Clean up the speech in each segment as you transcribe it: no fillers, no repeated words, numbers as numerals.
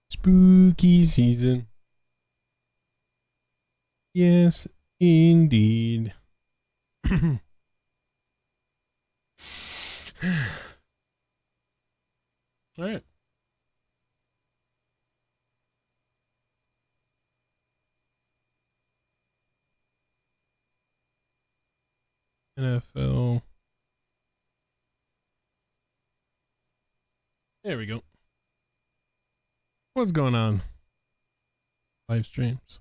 Spooky season. Yes, indeed. All right. NFL. There we go. What's going on? Live streams.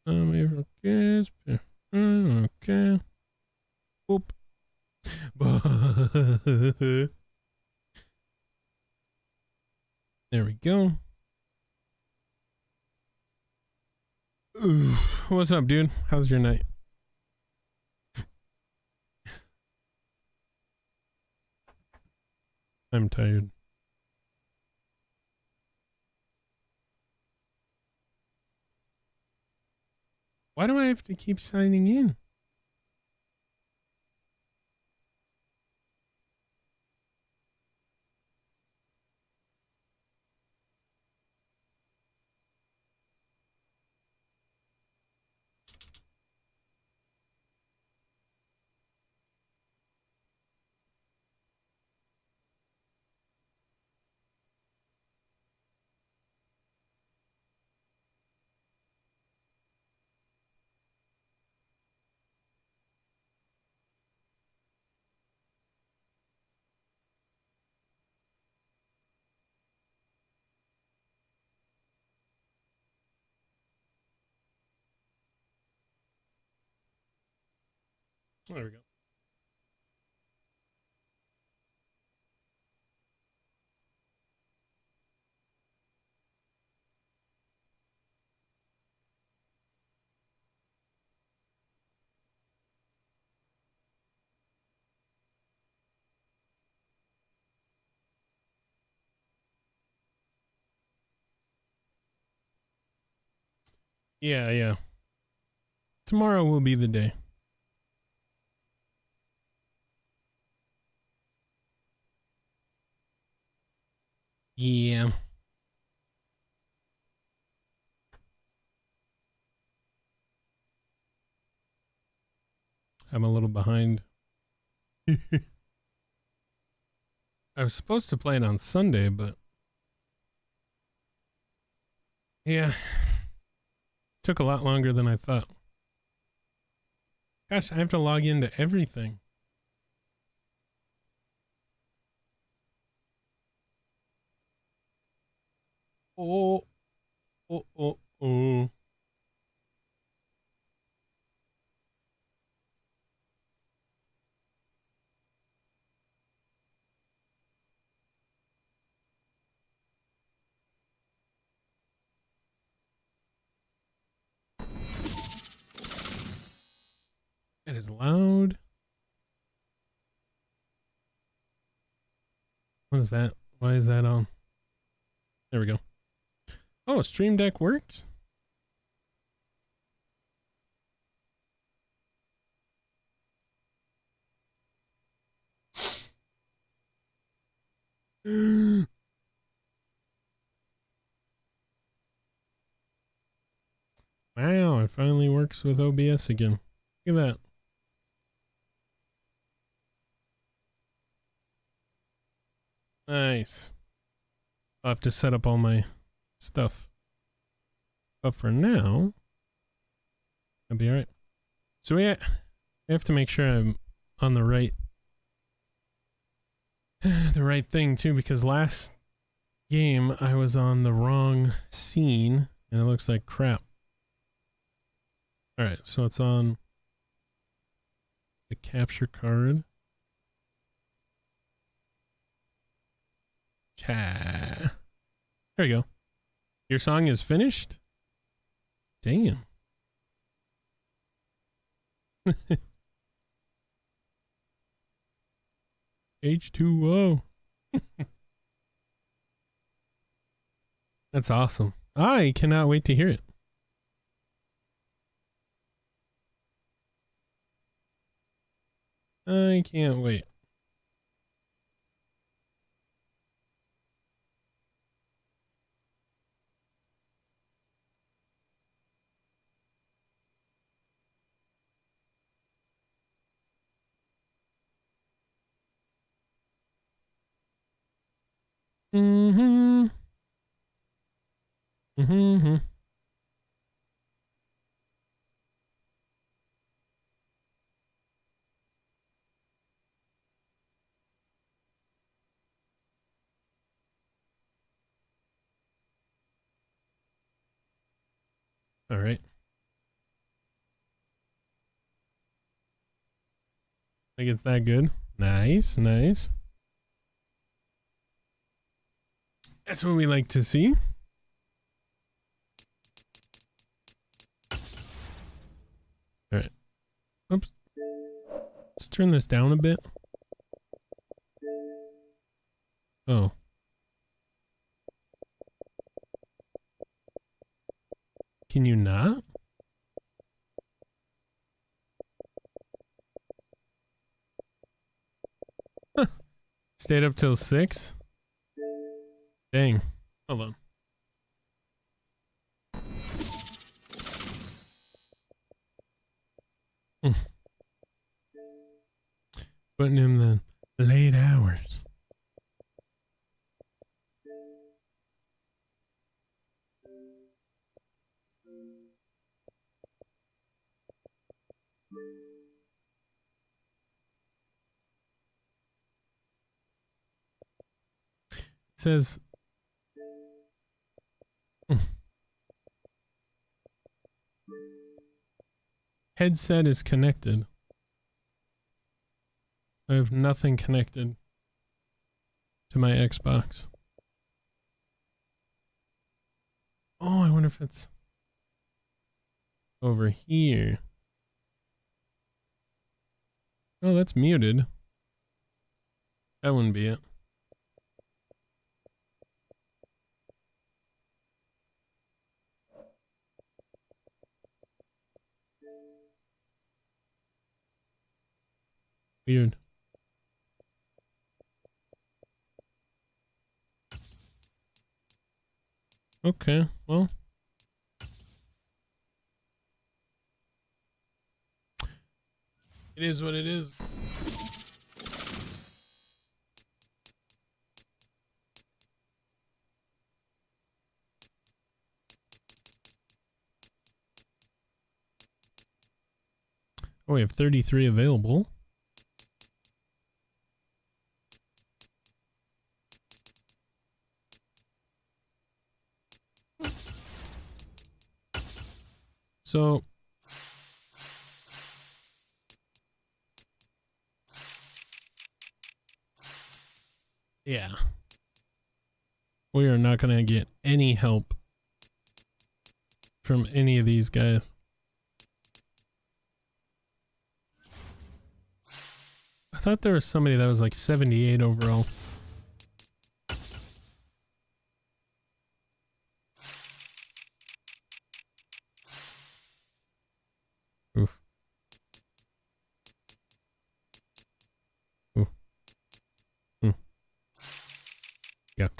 Okay. Whoop. There we go. Ooh, what's up, dude? How's your night? I'm tired. Why do I have to keep signing in? There we go. Yeah. Tomorrow will be the day. Yeah. I'm a little behind. I was supposed to play it on Sunday, but yeah, took a lot longer than I thought. Gosh, I have to log into everything. Oh. It is loud. What is that? Why is that on? There we go. Oh, Stream Deck works? Wow, it finally works with OBS again. Look at that. Nice. I'll have to set up all my stuff. But for now, I'll be alright. So we have to make sure I'm on the right thing too, because last game I was on the wrong scene and it looks like crap. Alright, so it's on the capture card. There we go. Your song is finished? Damn. H2O. That's awesome. I cannot wait to hear it. I can't wait. Mm-hmm. Mm-hmm. All right. Think it's that good. Nice, nice. That's what we like to see. All right. Oops. Let's turn this down a bit. Oh. Can you not? Huh. Stayed up till 6? Dang. Hold on. Putting him the late hours. It says headset is connected. I have nothing connected to my Xbox. Oh, I wonder if it's over here. Oh, that's muted. That wouldn't be it. Weird. Okay, well. It is what it is. Oh, we have 33 available. So yeah. We are not going to get any help from any of these guys. I thought there was somebody that was like 78 overall. Oof. Ooh. Ooh. Yuck.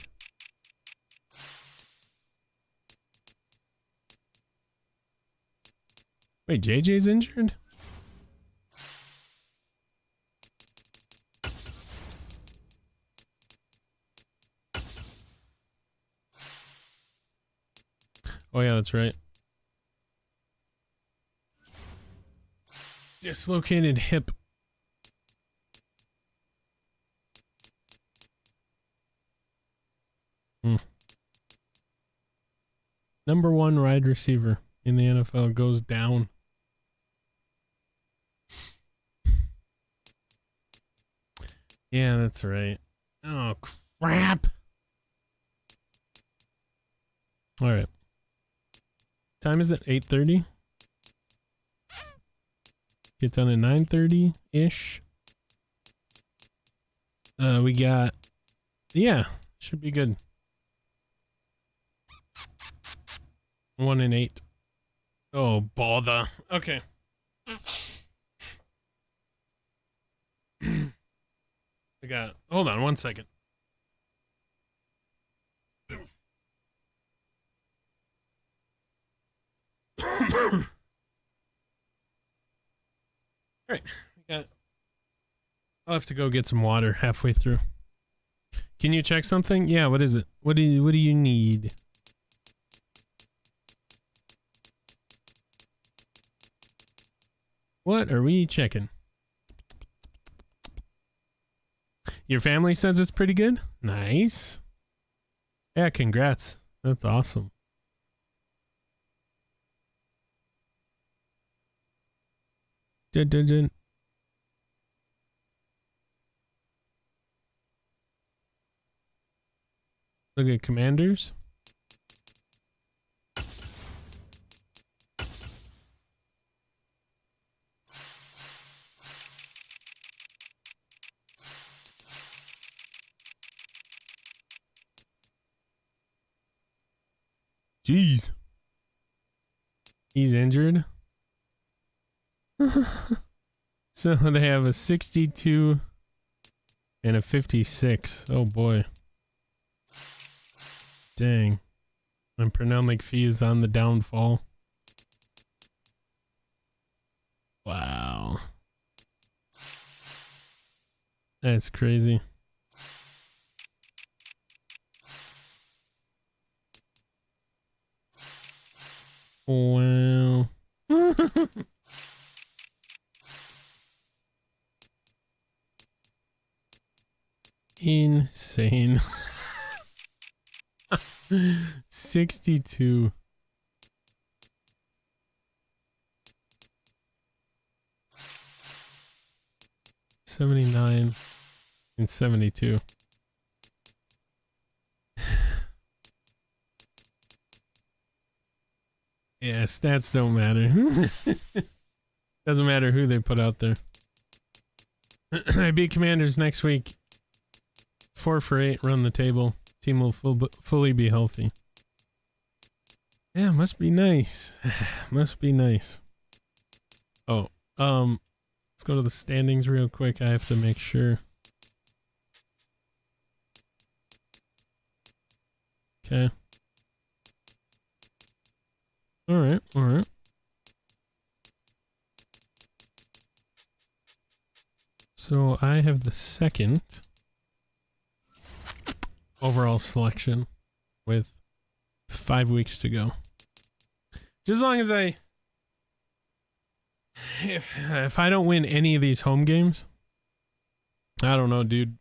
Wait, JJ's injured? Oh yeah, that's right. Dislocated hip. Number 1 wide receiver in the NFL goes down. Yeah, that's right. Oh, crap. All right. Time is it? 8:30? Get done at 9:30-ish. We got... Yeah, should be good. 1 and 8. Oh, bother. Okay. I got... Hold on 1 second. Alright, I'll have to go get some water halfway through. Can you check something? Yeah, what is it? What do you need? What are we checking? Your family says it's pretty good? Nice. Yeah, congrats. That's awesome. Dun, dun, dun. Look at Commanders. Jeez. He's injured. So they have a 62 and a 56. Oh boy. Dang. And Pernell McPhee is on the downfall. Wow. That's crazy. Wow. Insane. 62. $79 and 72. Yeah, stats don't matter. Doesn't matter who they put out there. I beat Commanders next week. 4 for 8, run the table. Team will fully be healthy. Yeah, must be nice. Must be nice. Oh, let's go to the standings real quick. I have to make sure. Okay. All right, all right. So I have the second overall selection with 5 weeks to go. Just as long as if I don't win any of these home games, I don't know, dude.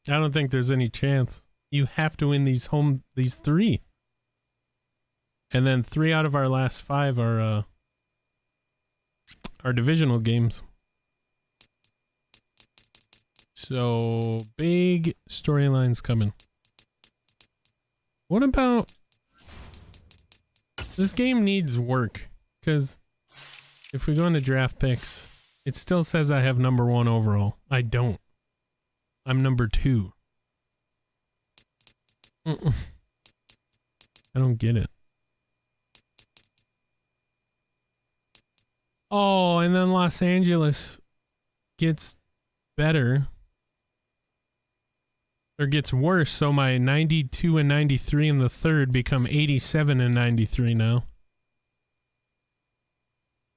I don't think there's any chance. You have to win these 3. And then 3 out of our last 5 are divisional games. So big storylines coming. What about this game needs work, because if we go into draft picks, it still says I have number 1 overall. I don't. I'm number 2. I don't get it. Oh, and then Los Angeles gets better. Or gets worse, so my 92 and 93 in the third become 87 and 93 now.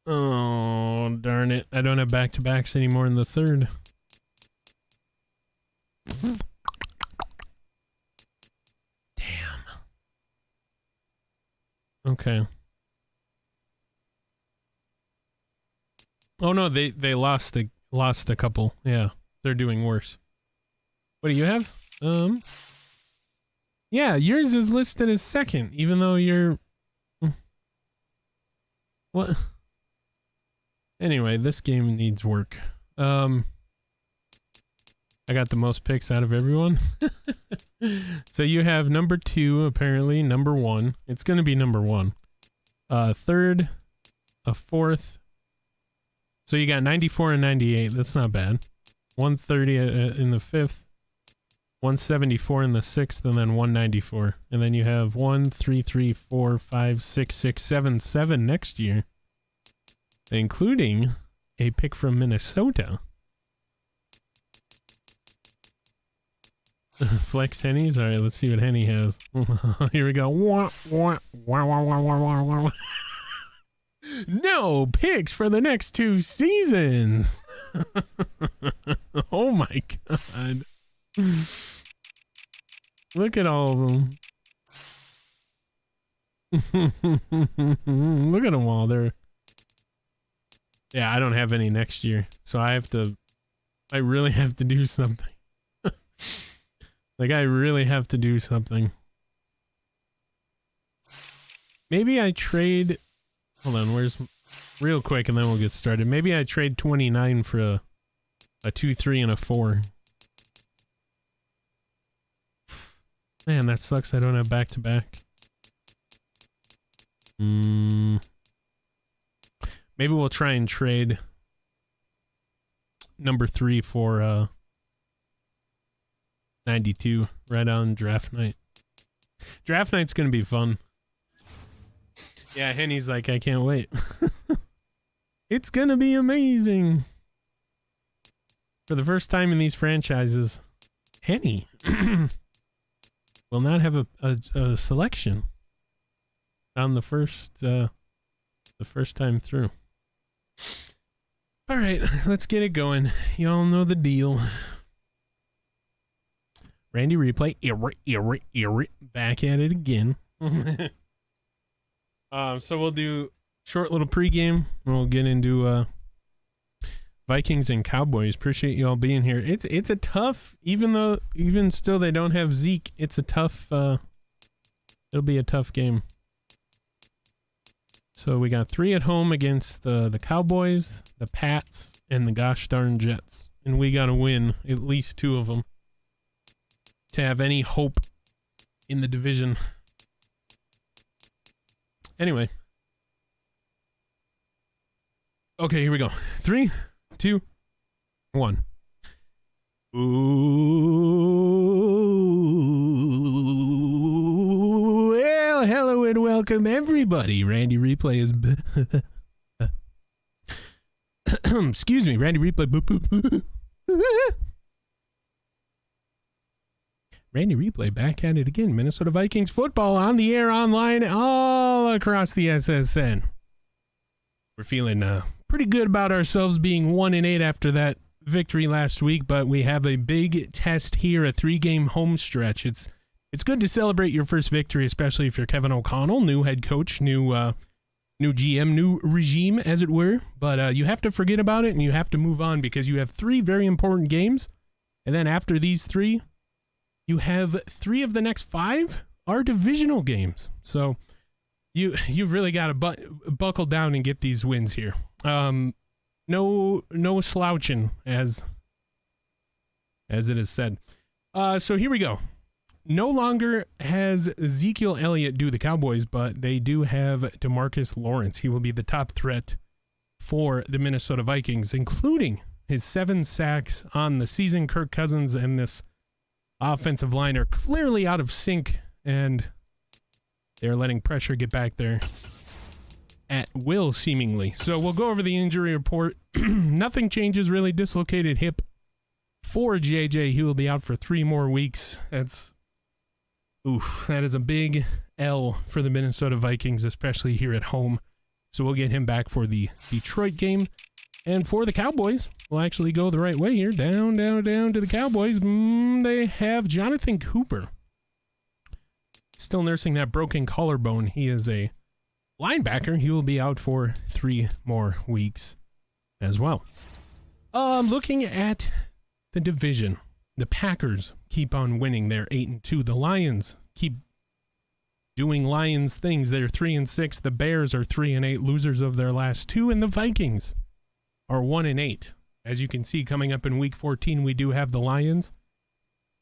Oh, darn it. I don't have back-to-backs anymore in the third. Damn. Okay. Oh no, they lost a couple. Yeah, they're doing worse. What do you have? Yeah, yours is listed as second, even though you're... What? Anyway, this game needs work. I got the most picks out of everyone. So you have number 2, apparently, number 1. It's going to be number 1. Third, a 4th. So you got 94 and 98. That's not bad. 130 in the 5th. 174 in the 6th, and then 194. And then you have 1, 3, 3, 4, 5, 6, 6, 7, 7 next year. Including a pick from Minnesota. Flex Henny's? Alright, let's see what Henny has. Here we go. No picks for the next 2 seasons. Oh my god. Look at all of them. Look at them all. They're... Yeah, I don't have any next year. So I really have to do something. Like, I really have to do something. Maybe I trade... Hold on, where's... Real quick, and then we'll get started. Maybe I trade 29 for a 2, 3, and a 4. Man, that sucks. I don't have back-to-back. Maybe we'll try and trade number 3 for 92 right on draft night. Draft night's gonna be fun. Yeah, Henny's like, I can't wait. It's gonna be amazing. For the first time in these franchises, Henny will not have a selection on the first time through. All right, let's get it going. Y'all know the deal. Randy Replay, back at it again. So we'll do short little pregame, and we'll get into Vikings and Cowboys. Appreciate you all being here. It's a tough, even still they don't have Zeke. It's a tough. It'll be a tough game. So we got 3 at home against the Cowboys, the Pats, and the gosh darn Jets, and we got to win at least 2 of them to have any hope in the division. Anyway. Okay, here we go. 3, 2, 1. Ooh, well, hello and welcome everybody. Randy Replay is... Excuse me, Randy Replay... Randy Replay back at it again. Minnesota Vikings football on the air, online, all across the SSN. We're feeling pretty good about ourselves being 1-8 after that victory last week, but we have a big test here, a 3-game home stretch. It's good to celebrate your first victory, especially if you're Kevin O'Connell, new head coach, new GM, new regime, as it were. But you have to forget about it and you have to move on because you have 3 very important games, and then after these 3. You have 3 of the next 5 are divisional games. So you've really got to buckle down and get these wins here. No slouching, as it is said. So here we go. No longer has Ezekiel Elliott do the Cowboys, but they do have DeMarcus Lawrence. He will be the top threat for the Minnesota Vikings, including his 7 sacks on the season. Kirk Cousins and this offensive line are clearly out of sync, and they're letting pressure get back there at will, seemingly. So we'll go over the injury report. Nothing changes, really. Dislocated hip for JJ. He will be out for 3 more weeks. That is a big L for the Minnesota Vikings, especially here at home. So we'll get him back for the Detroit game. And for the Cowboys, we'll actually go the right way here. Down to the Cowboys. They have Jonathan Cooper. Still nursing that broken collarbone. He is a linebacker. He will be out for 3 more weeks as well. Looking at the division, the Packers keep on winning. They're 8-2. The Lions keep doing Lions things. They're 3-6. The Bears are 3-8, losers of their last 2. And the Vikings are 1-8. As you can see, coming up in week 14, we do have the Lions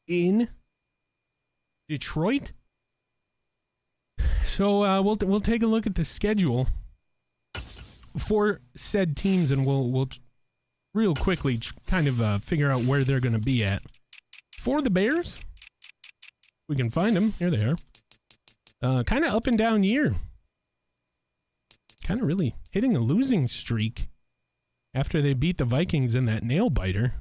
in Detroit. So we'll take a look at the schedule for said teams, and we'll real quickly kind of figure out where they're going to be at. For the Bears, we can find them. Here they are. Kind of up and down year. Kind of really hitting a losing streak after they beat the Vikings in that nail biter.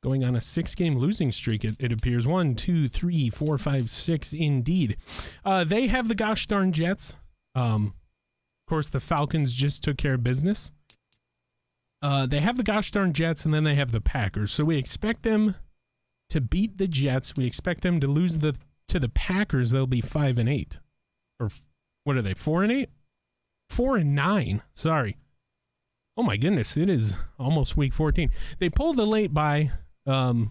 Going on a 6-game losing streak, it appears. 1, 2, 3, 4, 5, 6, indeed. They have the gosh darn Jets. Of course, the Falcons just took care of business. They have the gosh darn Jets, and then they have the Packers. So we expect them to beat the Jets. We expect them to lose to the Packers. They'll be 5-8. Or what are they, 4-8? 4-9. Sorry. Oh my goodness, it is almost week 14. They pulled a late bye. Then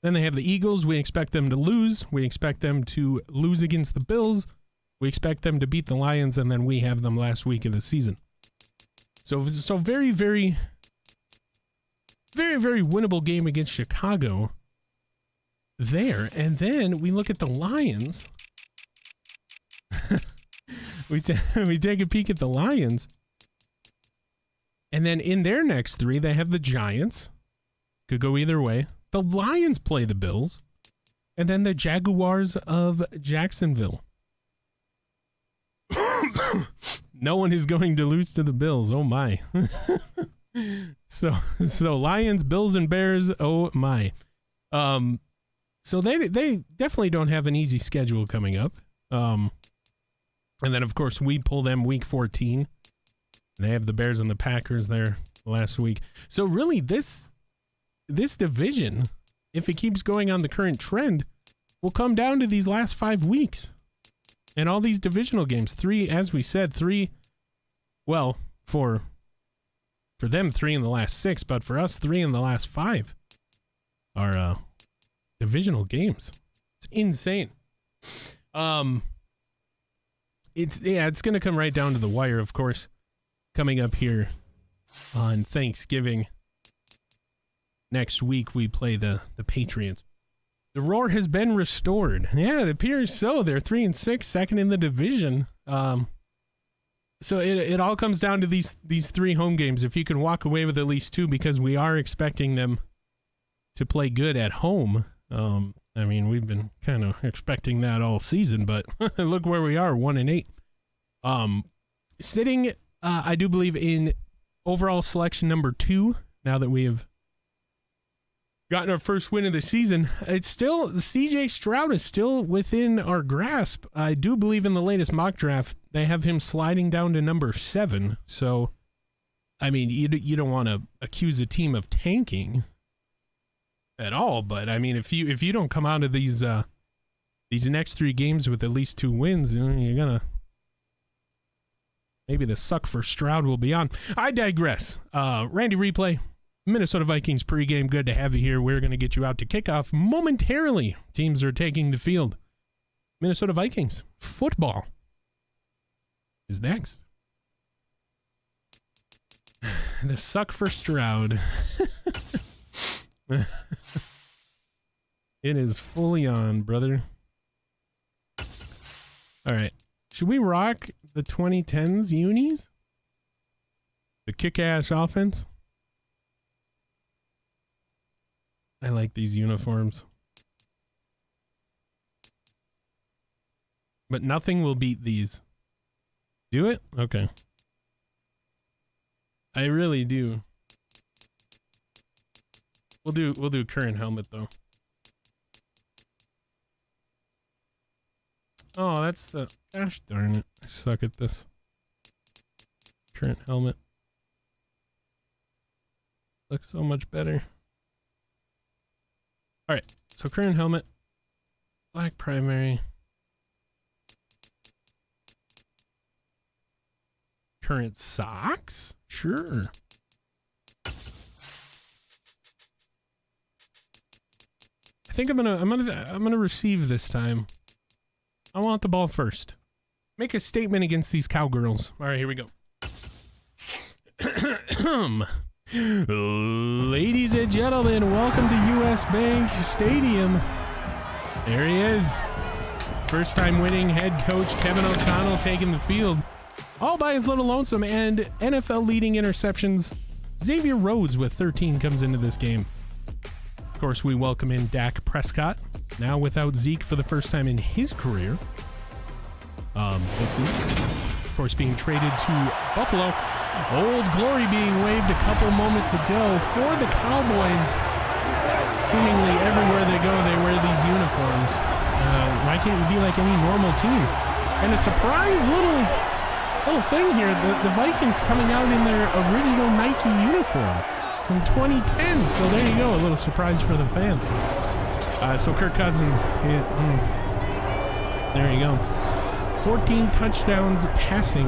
they have the Eagles. We expect them to lose. We expect them to lose against the Bills. We expect them to beat the Lions, and then we have them last week of the season. So very, very, very, very winnable game against Chicago there. And then we look at the Lions. we take a peek at the Lions. And then in their next three, they have the Giants. Could go either way. The Lions play the Bills. And then the Jaguars of Jacksonville. No one is going to lose to the Bills. Oh my. So Lions, Bills, and Bears. Oh my. So they definitely don't have an easy schedule coming up. And then of course we pull them week 14. They have the Bears and the Packers there last week. So really this division, if it keeps going on the current trend, will come down to these last 5 weeks. And all these divisional games, as we said, well, for them, 3 in the last 6, but for us, 3 in the last 5 are divisional games. It's insane. It's going to come right down to the wire, of course, coming up here on Thanksgiving. Next week, we play the Patriots. The roar has been restored. Yeah, it appears so. They're 3-6, second in the division. So it all comes down to these 3 home games. If you can walk away with at least 2, because we are expecting them to play good at home. I mean, we've been kind of expecting that all season, but look where we are, 1-8. Sitting, I do believe, in overall selection number 2, now that we have gotten our first win of the season. It's still, CJ Stroud is still within our grasp. I do believe in the latest mock draft, they have him sliding down to number 7. So, I mean, you don't want to accuse a team of tanking at all, but I mean, if you don't come out of these next 3 games with at least 2 wins, you're gonna, maybe the suck for Stroud will be on. I digress. Randy Replay, Minnesota Vikings pregame. Good to have you here. We're going to get you out to kickoff momentarily. Teams are taking the field. Minnesota Vikings football is next. The suck for Stroud. It is fully on, brother. All right. Should we rock the 2010s unis? The kick-ass offense? I like these uniforms. But nothing will beat these. Do it? Okay. I really do. We'll do current helmet though. Oh, that's the, gosh darn it. I suck at this. Current helmet. Looks so much better. All right, so current helmet, black primary, current socks, sure. I think I'm gonna receive this time. I want the ball first. Make a statement against these cowgirls. All right, here we go. Ladies and gentlemen, welcome to US Bank Stadium. There he is. First time winning head coach Kevin O'Connell taking the field all by his little lonesome, and NFL leading interceptions. Xavier Rhodes with 13 comes into this game. Of course, we welcome in Dak Prescott, now without Zeke for the first time in his career. This is, of course, being traded to Buffalo. Old Glory being waved a couple moments ago for the Cowboys. Seemingly everywhere they go, they wear these uniforms. Why can't it be like any normal team? And a surprise little thing here, the Vikings coming out in their original Nike uniforms. from 2010. So there you go, a little surprise for the fans. So Kirk Cousins, there you go. 14 touchdowns passing.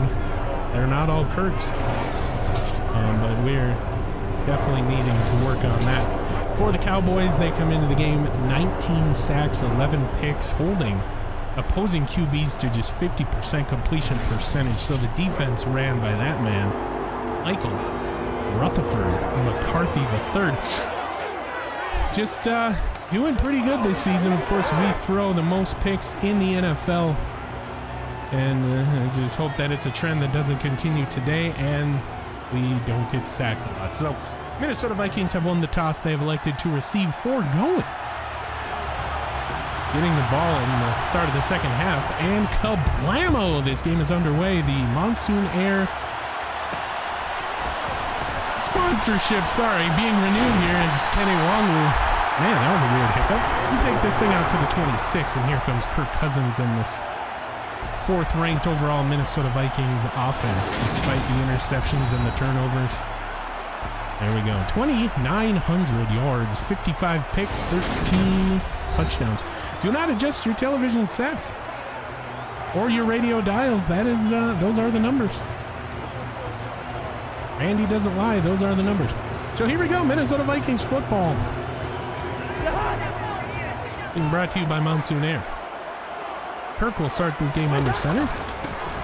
They're not all Kirk's, but we're definitely needing to work on that. For the Cowboys, they come into the game 19 sacks, 11 picks, holding opposing QBs to just 50% completion percentage. So the defense ran by that man, Michael Rutherford McCarthy III. Just doing pretty good this season. Of course, we throw the most picks in the NFL. And I just hope that it's a trend that doesn't continue today and we don't get sacked a lot. So Minnesota Vikings have won the toss. They have elected to receive for going. Getting the ball in the start of the second half, and kablamo! This game is underway. The Monsoon Air sponsorship, being renewed here, and just Kenny Wongwu. Man, that was a weird hiccup. We take this thing out to the 26, and here comes Kirk Cousins in this 4th-ranked overall Minnesota Vikings offense, despite the interceptions and the turnovers. There we go. 2,900 yards, 55 picks, 13 touchdowns. Do not adjust your television sets or your radio dials. That is, those are the numbers. Randy doesn't lie. Those are the numbers. So here we go. Minnesota Vikings football. Being brought to you by Monsoon Air. Kirk will start this game under center.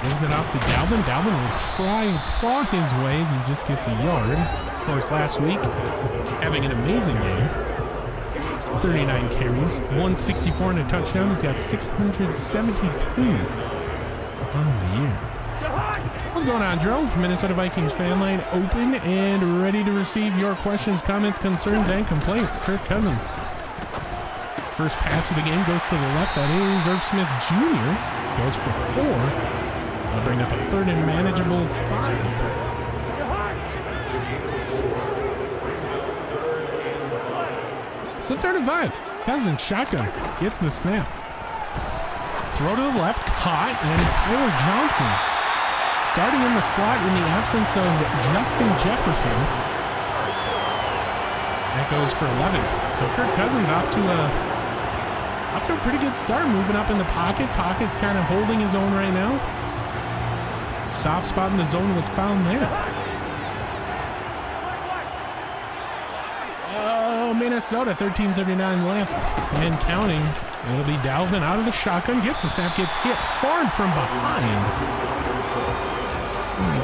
Gives it off to Dalvin. Dalvin will try and claw his way as he just gets a yard. Of course, last week, having an amazing game. 39 carries, 164 and a touchdown. He's got 672 on the year. What's going on, Dro? Minnesota Vikings fan line open and ready to receive your questions, comments, concerns, and complaints. Kirk Cousins. First pass of the game goes to the left. That is Irv Smith Jr. Goes for 4. I'll bring up a 3rd and manageable 5. So 3rd and 5. Cousins shotgun. Gets the snap. Throw to the left. Caught. And it's Tyler Johnson. Starting in the slot in the absence of Justin Jefferson. That goes for 11. So Kirk Cousins off to a pretty good start. Moving up in the pocket. Pocket's kind of holding his own right now. Soft spot in the zone was found there. Minnesota, 13:39 left and counting. It'll be Dalvin out of the shotgun, gets the snap, gets hit hard from behind.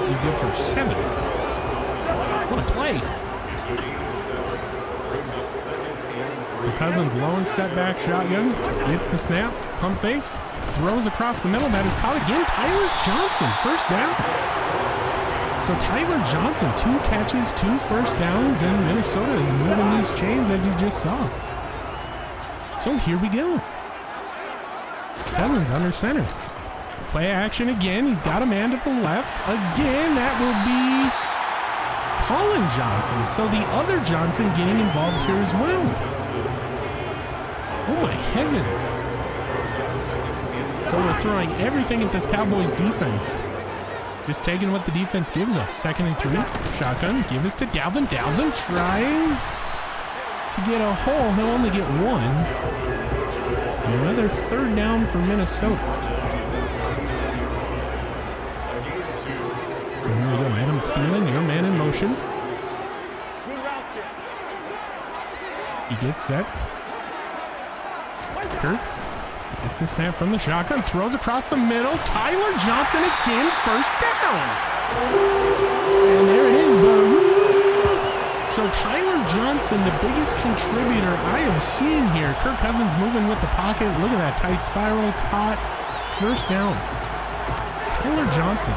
He's good for 7. What a play. So Cousins low and setback shotgun, gets the snap, pump fakes, throws across the middle. That is caught again. Tyler Johnson, first down. So Tyler Johnson, 2 catches, 2 first downs, and Minnesota is moving these chains as you just saw. So here we go. Cousins under center. Play action again. He's got a man to the left. Again, that will be Colin Johnson. So the other Johnson getting involved here as well. Oh my heavens. So we're throwing everything at this Cowboys defense. Just taking what the defense gives us. 2nd and 3. Shotgun. Give us to Dalvin. Dalvin trying to get a hole. He'll only get 1. And another 3rd down for Minnesota. So here we go. Adam Thielen, your man in motion. He gets sets. Kirk. Gets the snap from the shotgun, throws across the middle. Tyler Johnson again, first down. And there it is, boom. So Tyler Johnson, the biggest contributor I have seen here. Kirk Cousins moving with the pocket. Look at that tight spiral, caught, first down. Tyler Johnson.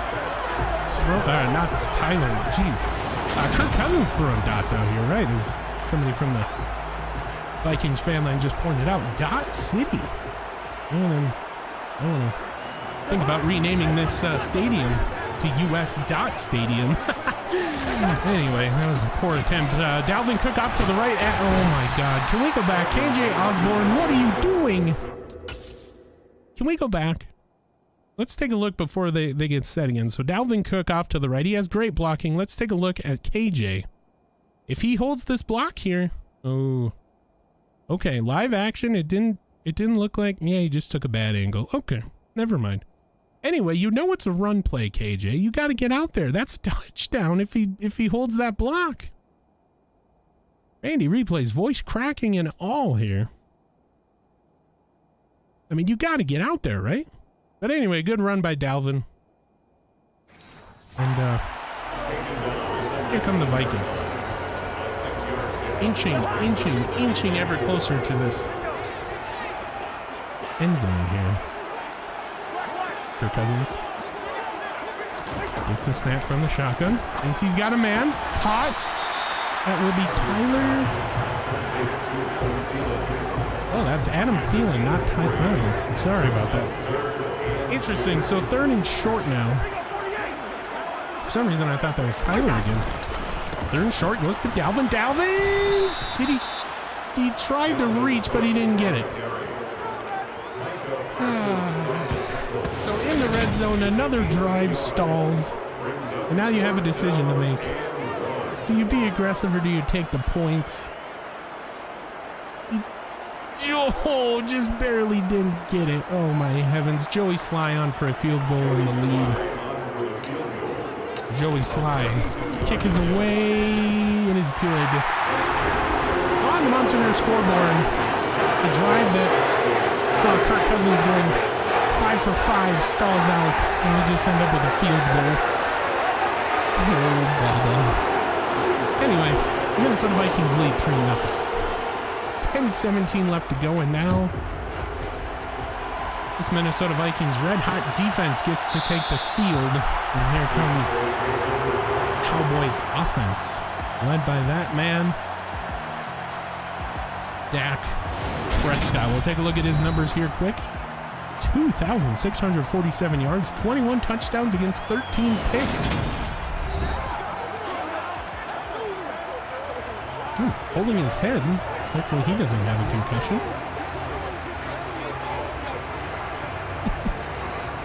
Not Tyler, jeez. Kirk Cousins throwing dots out here, right? As somebody from the Vikings fan line just pointed out. Dot City. I want to think about renaming this stadium to US Dot Stadium. Anyway, that was a poor attempt. Dalvin Cook off to the right. Oh my God. Can we go back? KJ Osborne, what are you doing? Can we go back? Let's take a look before they get set again. So Dalvin Cook off to the right. He has great blocking. Let's take a look at KJ If he holds this block here, oh, okay, live action. It didn't look like, yeah, he just took a bad angle. Okay, never mind. Anyway, you know it's a run play, KJ. You got to get out there. That's a touchdown if he holds that block. Randy Replay's voice cracking and all here. I mean, you got to get out there, right? But anyway, good run by Dalvin. And here come the Vikings. Inching ever closer to this end zone here. Kirk Cousins gets the snap from the shotgun. Thinks he's got a man. Caught. That will be Tyler. Oh, that's Adam Thielen, not Tyler. Oh, sorry about that. Interesting. So 3rd and short now. For some reason, I thought that was Tyler again. 3rd and short goes to Dalvin. Dalvin! He tried to reach, but he didn't get it. So in the red zone, another drive stalls. And now you have a decision to make. Do you be aggressive or do you take the points? Oh, just barely didn't get it. Oh my heavens. Joey Sly on for a field goal in the lead. Joey Sly. Kick is away and is good. So on the Monster scoreboard, a drive that saw Kirk Cousins going 5 for 5 stalls out, and we just end up with a field goal. Oh, bother. Anyway, the Minnesota Vikings lead 3-0. 10-17 left to go, and now this Minnesota Vikings red-hot defense gets to take the field, and here comes Cowboys offense, led by that man, Dak Prescott. We'll take a look at his numbers here quick. 2,647 yards, 21 touchdowns against 13 picks. Holding his head. Hopefully he doesn't have a concussion.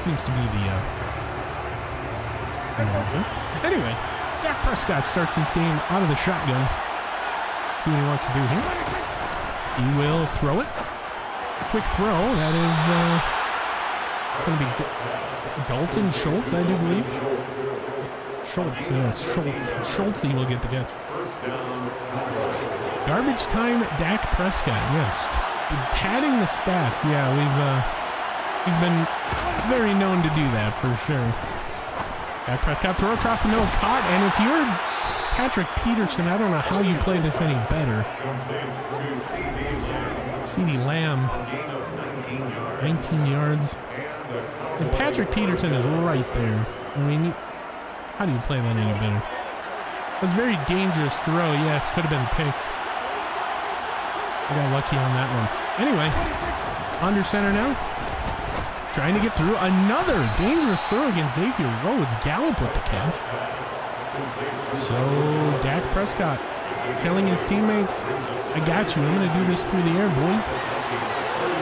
Seems to be the anyway, Dak Prescott starts his game out of the shotgun. See what he wants to do here. He will throw it. Quick throw. That is it's going to be Dalton Schultz, I do believe. Schultz, yes, Schultz. Schultzy will get the catch. Garbage time, Dak Prescott, yes. Padding the stats, yeah, he's been very known to do that for sure. Dak Prescott throw across the middle, caught, and if you're Patrick Peterson, I don't know how you play this any better. CeeDee Lamb, 19 yards. And Patrick Peterson is right there. I mean, how do you play that any better? It was a very dangerous throw. Yes, could have been picked. I got lucky on that one. Anyway, under center now. Trying to get through. Another dangerous throw against Xavier Rhodes. Gallup with the catch. So, Dak Prescott telling his teammates, I got you. I'm going to do this through the air, boys.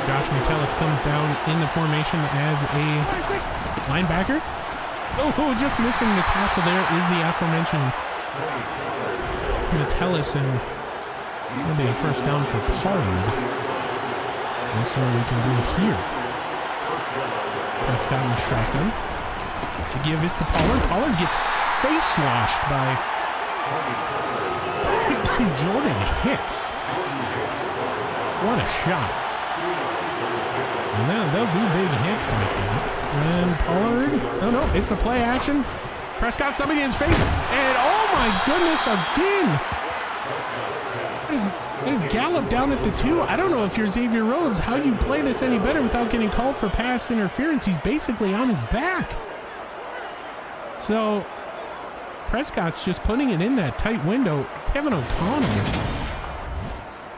Josh Metellus comes down in the formation as a linebacker. Oh, just missing the tackle there is the aforementioned Metellus, and that'll be a first down for Pollard. Let's see what we can do here. Prescott in the shotgun. To give this to Pollard. Pollard gets face washed by Jordan Hicks. What a shot. And now they'll do big hits like that. And Pollard, no, it's a play action. Prescott, somebody in his face, and oh my goodness, again! Is Gallup down at the 2? I don't know if you're Xavier Rhodes, how you play this any better without getting called for pass interference. He's basically on his back. So, Prescott's just putting it in that tight window. Kevin O'Connell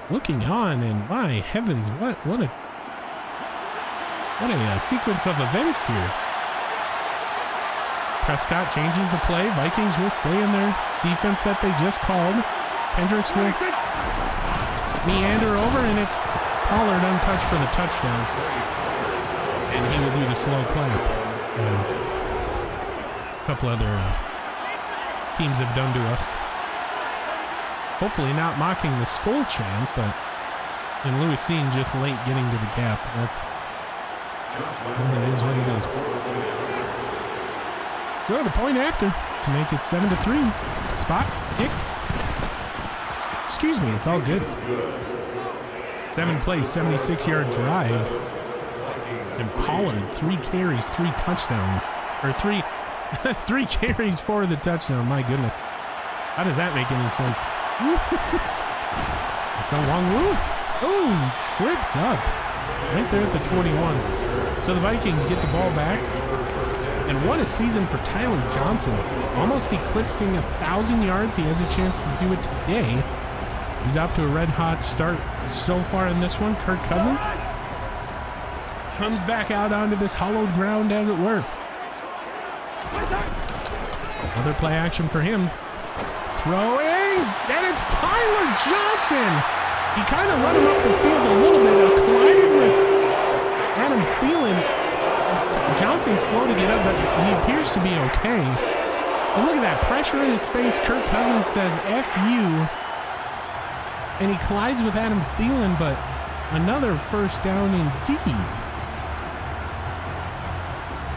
looking on, and my heavens, what a sequence of events here. Prescott changes the play. Vikings will stay in their defense that they just called. Hendricks will meander over, and it's Pollard untouched for the touchdown. And he will do the slow clap, as a couple other teams have done to us. Hopefully not mocking the skull chant, but and Louis Sean just late getting to the gap. That's it is what it is. So the point after to make it 7-3. Spot, kick. Excuse me, it's all good. 7 plays, 76-yard drive. And Pollard, 3 carries, 3 touchdowns. Or 3 carries for the touchdown. My goodness. How does that make any sense? So Wong Woo. Oh, trips up. Right there at the 21. So the Vikings get the ball back. And what a season for Tyler Johnson. Almost eclipsing 1,000 yards. He has a chance to do it today. He's off to a red-hot start so far in this one. Kirk Cousins comes back out onto this hollowed ground, as it were. Another play action for him. Throwing, and it's Tyler Johnson. He kind of run him up the field a little bit. Collided with Adam Thielen. Johnson's slow to get up, but he appears to be okay. And look at that pressure in his face. Kirk Cousins says, F you. And he collides with Adam Thielen, but another first down indeed.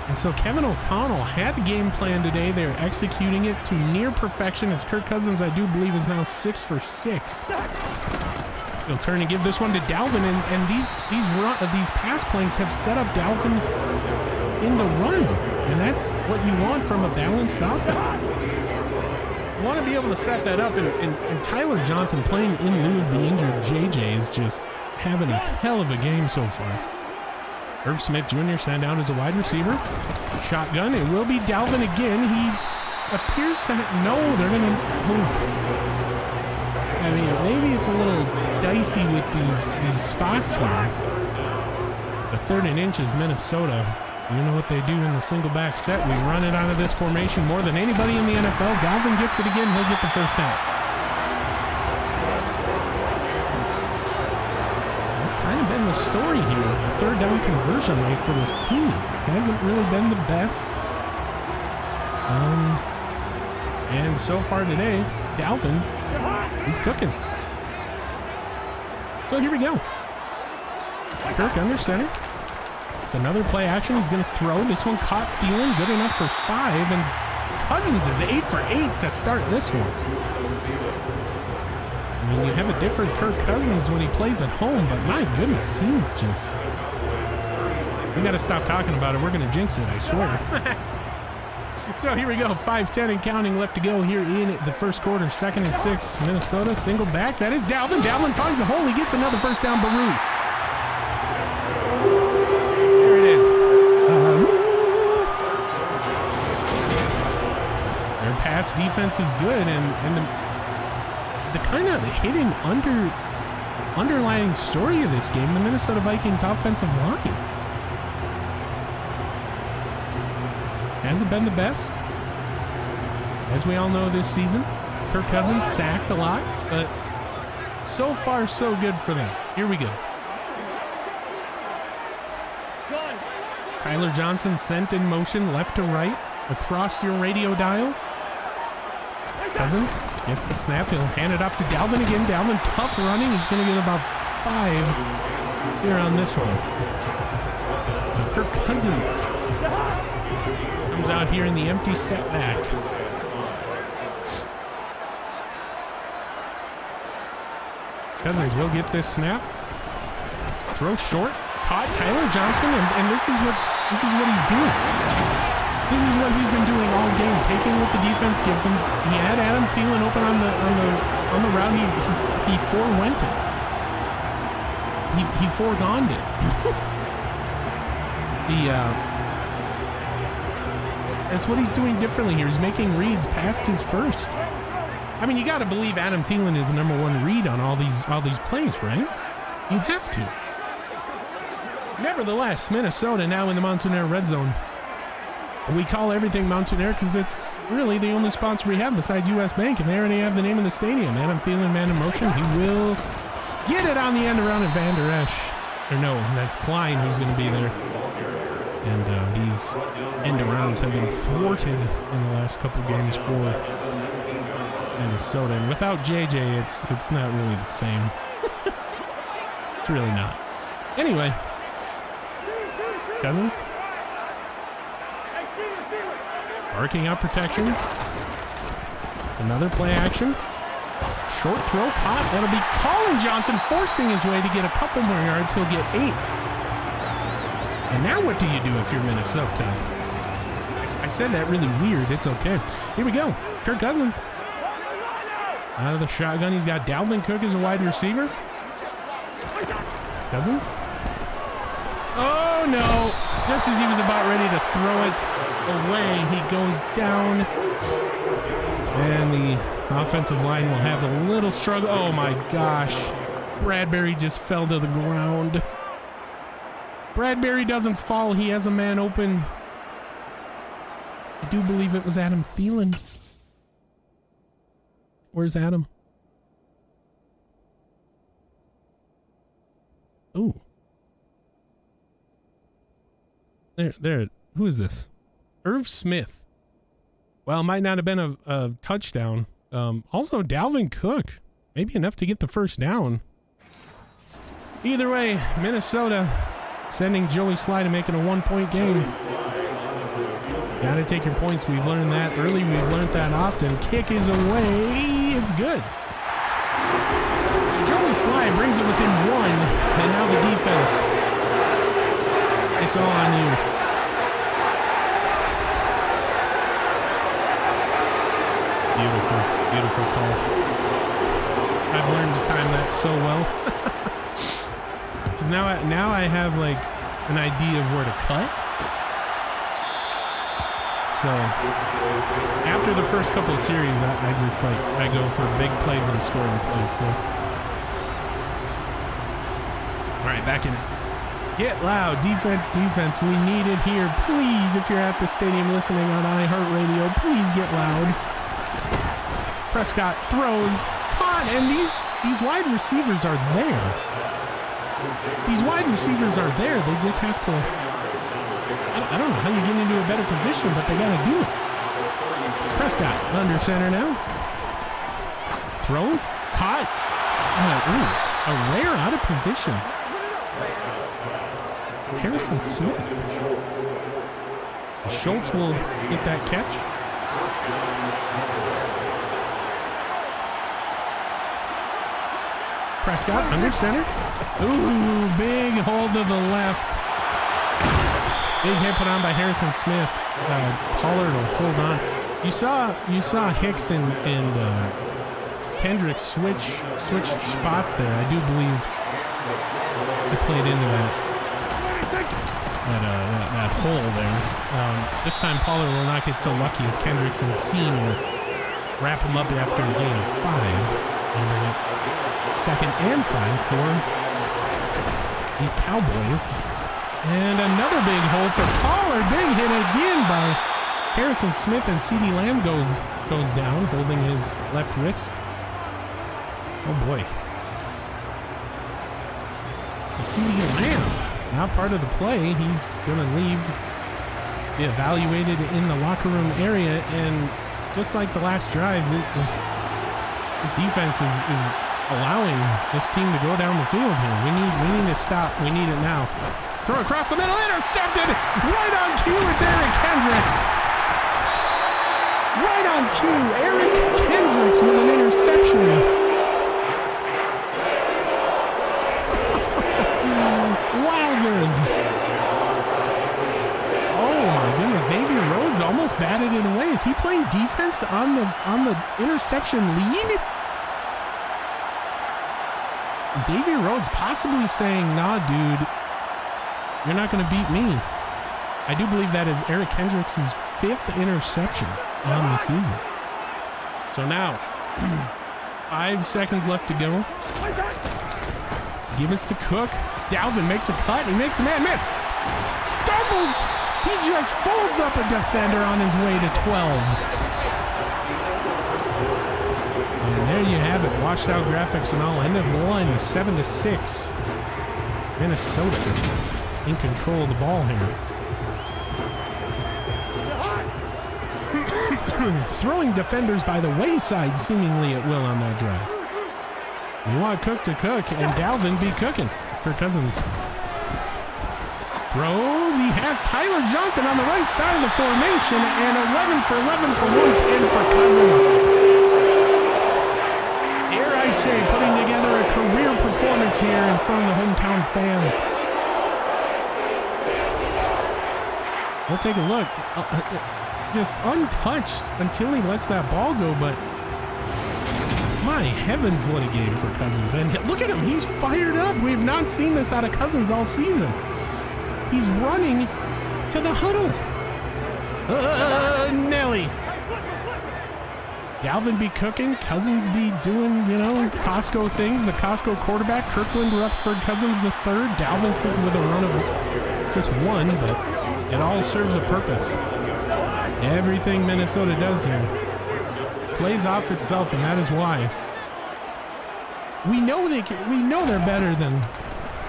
And so Kevin O'Connell had the game plan today. They're executing it to near perfection as Kirk Cousins, I do believe, is now 6 for 6. He'll turn and give this one to Dalvin, and these pass plays have set up Dalvin in the run. And that's what you want from a balanced offense. You want to be able to set that up, and Tyler Johnson playing in lieu of the injured JJ is just having a hell of a game so far. Irv Smith Jr. sent out as a wide receiver. Shotgun, it will be Dalvin again. He appears to no, they're going to... I mean, maybe it's a little dicey with these spots here. The 3rd and inches, Minnesota. You know what they do in the single back set. We run it out of this formation more than anybody in the NFL. Dalvin gets it again. He'll get the first down. That's kind of been the story here, is the 3rd down conversion rate for this team. Hasn't really been the best. And so far today, Dalvin is cooking. So here we go. Kirk under center. It's another play action. He's going to throw. This one caught Thielen. Good enough for 5. And Cousins is 8 for 8 to start this one. I mean, you have a different Kirk Cousins when he plays at home, but my goodness, he's just... We got to stop talking about it. We're going to jinx it, I swear. So here we go. 5:10 and counting left to go here in the first quarter. 2nd and 6. Minnesota single back. That is Dalvin. Dalvin finds a hole. He gets another first down. Baru. Their pass defense is good, and the kind of hidden underlying story of this game, the Minnesota Vikings offensive line, hasn't been the best, as we all know this season. Kirk Cousins sacked a lot, but so far so good for them. Here we go. Tyler Johnson sent in motion left to right across your radio dial. Cousins gets the snap. He'll hand it off to Dalvin again. Dalvin tough running. He's going to get about 5 here on this one. So Kirk Cousins comes out here in the empty setback. Cousins will get this snap. Throw short. Caught Tyler Johnson, and this is what he's doing. This is what he's been doing all game, taking what the defense gives him. He had Adam Thielen open on the route. He forewent it. He foregoned it. That's what he's doing differently here. He's making reads past his first. I mean, you got to believe Adam Thielen is the number 1 read on all these plays, right? You have to. Nevertheless, Minnesota now in the Mountain Air red zone. We call everything Mountain Air because it's really the only sponsor we have besides U.S. Bank, and they already have the name of the stadium. Adam Thielen, man in motion. He will get it on the end around at Van Der Esch. Or no, that's Klein who's going to be there. And these end arounds have been thwarted in the last couple games for Minnesota. And without JJ, it's not really the same. It's really not. Anyway. Cousins. Barking out protections. It's another play action. Short throw caught. That'll be Colin Johnson forcing his way to get a couple more yards. He'll get 8. And now what do you do if you're Minnesota? I said that really weird. It's okay. Here we go. Kirk Cousins. Out of the shotgun. He's got Dalvin Cook as a wide receiver. Cousins. Oh, no. Just as he was about ready to throw it away, he goes down. And the offensive line will have a little struggle. Oh, my gosh. Bradbury just fell to the ground. Bradbury doesn't fall. He has a man open. I do believe it was Adam Thielen. Where's Adam? Ooh. There. Who is this? Irv Smith. Well, it might not have been a touchdown. Also, Dalvin Cook. Maybe enough to get the first down. Either way, Minnesota sending Joey Sly to make it a 1-point game. Gotta take your points. We've learned that early. We've learned that often. Kick is away. It's good. So Joey Sly brings it within 1. And now the defense. It's all on you. Beautiful. Beautiful call. I've learned to time that so well. Because now I have like an idea of where to cut. So after the first couple of series, I go for big plays and scoring plays. So all right, back in it. Get loud, defense. We need it here. Please, if you're at the stadium listening on iHeartRadio, please get loud. Prescott throws, caught, and these wide receivers are there. These wide receivers are there. They just have to. I don't know how you get into a better position, but they got to do it. Prescott under center now. Throws, caught. A rare out of position. Harrison Smith. Schultz will get that catch. Prescott under center. Ooh, big hold to the left. Big hit put on by Harrison Smith. Pollard will hold on. You saw Hicks and Kendricks switch spots there. I do believe they played into that hole there. This time Pollard will not get so lucky as Kendricks and Seam will wrap him up after a gain of 5. And bring it 2nd and 5 for these Cowboys. And another big hole for Pollard. Big hit again by Harrison Smith, and CeeDee Lamb goes down, holding his left wrist. Oh boy. So CeeDee Lamb, not part of the play. He's going to be evaluated in the locker room area, and just like the last drive, this defense is allowing this team to go down the field here. We need to stop. We need it now. Throw across the middle, intercepted! Right on cue, it's Eric Kendricks! Right on cue, Eric Kendricks with an interception. Wowzers! Oh my goodness, Xavier Rhodes almost batted it away. Is he playing defense on the interception lead? Xavier Rhodes possibly saying, nah, dude, you're not going to beat me. I do believe that is Eric Kendricks' 5th interception on the season. So now, 5 seconds left to go. Give us to Cook. Dalvin makes a cut. He makes a man miss. Stumbles. He just folds up a defender on his way to 12. And there you have it. Washed out graphics and all. End of 1, 7-6. Minnesota in control of the ball here. throwing defenders by the wayside seemingly at will on that drive. You want Cook to cook, and Dalvin be cooking. Kirk Cousins throws. He has Tyler Johnson on the right side of the formation, and 11 for 11 for 110 for Cousins. Dare I say, putting together a career performance here in front of the hometown fans. We'll take a look. Just untouched until he lets that ball go, but my heavens, what a game for Cousins. And look at him, he's fired up. We have not seen this out of Cousins all season. He's running to the huddle. Nelly. Dalvin be cooking, Cousins be doing, Costco things. The Costco quarterback, Kirkland Rutherford Cousins the third. Dalvin Cook with a run of just one, but it all serves a purpose. Everything Minnesota does here plays off itself, and that is why we know they're better than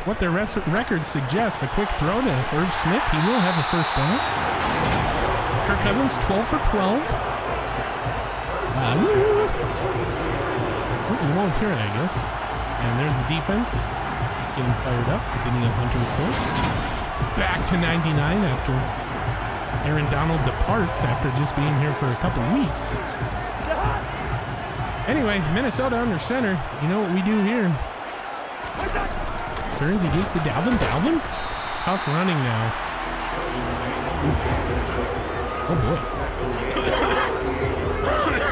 what their record suggests. A quick throw to Irv Smith. He will have a first down. Kirk Cousins, 12 for 12. You won't hear it, I guess. And there's the defense getting fired up. Didn't have Hunter's point. Back to 99 after Aaron Donald departs after just being here for a couple weeks. Anyway, Minnesota under center. You know what we do here. Turns, he gives to Dalvin. Dalvin? Tough running now. Oh boy.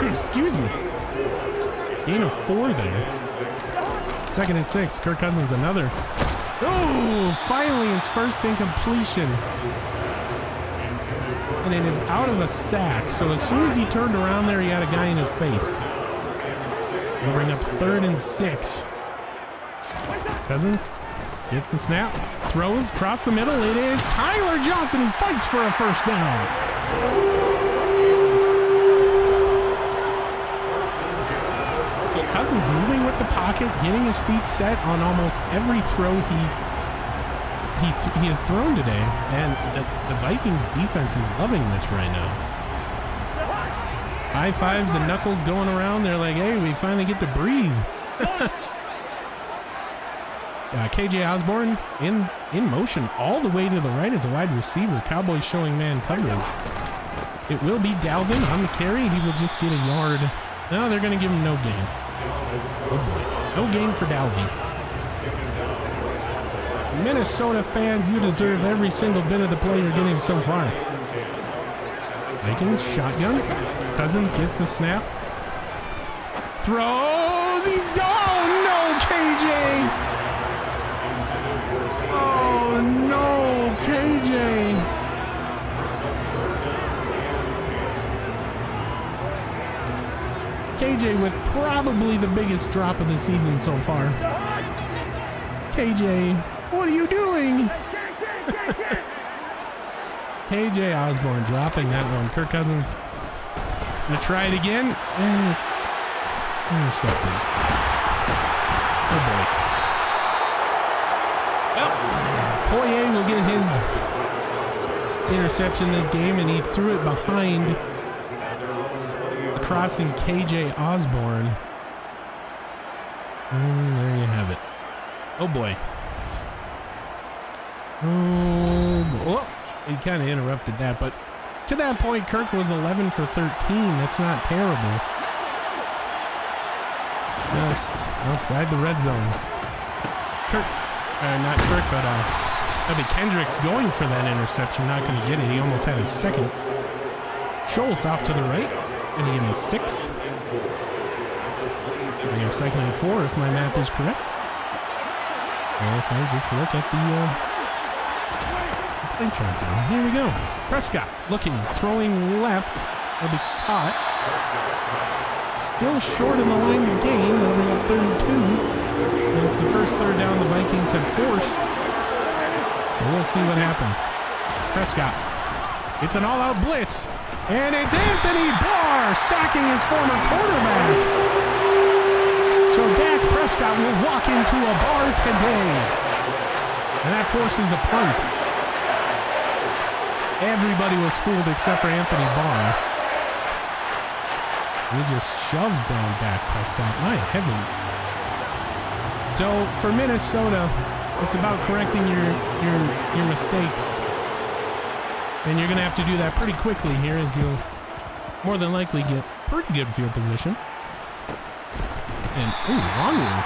Excuse me. Gain of 4 there. 2nd and 6. Kirk Cousins another. Oh, finally his first incompletion. And it is out of a sack. So as soon as he turned around there, he had a guy in his face. We'll bring up 3rd and 6. Cousins gets the snap, throws across the middle. It is Tyler Johnson who fights for a first down. So Cousins moving with the pocket, getting his feet set on almost every throw he has thrown today, and the Vikings defense is loving this right now. High fives and knuckles going around. They're like, hey, we finally get to breathe. KJ Osborne in motion all the way to the right as a wide receiver. Cowboys showing man coverage. It will be Dalvin on the carry. He will just get a yard. No, they're going to give him no gain. Oh boy. No gain for Dalvin. Minnesota fans, you deserve every single bit of the play you're getting so far. Vikings shotgun. Cousins gets the snap. Throws. He's down. No, KJ. Oh, no, KJ. KJ with probably the biggest drop of the season so far. KJ, what are you doing? KJ Osborne dropping that one. Kirk Cousins gonna try it again, and it's intercepted. Oh boy. Well, Poirier will get his interception this game, and he threw it behind the crossing KJ Osborne. And there you have it. Oh boy. Oh, he kind of interrupted that, but to that point, Kirk was 11 for 13. That's not terrible. Just outside the red zone. Not Kirk, but I think Kendrick's going for that interception. Not going to get it. He almost had his second. Schultz off to the right, and he gave him 6. We have 2nd and 4, if my math is correct. Well, if I just look at the play chart now. Here we go. Prescott looking, throwing left. Will be caught. Still short of the line to gain. They'll bring up 3rd and 2. And it's the first 3rd down the Vikings have forced. So we'll see what happens. Prescott. It's an all-out blitz. And it's Anthony Barr sacking his former quarterback. So Dak Prescott will walk into a bar today. And that forces a punt. Everybody was fooled except for Anthony Barr. He just shoves down Dak Prescott. My heavens. So for Minnesota, it's about correcting your mistakes. And you're going to have to do that pretty quickly here, as you'll more than likely get pretty good field position. And, ooh, Longley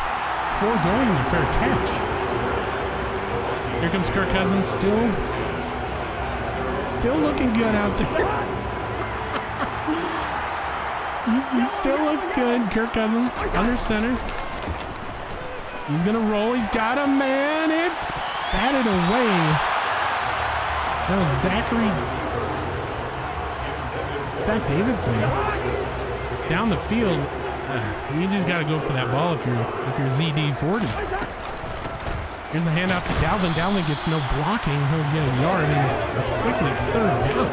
foregoing the fair catch. Here comes Kirk Cousins, still looking good out there. He still looks good. Kirk Cousins under center. He's gonna roll. He's got a man. It's batted away. That was Zach Davidson down the field. You just got to go for that ball if you're ZD40. Here's the handoff to Dalvin. Dalvin gets no blocking. He'll get a yard, and it's quickly third down.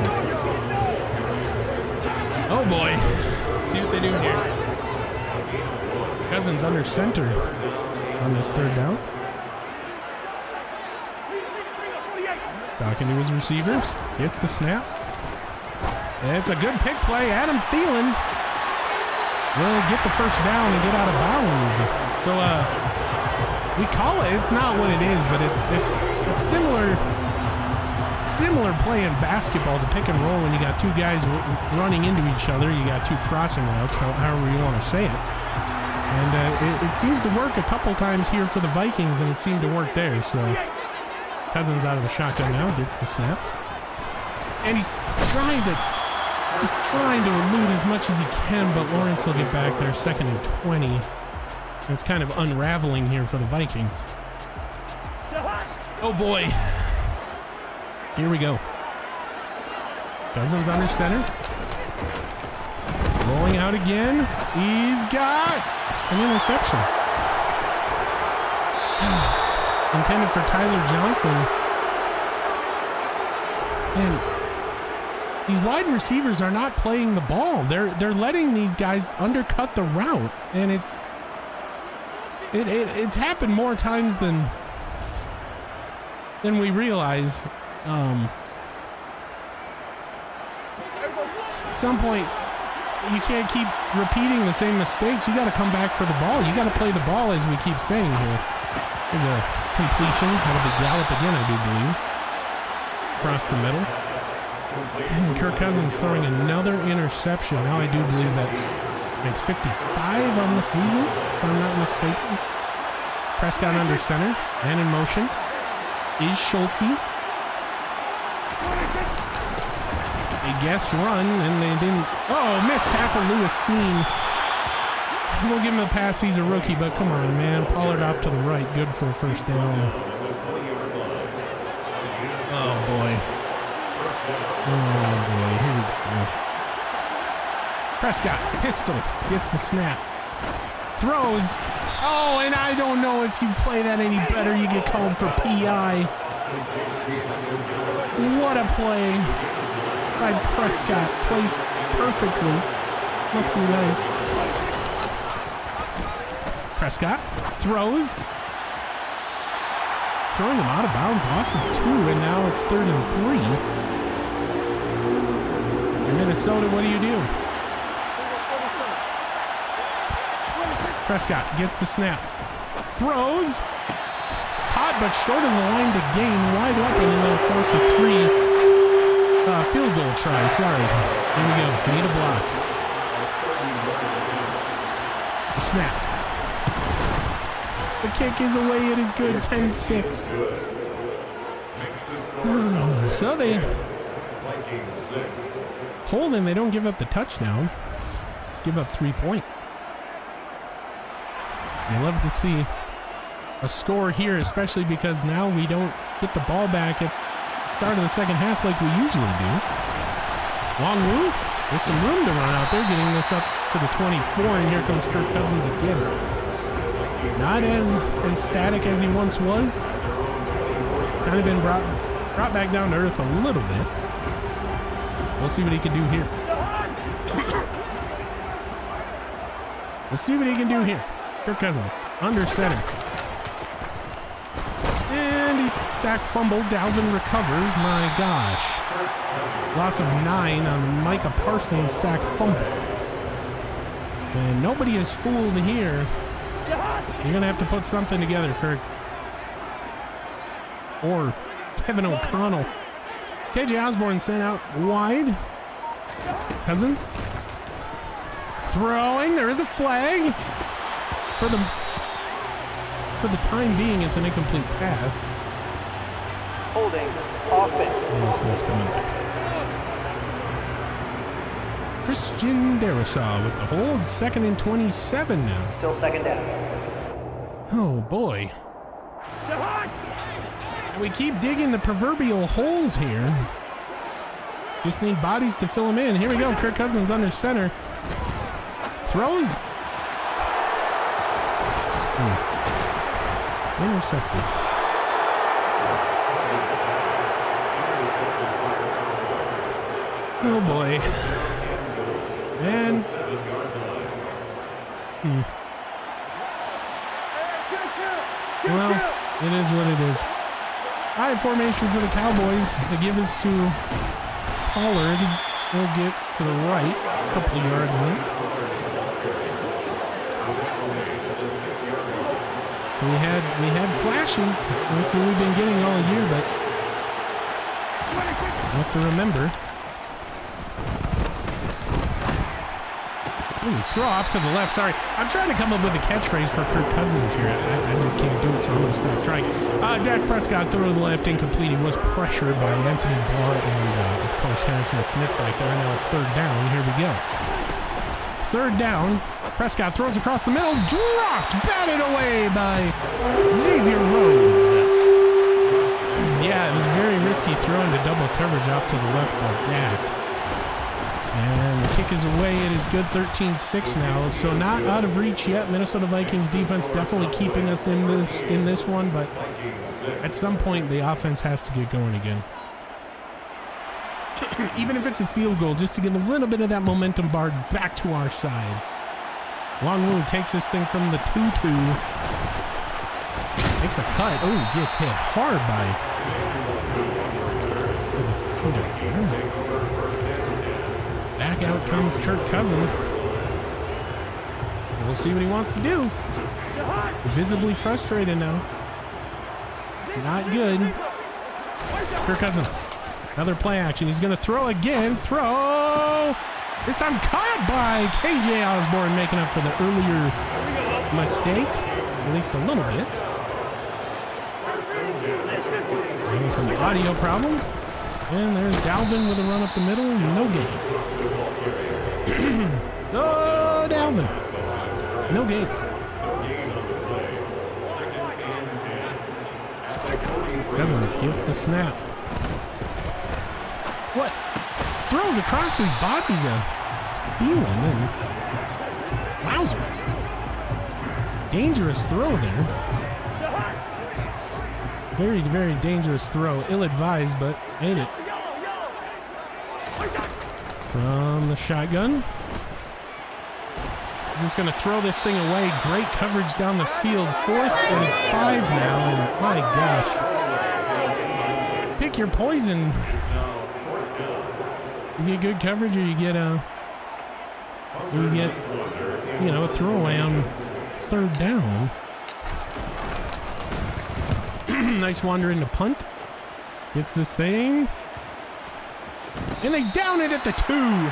Oh boy. See what they do here. Cousins under center on this third down. Talking to his receivers. Gets the snap. It's a good pick play. Adam Thielen will get the first down and get out of bounds. So we call it, it's not what it is, but it's similar play in basketball to pick and roll when you got two guys running into each other. You got two crossing routes, however you want to say it. And it seems to work a couple times here for the Vikings, and it seemed to work there. So Cousins out of the shotgun now, gets the snap. And he's trying to elude as much as he can, but Lawrence will get back there, 2nd and 20. It's kind of unraveling here for the Vikings. Oh boy. Here we go. Cousins under center. Rolling out again. He's got an interception. Intended for Tyler Johnson. And these wide receivers are not playing the ball. They're letting these guys undercut the route, and it's happened more times than we realize. At some point, you can't keep repeating the same mistakes. You got to come back for the ball. You got to play the ball, as we keep saying here. There's a completion. That'll be Gallup again, I do believe. Across the middle. And Kirk Cousins throwing another interception. Now I do believe that makes 55 on the season, if I'm not mistaken. Prescott under center and in motion is Schultz. A guest run, and they didn't. Oh, missed tackle Lewis Seen. We'll give him a pass. He's a rookie, but come on, man. Pollard off to the right. Good for a first down. Oh, boy. Oh, boy. Here we go. Prescott, pistol, gets the snap. Throws. Oh, and I don't know if you play that any better. You get called for PI. What a play by Prescott. Placed perfectly. Must be nice. Prescott throws. Throwing him out of bounds. Loss of 2, and now it's 3rd and 3. In Minnesota, what do you do? Prescott gets the snap. Throws. Hot but short of the line to gain. Wide open, and they'll force a 3 field goal try. Sorry. Here we go. Need a block. The snap. The kick is away. It is good. 10-6. So they hold and they don't give up the touchdown. Just give up 3 points. I love to see a score here, especially because now we don't get the ball back at the start of the second half like we usually do. Long Wu, there's some room to run out there, getting this up to the 24, and here comes Kirk Cousins again. Not as static as he once was. Kind of been brought back down to earth a little bit. We'll see what he can do here. Let's see what he can do here. Kirk Cousins, under center. And he sack fumble. Dalvin recovers. My gosh. Loss of 9 on Micah Parsons' sack fumble. And nobody is fooled here. You're going to have to put something together, Kirk. Or Kevin O'Connell. KJ Osborne sent out wide. Cousins. Throwing. There is a flag. For the time being, it's an incomplete pass. Holding. Offense. Anderson's coming back. Christian Darasaw with the hold. 2nd and 27 now. Still second down. Oh boy. We keep digging the proverbial holes here. Just need bodies to fill them in. Here we go. Kirk Cousins under center. Throws. Intercepted. Oh boy. And well, it is what it is. High formation for the Cowboys. The give is to Pollard. He'll get to the right, a couple of yards in. We had flashes. That's what we've been getting all year, but you have to remember. Ooh, throw off to the left. Sorry, I'm trying to come up with a catchphrase for Kirk Cousins here. I just can't do it, so I'm going to stop trying. Dak Prescott throw to the left, incomplete. He was pressured by Anthony Barr and, of course, Harrison Smith back there. Now it's 3rd down. Here we go. 3rd down. Prescott throws across the middle. Dropped. Batted away by Xavier Rhodes. Yeah, it was very risky throwing to double coverage off to the left by Dak. And the kick is away. It is good. 13-6 now. So not out of reach yet. Minnesota Vikings defense definitely keeping us in this one, but at some point the offense has to get going again. Even if it's a field goal, just to get a little bit of that momentum bar back to our side. Longwood takes this thing from the 2-2. Makes a cut. Oh, gets hit hard by. Back out comes Kirk Cousins. We'll see what he wants to do. Visibly frustrated now. It's not good. Kirk Cousins. Another play action. He's going to throw again. Throw. This time caught by KJ Osborne, making up for the earlier mistake. At least a little bit. Having some audio problems. And there's Dalvin with a run up the middle. No gain. So Dalvin. No gain. Cousins gets the snap. What? Throws across his body to Thielen and Wowzer. Dangerous throw there. Very, very dangerous throw. Ill-advised, but made it. From the shotgun. He's just going to throw this thing away. Great coverage down the field. 4th and 5 now, and my gosh. Pick your poison. You get good coverage, or you get a throwaway on 3rd down. Nice wander into punt. Gets this thing. And they down it at the 2.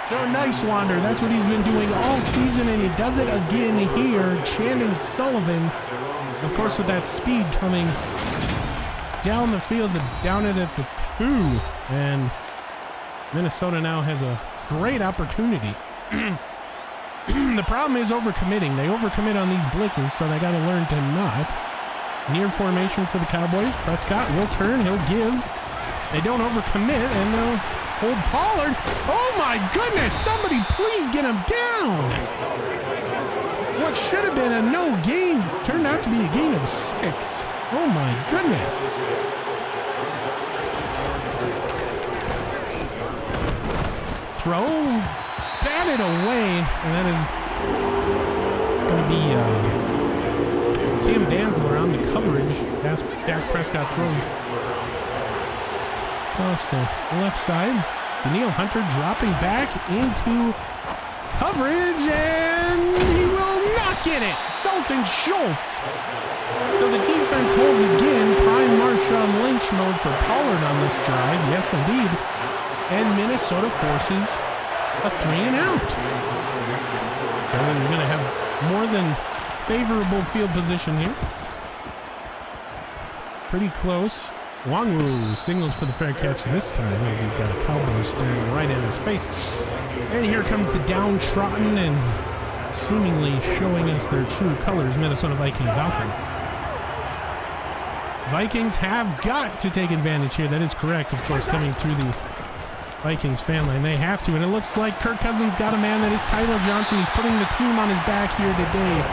So nice wander. That's what he's been doing all season, and he does it again here. Chandon Sullivan, of course, with that speed coming down the field to down it at the 2. And Minnesota now has a great opportunity. The problem is overcommitting. They overcommit on these blitzes, so they got to learn to not. Near formation for the Cowboys. Prescott will turn. He'll give. They don't overcommit, and they'll hold Pollard. Oh, my goodness. Somebody please get him down. What should have been a no gain turned out to be a gain of 6. Oh, my goodness. Throw, batted away, and that is, it's going to be Cam Danzler on the coverage. As Dak Prescott throws across the left side. Daniil Hunter dropping back into coverage, and he will not get it. Dalton Schultz. So the defense holds again. Prime Marshawn Lynch mode for Pollard on this drive. Yes, indeed. And Minnesota forces a 3-and-out. So we're going to have more than favorable field position here. Pretty close. Wangwu signals for the fair catch this time as he's got a Cowboy staring right in his face. And here comes the downtrodden and seemingly showing us their true colors Minnesota Vikings offense. Vikings have got to take advantage here. That is correct, of course, coming through the Vikings fan line. They have to, and it looks like Kirk Cousins got a man. That is Tyler Johnson. He's putting the team on his back here today.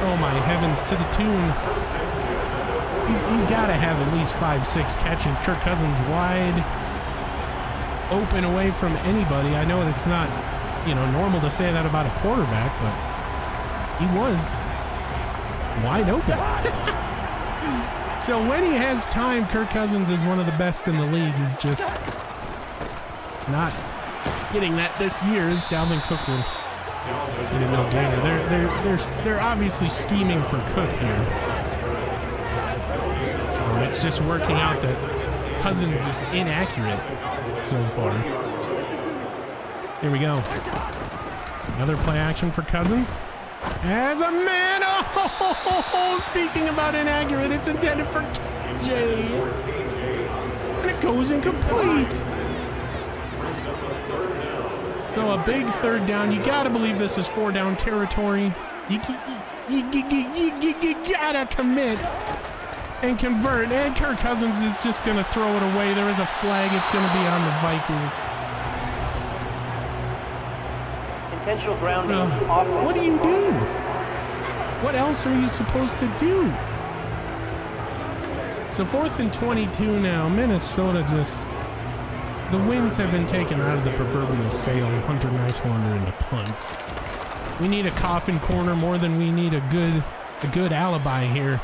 Oh my heavens, to the tune. He's got to have at least 5-6 catches. Kirk Cousins wide open away from anybody. I know it's not, normal to say that about a quarterback, but he was wide open. So when he has time, Kirk Cousins is one of the best in the league. He's just not getting that this year. Is Dalvin Cook will get a no gainer. They're obviously scheming for Cook here. It's just working out that Cousins is inaccurate so far. Here we go. Another play action for Cousins. As a man, speaking about inaccurate, it's intended for KJ. And it goes incomplete. So a big third down. You gotta believe this is 4-down territory. You gotta commit and convert. And Kirk Cousins is just gonna throw it away. There is a flag. It's gonna be on the Vikings. Intentional grounding. What do you do? What else are you supposed to do? So 4th and 22 now. Minnesota just... The winds have been taken out of the proverbial sails. Hunter Nicewander into punt. We need a coffin corner more than we need a good alibi here.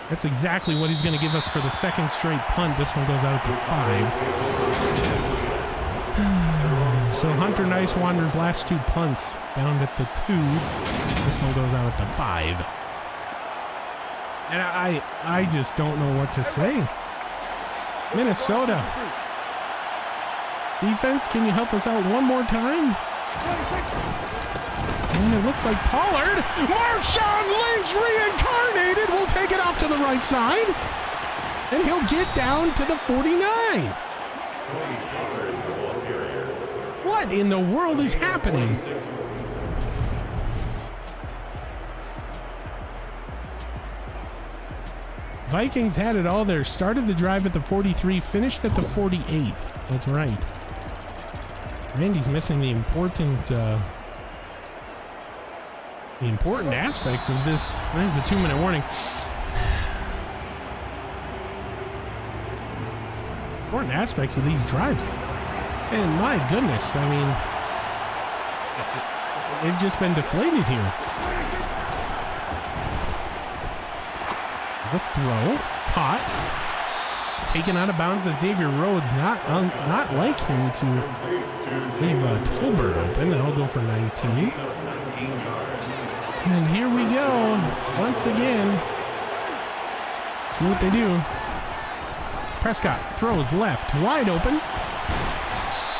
That's exactly what he's going to give us for the second straight punt. This one goes out to 5. So Hunter Nicewander's last 2 punts down at the 2. This one goes out at the 5. And I just don't know what to say. Minnesota. Defense, can you help us out one more time? And it looks like Pollard. Marshawn Lynch reincarnated. Will take it off to the right side. And he'll get down to the 49. What in the world is happening? Vikings had it all there. Started the drive at the 43, finished at the 48. That's right. Randy's missing the important aspects of this. There's the 2-minute warning. Important aspects of these drives. And my goodness, I mean, they've just been deflated here. The throw, caught, taken out of bounds at Xavier Rhodes. Not like him to leave Tolbert open. That'll go for 19. And here we go once again. See what they do. Prescott throws left, wide open.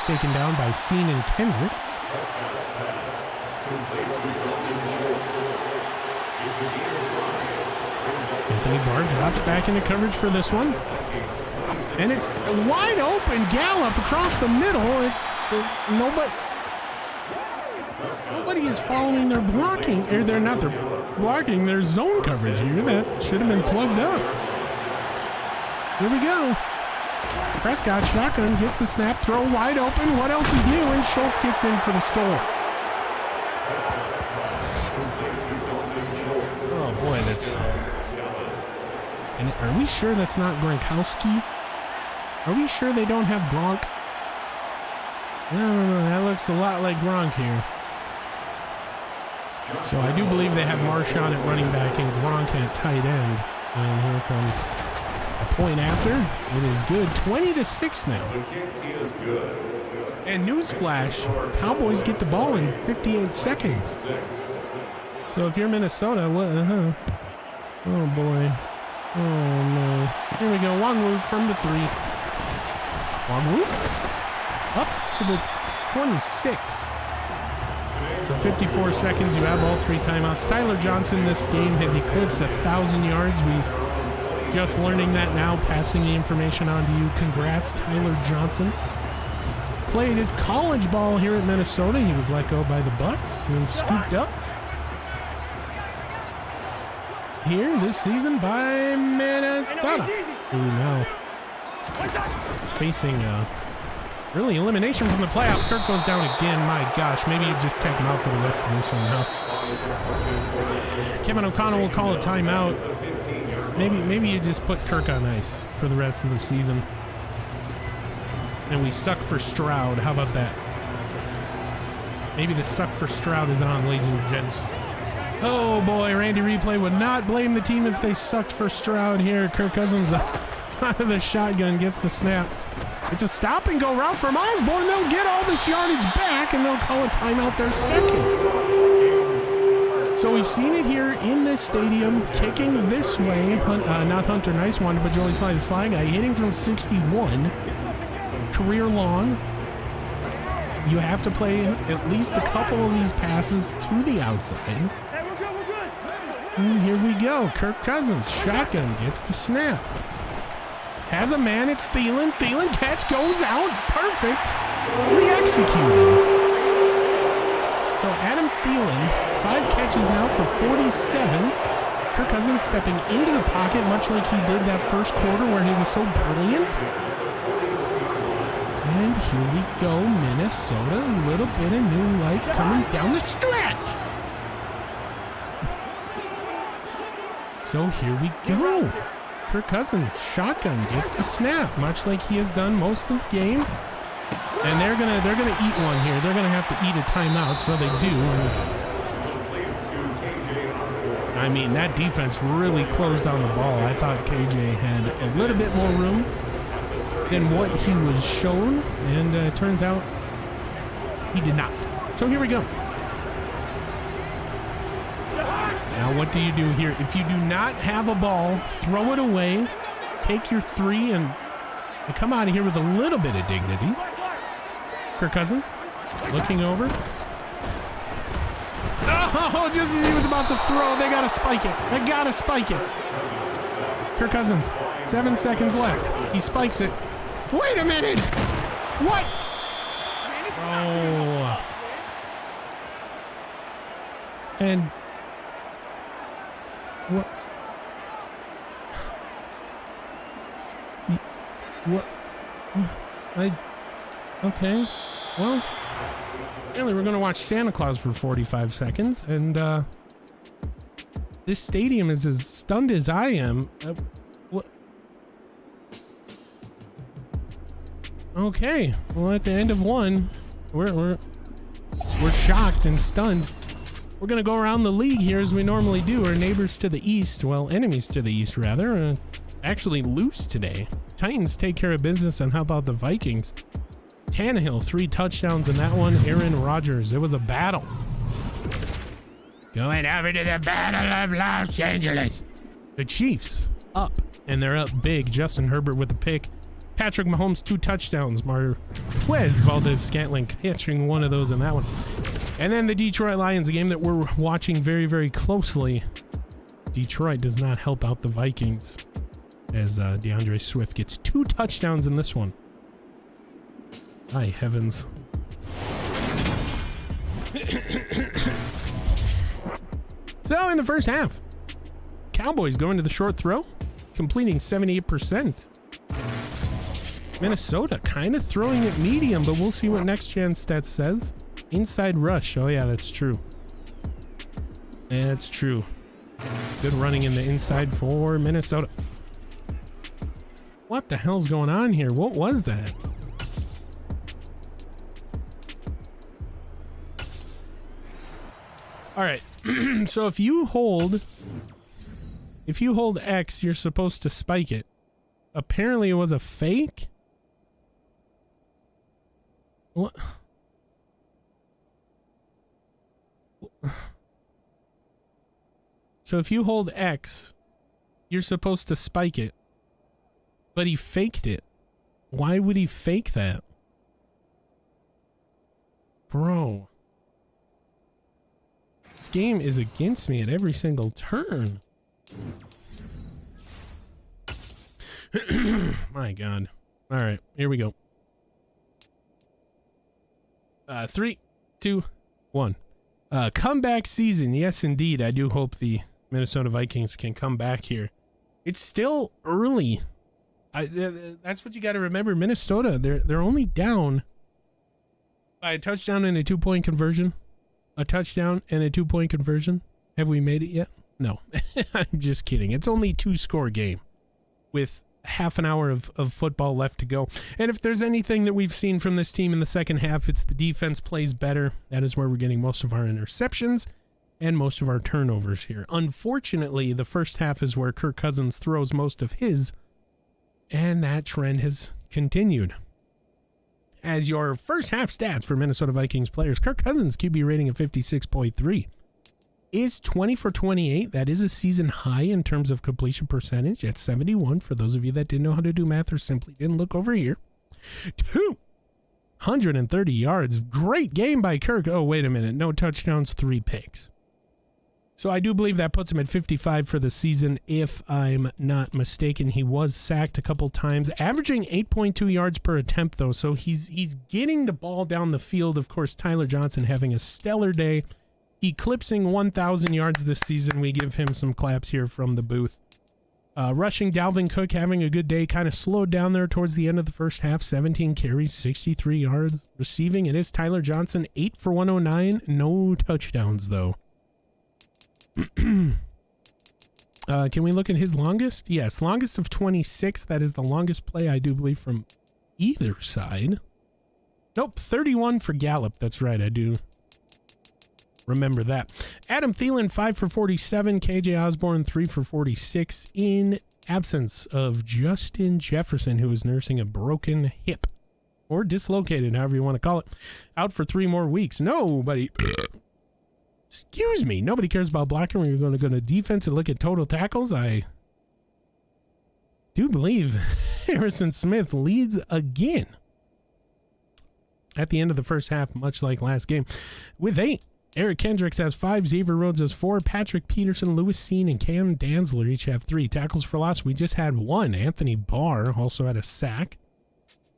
Taken down by Seen and Kendricks. Anthony Barr drops back into coverage for this one. And it's wide open. Gallup across the middle. Nobody is following their blocking. Or they're not their blocking, their zone coverage here. That should have been plugged up. Here we go. Prescott shotgun gets the snap, throw wide open. What else is new? And Schultz gets in for the score. Oh boy, that's... And are we sure that's not Gronkowski? Are we sure they don't have Gronk? No, that looks a lot like Gronk here. So I do believe they have Marshawn at running back and Gronk at tight end. And here comes A point after. It is good. 20-6 now. The kick is good. And newsflash, Cowboys get the ball in 58 seconds. So if you're Minnesota, what? Oh boy. Oh no. Here we go. Wangwu from the 3. Wangwu up to the 26. So 54 seconds. You have all 3 timeouts. Tyler Johnson this game has eclipsed 1,000 yards. We just learning that now, passing the information on to you. Congrats, Tyler Johnson. Played his college ball here at Minnesota. He was let go by the Bucks and scooped up here this season by Minnesota, who now is facing really elimination from the playoffs. Kirk goes down again. My gosh, maybe you just take him out for the rest of this one, huh? Kevin O'Connell will call a timeout. Maybe you just put Kirk on ice for the rest of the season. And we suck for Stroud. How about that? Maybe the suck for Stroud is on, ladies and gents. Oh boy, Randy Replay would not blame the team if they sucked for Stroud here. Kirk Cousins out of the shotgun gets the snap. It's a stop and go route from Osborne. They'll get all this yardage back and they'll call a timeout their second. So we've seen it here in this stadium, kicking this way. Not Hunter Nice one, but Joey Sly, the Sly guy, hitting from 61. Career long. You have to play at least a couple of these passes to the outside. And here we go. Kirk Cousins, shotgun, gets the snap. Has a man, it's Thielen. Thielen catch goes out. Perfectly executed. So Adam Thielen, 5 catches now for 47. Kirk Cousins stepping into the pocket, much like he did that first quarter where he was so brilliant. And here we go, Minnesota. A little bit of new life coming down the stretch. So here we go. Kirk Cousins, shotgun, gets the snap, much like he has done most of the game. And they're gonna eat one here. They're gonna have to eat a timeout, so they do. I mean, that defense really closed on the ball. I thought KJ had a little bit more room than what he was shown, and it turns out he did not. So here we go. Now what do you do here? If you do not have a ball, throw it away, take your 3, and come out of here with a little bit of dignity. Kirk Cousins looking over. Oh, just as he was about to throw, they gotta spike it. They gotta spike it. Kirk Cousins, 7 seconds left. He spikes it. Wait a minute! What? Oh. And what? What? Okay. Well, apparently we're gonna watch Santa Claus for 45 seconds, and this stadium is as stunned as I am. What? Okay. Well, at the end of one, we're shocked and stunned. We're gonna go around the league here as we normally do. Our neighbors to the east, well, enemies to the east rather, actually lose today. Titans take care of business, and how about the Vikings? Tannehill, 3 touchdowns in that one. Aaron Rodgers, it was a battle. Going over to the Battle of Los Angeles. The Chiefs up, and they're up big. Justin Herbert with a pick. Patrick Mahomes, 2 touchdowns. Marquez Valdez-Scantling catching one of those in that one. And then the Detroit Lions, a game that we're watching very, very closely. Detroit does not help out the Vikings as DeAndre Swift gets 2 touchdowns in this one. My heavens. So in the first half, Cowboys going to the short throw, completing 78%. Minnesota kind of throwing it medium, but we'll see what Next Gen Stats says. Inside rush. Oh yeah, that's true. That's true. Good running in the inside for Minnesota. What the hell's going on here? What was that? All right. So if you hold X, you're supposed to spike it. apparently it was a fake? What? So if you hold X, you're supposed to spike it. But he faked it. Why would he fake that? Bro. This game is against me at every single turn. My God. All right, here we go. 3, 2, 1. Comeback season. Yes, indeed. I do hope the Minnesota Vikings can come back here. It's still early. That's what you got to remember. Minnesota, they're only down by a touchdown and a 2-point conversion. A touchdown and a 2-point conversion. Have we made it yet? No. I'm just kidding. It's only a 2-score game with half an hour of football left to go. And if there's anything that we've seen from this team in the second half, it's the defense plays better. That is where we're getting most of our interceptions and most of our turnovers here. Unfortunately, the first half is where Kirk Cousins throws most of his, and that trend has continued. As your first half stats for Minnesota Vikings players, Kirk Cousins QB rating of 56.3 is 20 for 28. That is a season high in terms of completion percentage at 71. For those of you that didn't know how to do math or simply didn't look over here. 230 yards. Great game by Kirk. Oh, wait a minute. No touchdowns, 3 picks. So I do believe that puts him at 55 for the season, if I'm not mistaken. He was sacked a couple times, averaging 8.2 yards per attempt, though. So he's getting the ball down the field. Of course, Tyler Johnson having a stellar day, eclipsing 1,000 yards this season. We give him some claps here from the booth. Rushing, Dalvin Cook having a good day, kind of slowed down there towards the end of the first half. 17 carries, 63 yards. Receiving, it is Tyler Johnson, 8 for 109. No touchdowns, though. Can we look at his longest? Yes, longest of 26. That is the longest play, I do believe, from either side. Nope, 31 for Gallup. That's right, I do remember that. Adam Thielen, 5 for 47. KJ Osborne, 3 for 46. In absence of Justin Jefferson, who is nursing a broken hip. Or dislocated, however you want to call it. Out for 3 more weeks. Nobody... Excuse me. Nobody cares about blocking. We're going to go to defense and look at total tackles. I do believe Harrison Smith leads again at the end of the first half, much like last game, with 8. Eric Kendricks has 5. Xavier Rhodes has 4. Patrick Peterson, Lewis Seen, and Cam Danzler each have 3. Tackles for loss, we just had 1. Anthony Barr also had a sack.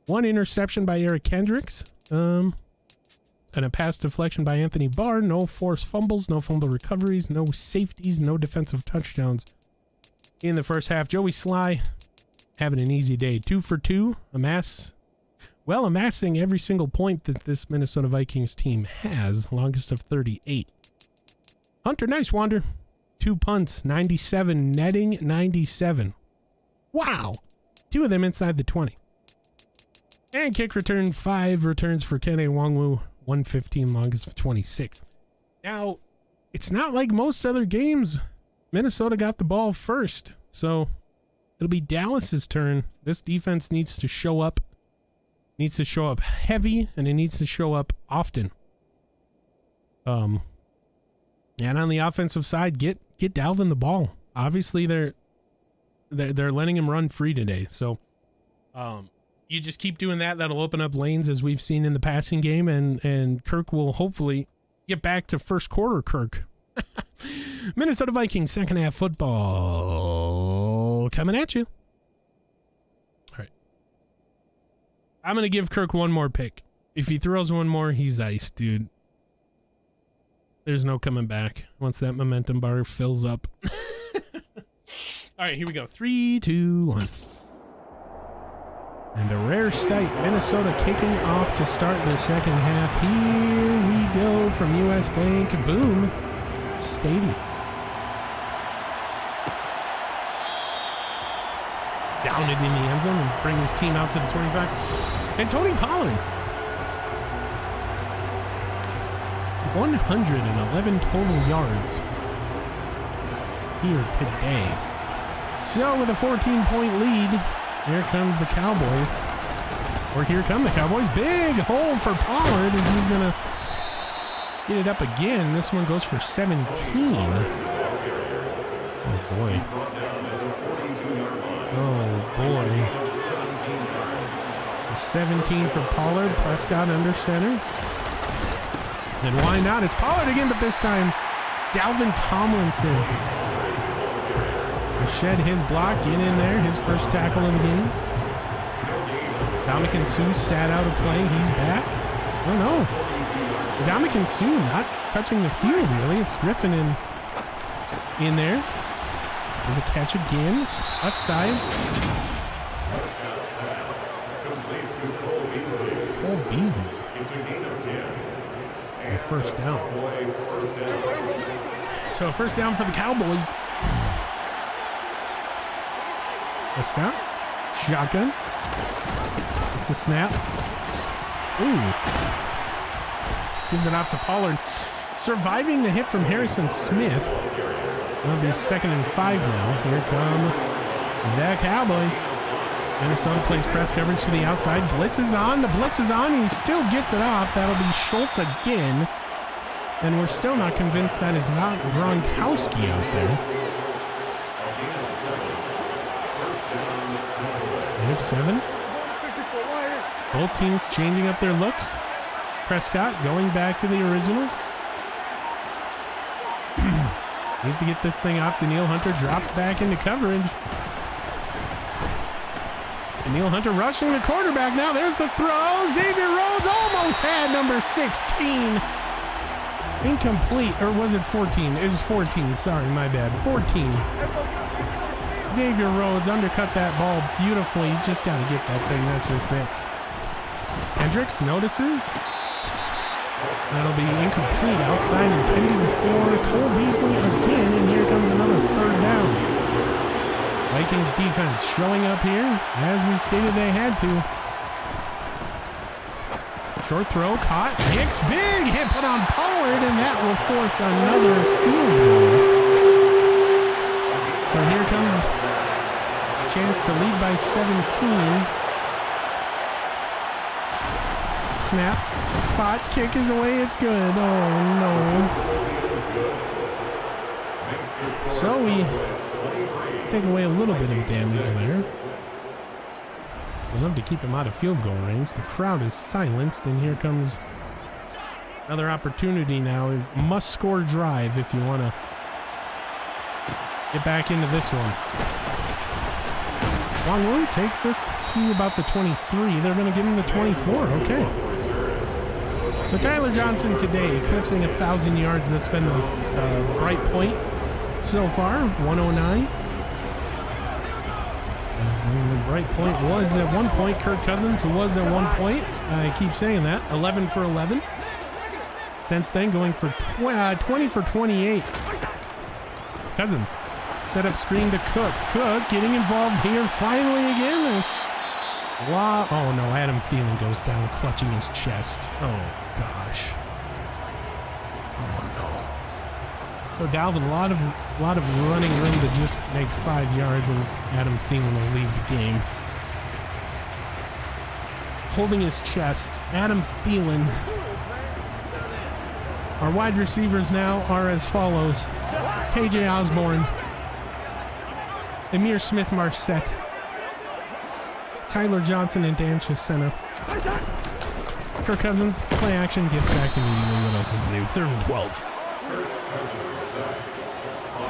1 interception by Eric Kendricks. And a pass deflection by Anthony Barr. No forced fumbles, no fumble recoveries, no safeties, no defensive touchdowns in the first half. Joey Sly having an easy day. 2 for 2. Amassing every single point that this Minnesota Vikings team has. Longest of 38. Hunter Nicewander, 2 punts, 97, netting 97. Wow. 2 of them inside the 20. And kick return, 5 returns for Kene Nwangwu. 115, longest of 26. Now, it's not like most other games. Minnesota got the ball first, so it'll be Dallas's turn. This defense needs to show up. Needs to show up heavy, and it needs to show up often. And on the offensive side, get Dalvin the ball. Obviously, they're letting him run free today, so you just keep doing that. That'll open up lanes, as we've seen in the passing game, and Kirk will hopefully get back to first quarter Kirk. Minnesota Vikings second half football coming at you. All right. I'm going to give Kirk one more pick. If he throws one more, he's iced, dude. There's no coming back once that momentum bar fills up. All right, here we go. 3, 2, 1. And a rare sight, Minnesota kicking off to start the second half. Here we go from U.S. Bank Boom Stadium. Down it in the end zone and bring his team out to the 25. And Tony Pollard, 111 total yards here today. So with a 14-point lead, Here comes the Cowboys. Or here come the Cowboys. Big hole for Pollard as he's going to get it up again. This one goes for 17. Oh, boy. Oh, boy. So 17 for Pollard. Prescott under center. And why not? It's Pollard again, but this time Dalvin Tomlinson will shed his block, get in there, his first tackle of the game. Dominican Sue sat out of play. He's back. Oh no. Dominican Sue not touching the field really. It's Griffin in there. There's a catch again. Left side. Cole Beasley. And first down. So first down for the Cowboys. Prescott. Shotgun. It's the snap. Ooh. Gives it off to Pollard. Surviving the hit from Harrison Smith. That'll be 2nd and 5 now. Here come the Cowboys. Minnesota plays press coverage to the outside. Blitz is on. The blitz is on. He still gets it off. That'll be Schultz again. And we're still not convinced that is not Gronkowski out there. End of 7. Both teams changing up their looks. Prescott going back to the original. Needs to get this thing off. Daniil Hunter drops back into coverage. Daniil Hunter rushing the quarterback now. There's the throw. Xavier Rhodes almost had number 16. Incomplete. Or was it 14? It was 14. Sorry, my bad. 14. Xavier Rhodes undercut that ball beautifully. He's just got to get that thing. That's just it. Hendricks notices. That'll be incomplete. Outside and pending for Cole Beasley again. And here comes another 3rd down. Vikings defense showing up here as we stated they had to. Short throw caught. Hicks, big hit put on Pollard, and that will force another field goal. So here comes a chance to lead by 17. Snap, spot, kick is away, it's good. Oh no. So we take away a little bit of damage there. We'd love to keep him out of field goal range. The crowd is silenced, and here comes another opportunity now. A must-score drive if you want to get back into this one. Wangwu takes this to about the 23. They're going to give him the 24. Okay. So Tyler Johnson today eclipsing 1,000 yards. That's been the bright point so far. 109. And the bright point was at one point Kirk Cousins, who was at one point, I keep saying that, 11 for 11. Since then, going for 20 for 28. Cousins. Set up screen to Cook. Cook getting involved here finally again. Wow. Oh no, Adam Thielen goes down clutching his chest. Oh gosh. Oh no. So Dalvin, a lot of running room to just make 5 yards, and Adam Thielen will leave the game. Holding his chest, Adam Thielen. Our wide receivers now are as follows. KJ Osborne. Amir Smith-Marset, Tyler Johnson, and Dan Chisena. Kirk Cousins, play action, gets sacked immediately. What else is new? 3rd and 12.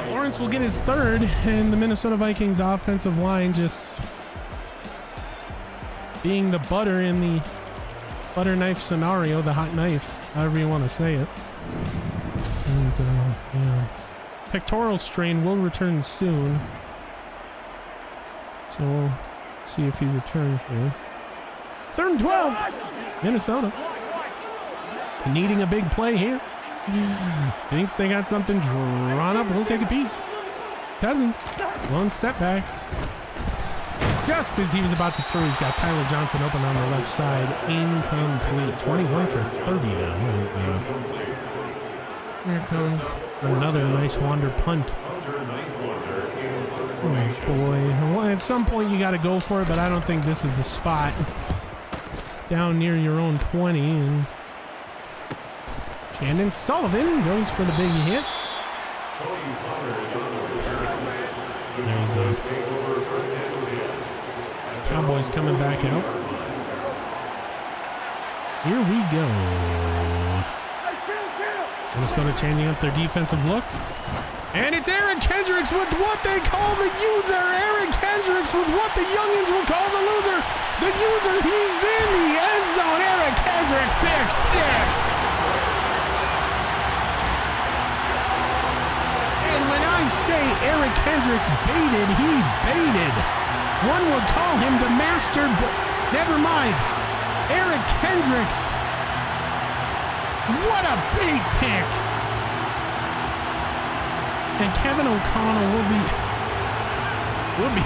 Lawrence will get his 3rd, and the Minnesota Vikings offensive line just being the butter in the butter knife scenario, the hot knife, however you want to say it. And, yeah. Pectoral strain will return soon. So we'll see if he returns here. 3rd and 12. Minnesota. Needing a big play here. Thinks they got something drawn up. We'll take a peek. Cousins. One setback. Just as he was about to throw, he's got Tyler Johnson open on the left side. Incomplete. 21 for 30 now. Here comes another nice wander punt. Oh boy. Well, at some point you got to go for it, but I don't think this is the spot. Down near your own 20, and Shandon Sullivan goes for the big hit. There's Cowboys coming back out. Here we go. Minnesota changing up their defensive look. And it's Eric Kendricks with what they call the user. Eric Kendricks with what the youngins will call the loser. The user, he's in the end zone. Eric Kendricks, pick six. And when I say Eric Kendricks baited, he baited. One would call him the master, but never mind. Eric Kendricks. What a bait pick. And Kevin O'Connell will be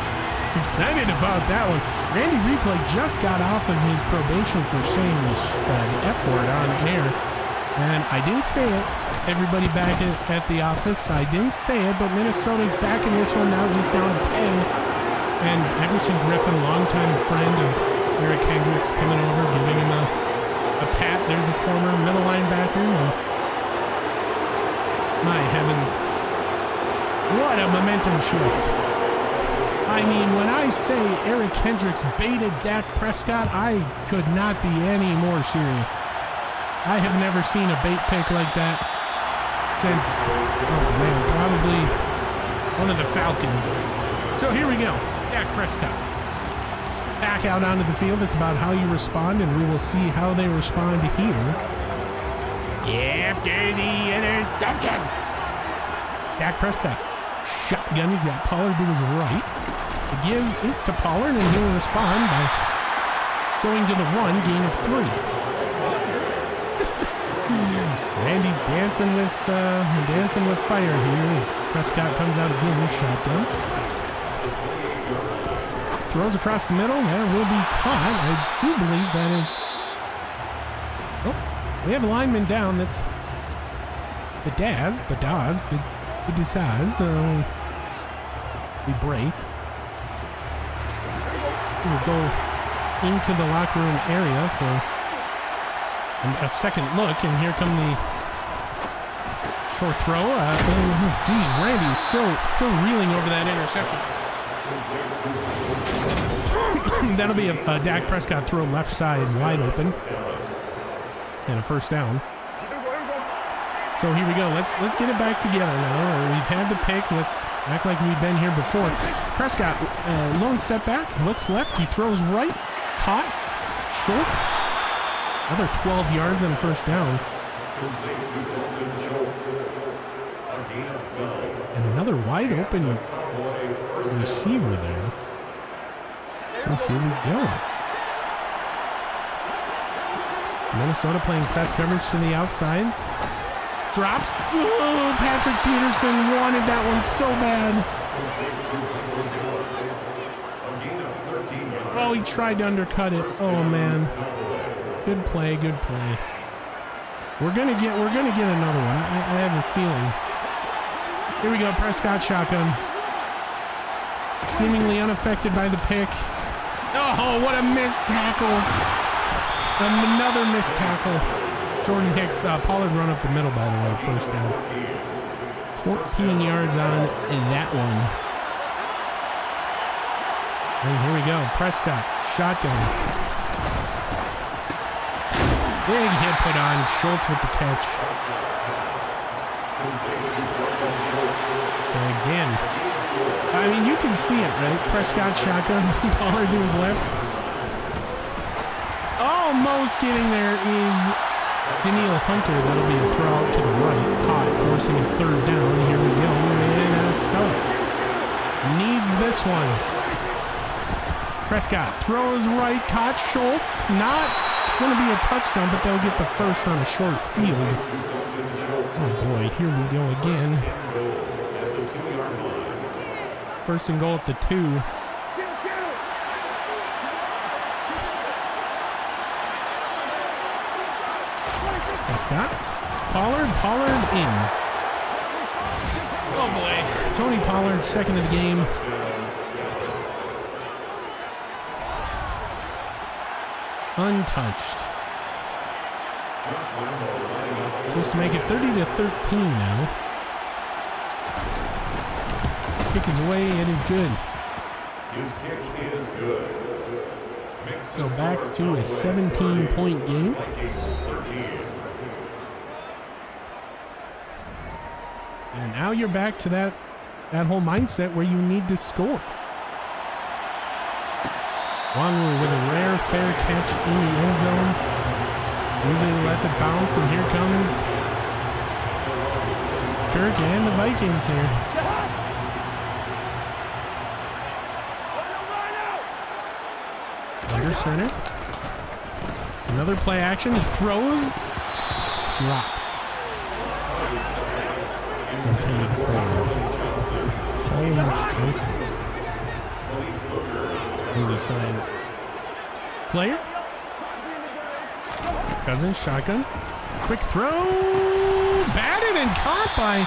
excited about that one. Randy Replay just got off of his probation for saying the F word on air. And I didn't say it. Everybody back at the office, I didn't say it, but Minnesota's back in this one now, just down 10. And Everson Griffin, longtime friend of Eric Kendricks, coming over, giving him a pat. There's a former middle linebacker. And my heavens. What a momentum shift. I mean, when I say Eric Kendricks baited Dak Prescott, I could not be any more serious. I have never seen a bait pick like that since, oh man, probably one of the Falcons. So here we go. Dak Prescott. Back out onto the field. It's about how you respond, and we will see how they respond here. After the interception. Dak Prescott. Shotgun. He's got Pollard to his right. The give is to Pollard, and he'll respond by going to the run, gain of 3. Randy's dancing with fire here as Prescott comes out again. Shotgun. Throws across the middle. That will be caught. I do believe that is. Oh, we have a lineman down. That's Badaz. We break. We'll go into the locker room area for a second look, and here come the short throw. Geez, Randy is still reeling over that interception. That'll be a Dak Prescott throw left side wide open, and a first down. So here we go. Let's get it back together now. We've had the pick. Let's act like we've been here before. Prescott, lone setback, looks left. He throws right. Caught. Schultz. Another 12 yards and first down. And another wide open receiver there. So here we go. Minnesota playing press coverage to the outside. Drops. Oh, Patrick Peterson wanted that one so bad. Oh, he tried to undercut it. Oh man. Good play, good play. We're gonna get another one. I have a feeling. Here we go, Prescott shotgun. Seemingly unaffected by the pick. Oh, what a missed tackle. Another missed tackle. Jordan Hicks, Pollard run up the middle, by the way, first down. 14 yards on that one. And here we go, Prescott, shotgun. Big hit put on, Schultz with the catch. And again, I mean, you can see it, right? Prescott shotgun, Pollard to his left. Almost getting there is Daniil Hunter. That'll be a throw out to the right. Caught, forcing a third down. Here we go. Minnesota needs this one. Prescott throws right. Caught. Schultz. Not going to be a touchdown, but they'll get the first on a short field. Oh boy, here we go again. First and goal at the 2. Prescott. Pollard in. Oh boy. Tony Pollard, second of the game. untouched. Supposed to make it 30-13 now. Kick is away, it is good. His kick is good. So back to a 17-point game. And now you're back to that whole mindset where you need to score. Wanwu with a rare fair catch in the end zone. Usually lets it bounce, and here comes Kirk and the Vikings here. Under center. It's another play action. He throws. Dropped. It's intended for Cole Johnson. Newly signed player. Cousins, shotgun. Quick throw. Batted and caught by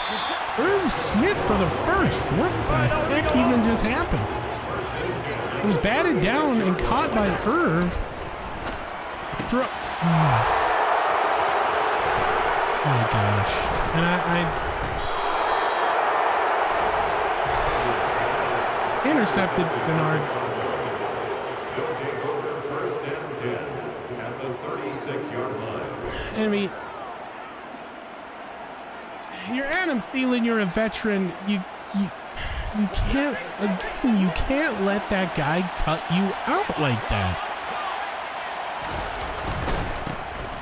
Irv Smith for the first. What the heck even just happened? It was batted down and caught by Irv. Throw. Oh my gosh. And I intercepted Denard. He'll take over first and 10 at the 36-yard line. I mean, you're Adam Thielen, you're a veteran. You can't let that guy cut you out like that.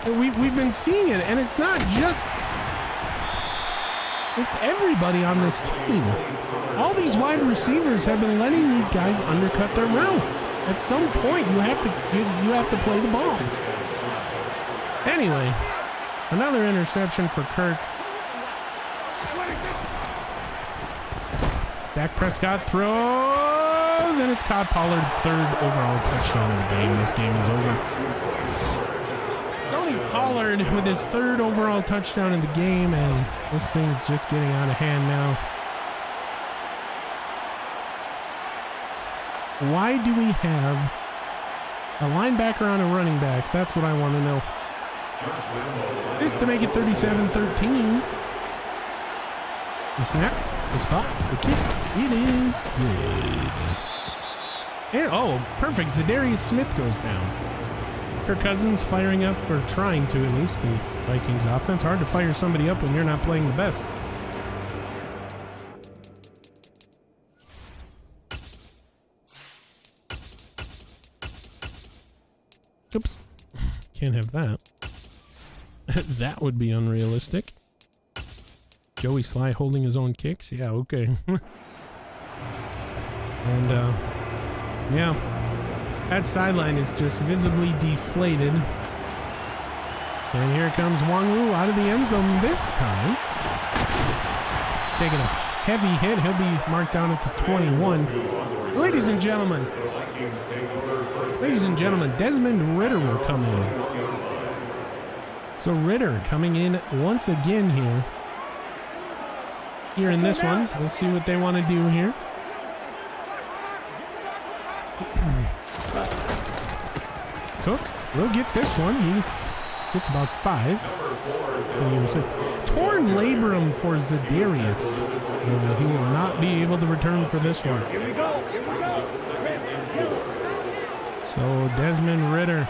We've been seeing it, and it's not just, it's everybody on this team. All these wide receivers have been letting these guys undercut their routes. At some point, you have to play the ball. Anyway, another interception for Kirk. Dak Prescott throws, and it's caught. Pollard, third overall touchdown of the game. This game is over. Tony Pollard with his third overall touchdown in the game, and this thing's just getting out of hand now. Why do we have a linebacker on a running back? That's what I want to know. This to make it 37-13. The snap, the spot, the kick. It is good. And, oh, perfect. Zadarius Smith goes down. Kirk Cousins firing up, or trying to at least, the Vikings offense. Hard to fire somebody up when you're not playing the best. Oops. Can't have that. That would be unrealistic. Joey Sly holding his own kicks? Yeah, okay. And, yeah. That sideline is just visibly deflated. And here comes Wanwu out of the end zone this time. Taking a heavy hit. He'll be marked down at the 21. Ladies and gentlemen, Desmond Ridder will come in. So Ridder coming in once again here. Here in this one. We'll see what they want to do here. Cook will get this one. He gets about 5. Torn labrum for Zadarius. He will not be able to return for this one. So Desmond Ridder,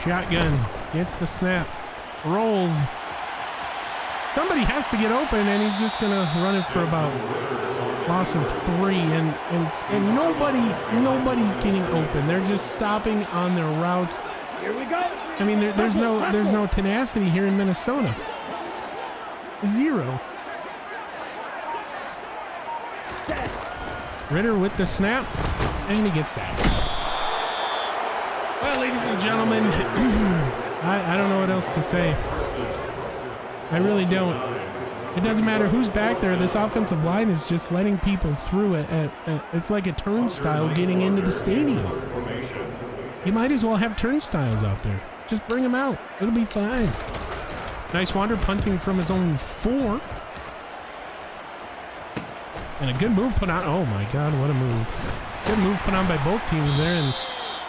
shotgun, gets the snap, rolls. Somebody has to get open, and he's just gonna run it for about loss of 3, and nobody's getting open. They're just stopping on their routes. Here we go. I mean, there's no tenacity here in Minnesota. 0. Ridder with the snap, and he gets sacked. Well, ladies and gentlemen, I don't know what else to say. I really don't. It doesn't matter who's back there. This offensive line is just letting people through it. It's like a turnstile getting into the stadium. You might as well have turnstiles out there. Just bring them out. It'll be fine. Nice wander punting from his own 4. And a good move put on. Oh my God, what a move. Good move put on by both teams there. And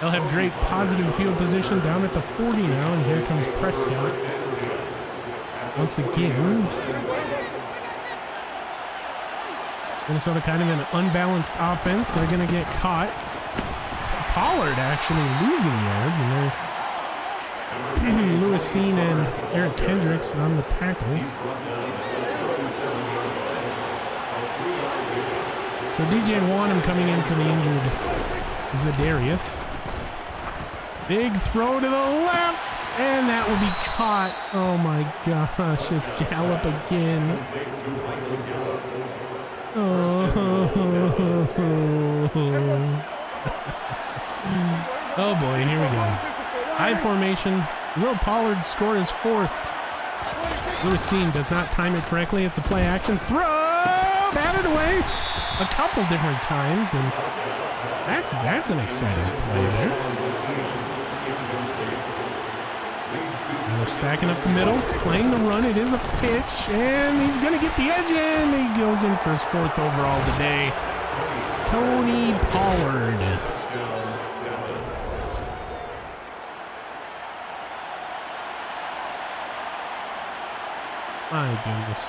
They'll have great positive field position down at the 40 now, and here comes Prescott. Once again, Minnesota kind of in an unbalanced offense. They're going to get caught. Pollard actually losing yards, and there's Lewis Seen and Eric Kendricks on the tackle. So DJ Wanham coming in for the injured Zadarius. Big throw to the left, and that will be caught. Oh my gosh, it's Gallup again. Oh, oh boy, here we go. High formation. Will Pollard score his fourth. Lewis Seen does not time it correctly. It's a play action. Throw! Batted away a couple different times, and that's an exciting play there. And they're stacking up the middle, playing the run. It is a pitch, and he's going to get the edge in. He goes in for his fourth overall today. Tony Pollard. My goodness.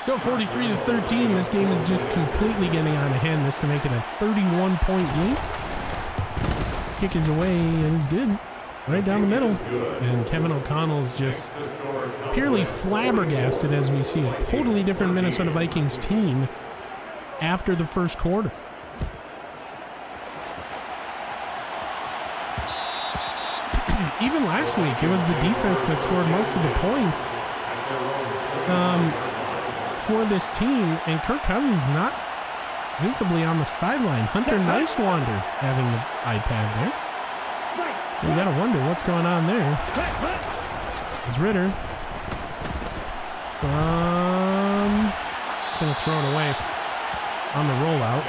So 43-13, this game is just completely getting out of hand. This to make it a 31-point game. Kick is away and he's good. Right down the middle. And Kevin O'Connell's just purely flabbergasted as we see a totally different Minnesota Vikings team after the first quarter. Even last week, it was the defense that scored most of the points for this team, and Kirk Cousins not visibly on the sideline. Hunter Nicewander having the iPad there. So you got to wonder what's going on there. It's Ritter just going to throw it away on the rollout.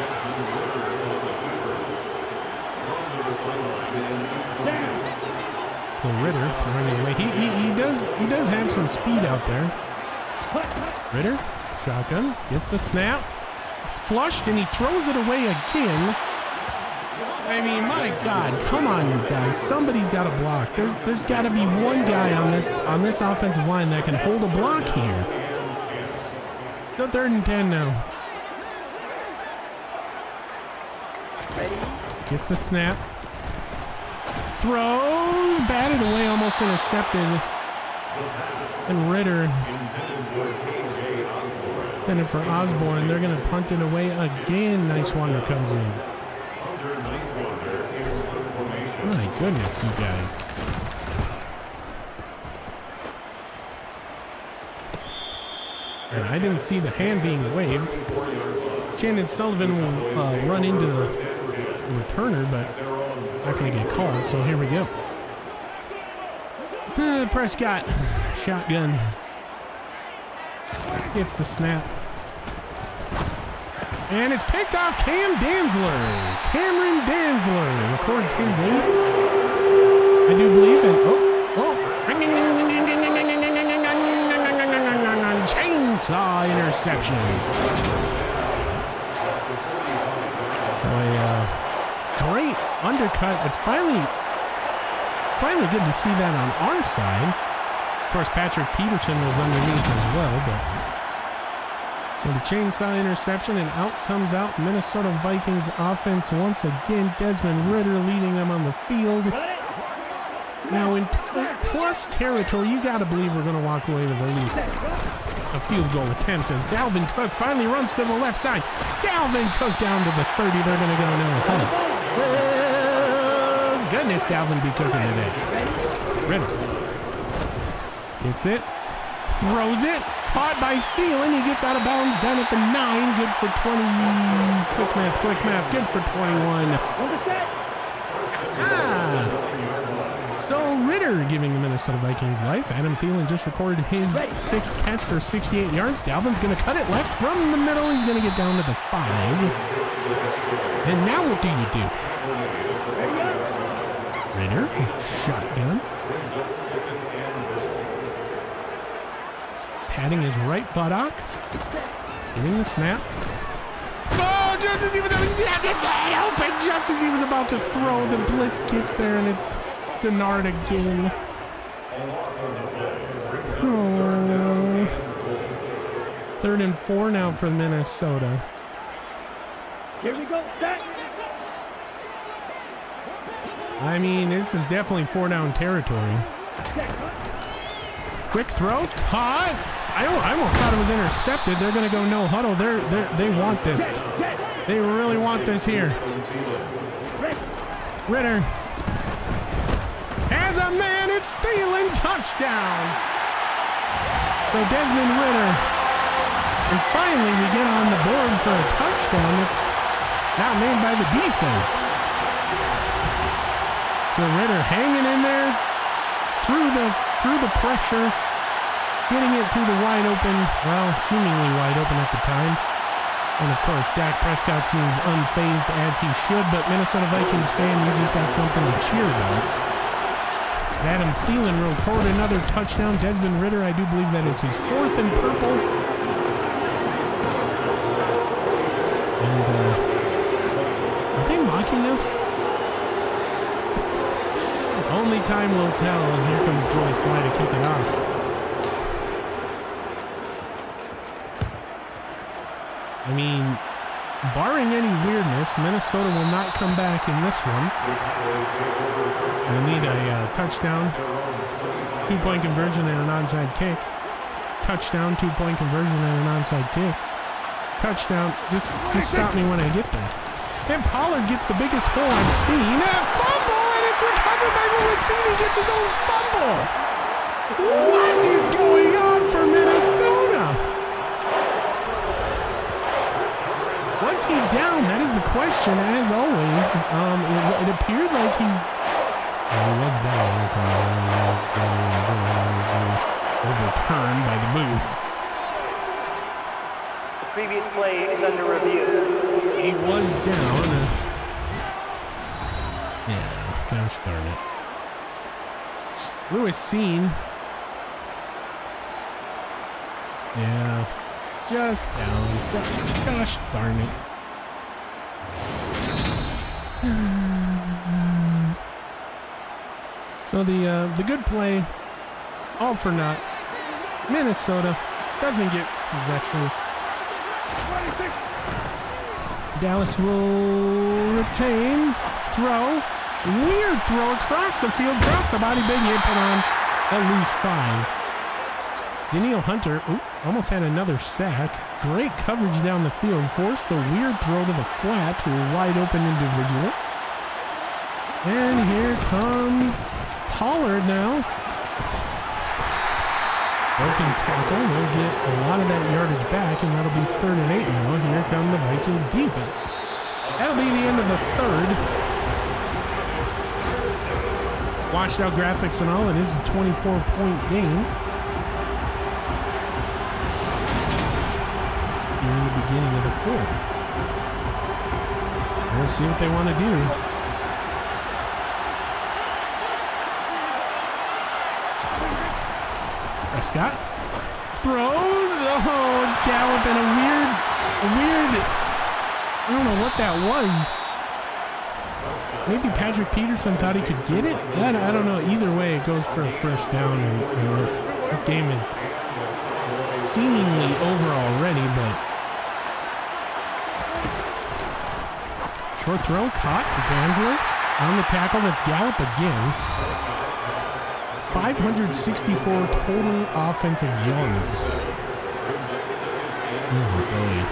So Ritter throwing it away. He does have some speed out there. Ritter, shotgun, gets the snap, flushed, and he throws it away again. I mean, my God, come on, you guys. Somebody's got to block. There's got to be one guy on this offensive line that can hold a block here. Go 3rd and 10 now. Gets the snap. Throws, batted away, almost intercepted. And Ritter intended for Osborne. They're going to punt it away again. Nicewander comes in. My goodness, you guys. And I didn't see the hand being waved. Shannon Sullivan will run into the returner, but not going to get called, so here we go. Prescott, shotgun. Gets the snap. And it's picked off Cameron Danzler records his 8th. I do believe in. Chainsaw interception. So a great undercut. It's finally good to see that on our side. Of course, Patrick Peterson was underneath as well, but so the chainsaw interception, and out comes out Minnesota Vikings offense once again. Desmond Ritter leading them on the field. Now in plus territory, you got to believe we're going to walk away with at least a field goal attempt as Dalvin Cook finally runs to the left side. Dalvin Cook down to the 30. They're going to go now. Goodness, Dalvin be cooking today. Ritter gets it, throws it, caught by Thielen. He gets out of bounds down at the 9. Good for 20. Quick math. Good for 21. So Ritter giving the Minnesota Vikings life. Adam Thielen just recorded his 6th catch for 68 yards. Dalvin's going to cut it left from the middle. He's going to get down to the 5. And now what do you do? Ritter, shotgun. Patting his right buttock. Getting the snap. Oh, just as he was open, just as he was about to throw, the blitz gets there, and it's Denard again. Oh. 3rd and 4 now for Minnesota. Here we go. Set. I mean, this is definitely 4-down territory. Quick throw, caught. I almost thought it was intercepted. They're going to go no huddle. They want this. They really want this here. Ritter has a man. It's Thielen, touchdown. So Desmond Ritter. And finally, we get on the board for a touchdown. It's not made by the defense. So Ritter hanging in there through the pressure, getting it to the wide open, well, seemingly wide open at the time. And of course, Dak Prescott seems unfazed as he should, but Minnesota Vikings fan, you just got something to cheer about. Adam Thielen will record another touchdown. Desmond Ritter, I do believe that is his 4th in purple. And are they mocking us? Only time will tell, as here comes Joey Sly to kick it off. I mean, barring any weirdness, Minnesota will not come back in this one. We'll need a touchdown, 2-point conversion, and an onside kick. Touchdown, 2-point conversion, and an onside kick. Touchdown, just stop me when I get there. And Pollard gets the biggest hole I've seen. A fumble, and it's recovered by Lewis. He gets his own fumble. What is going on for Minnesota? Was he down? That is the question, as always. It appeared like he was down. Overturned by the booth. The previous play is under review. He was down. Yeah, gosh darn it. Lewis seen. Yeah, just down. Gosh darn it. So the good play, all for naught. Minnesota doesn't get possession. Dallas will retain. Throw. Weird throw across the field, across the body, big hit put on. They'll lose 5. Danielle Hunter almost had another sack. Great coverage down the field. Forced the weird throw to the flat to a wide open individual. And here comes Pollard now. Broken tackle. They'll get a lot of that yardage back, and that'll be 3rd and 8 now. Here come the Vikings defense. That'll be the end of the 3rd. Washed out graphics and all. It is a 24-point game. Here in the beginning of the 4th. We'll see what they want to do. Prescott throws. Oh, it's Gallup and a weird. I don't know what that was. Maybe Patrick Peterson thought he could get it. I don't know. Either way, it goes for a first down, and this game is seemingly over already. But short throw caught. Danzler on the tackle. That's Gallup again. 564 total offensive yards. Oh boy.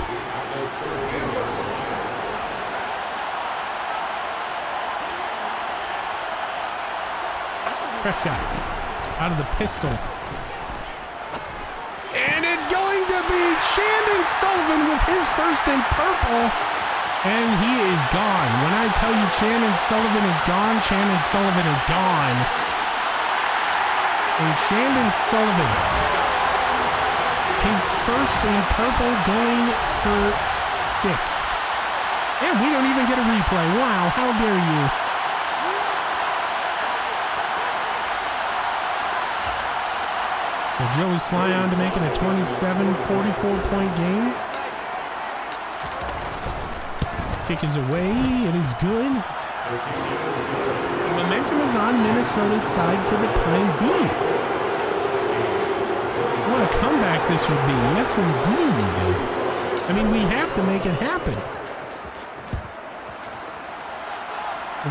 Prescott out of the pistol. And it's going to be Chandon Sullivan with his 1st in purple. And he is gone. When I tell you Chandon Sullivan is gone, Chandon Sullivan is gone. And Chandon Sullivan, his 1st in purple, going for 6. And we don't even get a replay. Wow, how dare you. So Joey Sly on to make it a 27-44 point game. kick is away. It is good. The momentum is on Minnesota's side for the time being. What a comeback this would be. Yes, indeed. I mean, we have to make it happen.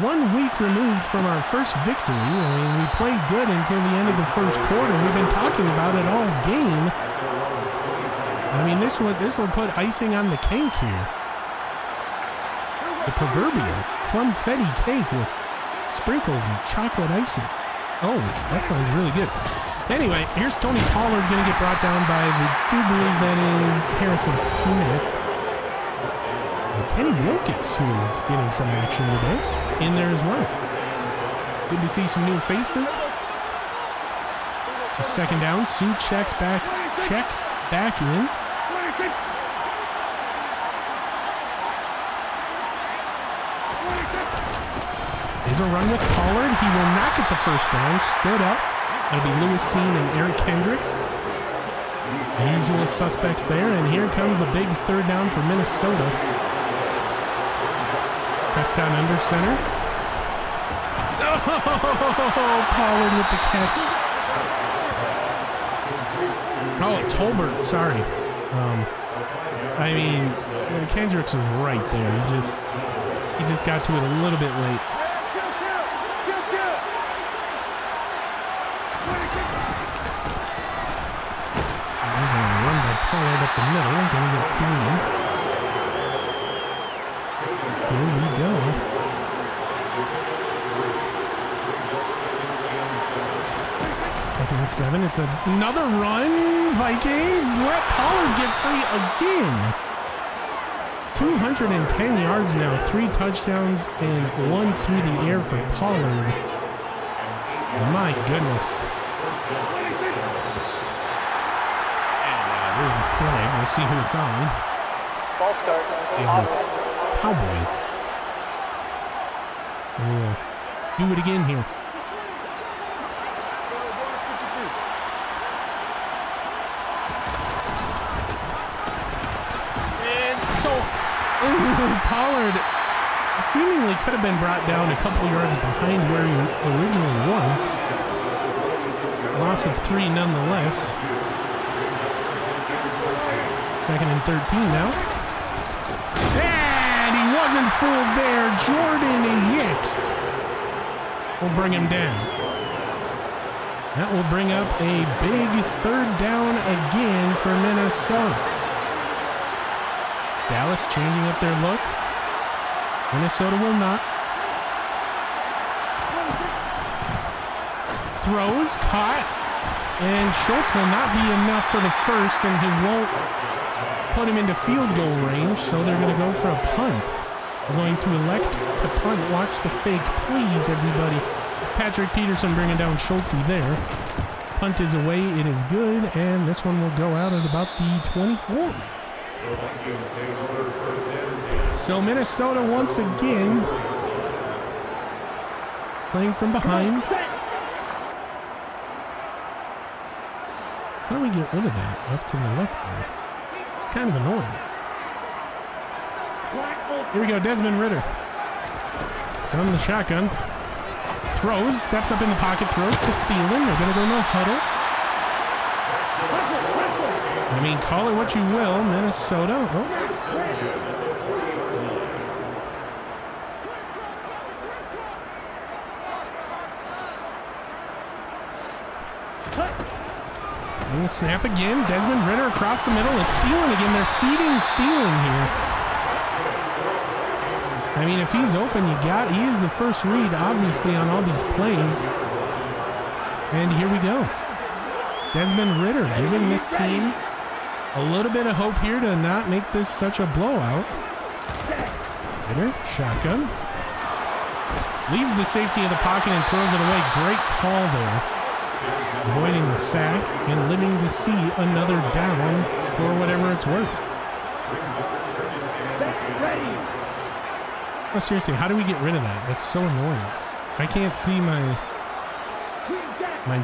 1 week removed from our first victory. I mean, we played good until the end of the first quarter. We've been talking about it all game. I mean, this would put icing on the cake here. The proverbial funfetti cake with sprinkles and chocolate icing. Oh, that sounds really good. Anyway, here's Tony Pollard going to get brought down by the two believe that is Harrison Smith. And Kenny Wilkes, who is getting some action today, in there as well. Good to see some new faces. So second down, Sue checks back in. There's a run with Pollard. He will not get the first down. Stood up. That'll be Lewis Sean and Eric Kendricks. The usual suspects there. And here comes a big third down for Minnesota. Prescott under center. Oh, Pollard with the catch. Oh, Tolbert, sorry. I mean, Kendricks was right there. He just got to it a little bit late. There's a run by Pollard up the middle. Gonna get 3. Here we go. Second and 7. It's another run. Vikings let Pollard get free again. 210 yards now, 3 touchdowns and 1 through the air for Pollard. My goodness. And there's a flag. We'll see who it's on. Ball start. Cowboys. So we'll do it again here. Pollard seemingly could have been brought down a couple yards behind where he originally was. Loss of 3 nonetheless. Second and 13 now. And he wasn't fooled there. Jordan Hicks will bring him down. That will bring up a big third down again for Minnesota. Dallas changing up their look. Minnesota will not. Throws, caught, and Schultz will not be enough for the first, and he won't put him into field goal range, so they're going to go for a punt. They're going to elect to punt. Watch the fake, please, everybody. Patrick Peterson bringing down Schultz there. Punt is away. It is good, and this one will go out at about the 24. So Minnesota once again playing from behind. How do we get rid of that? Left to the left there. It's kind of annoying. Here we go, Desmond Ridder. From the shotgun. Throws, steps up in the pocket, throws to Thielen. They're going to go no huddle. I mean, call it what you will, Minnesota. Oh. And the snap again. Desmond Ridder across the middle. It's Thielen again. They're feeding Thielen here. I mean, if he's open, he is the first read, obviously, on all these plays. And here we go. Desmond Ridder giving this team a little bit of hope here to not make this such a blowout. Ridder, shotgun. Leaves the safety of the pocket and throws it away. Great call there. Avoiding the sack and living to see another down for whatever it's worth. Oh, seriously, how do we get rid of that? That's so annoying. I can't see my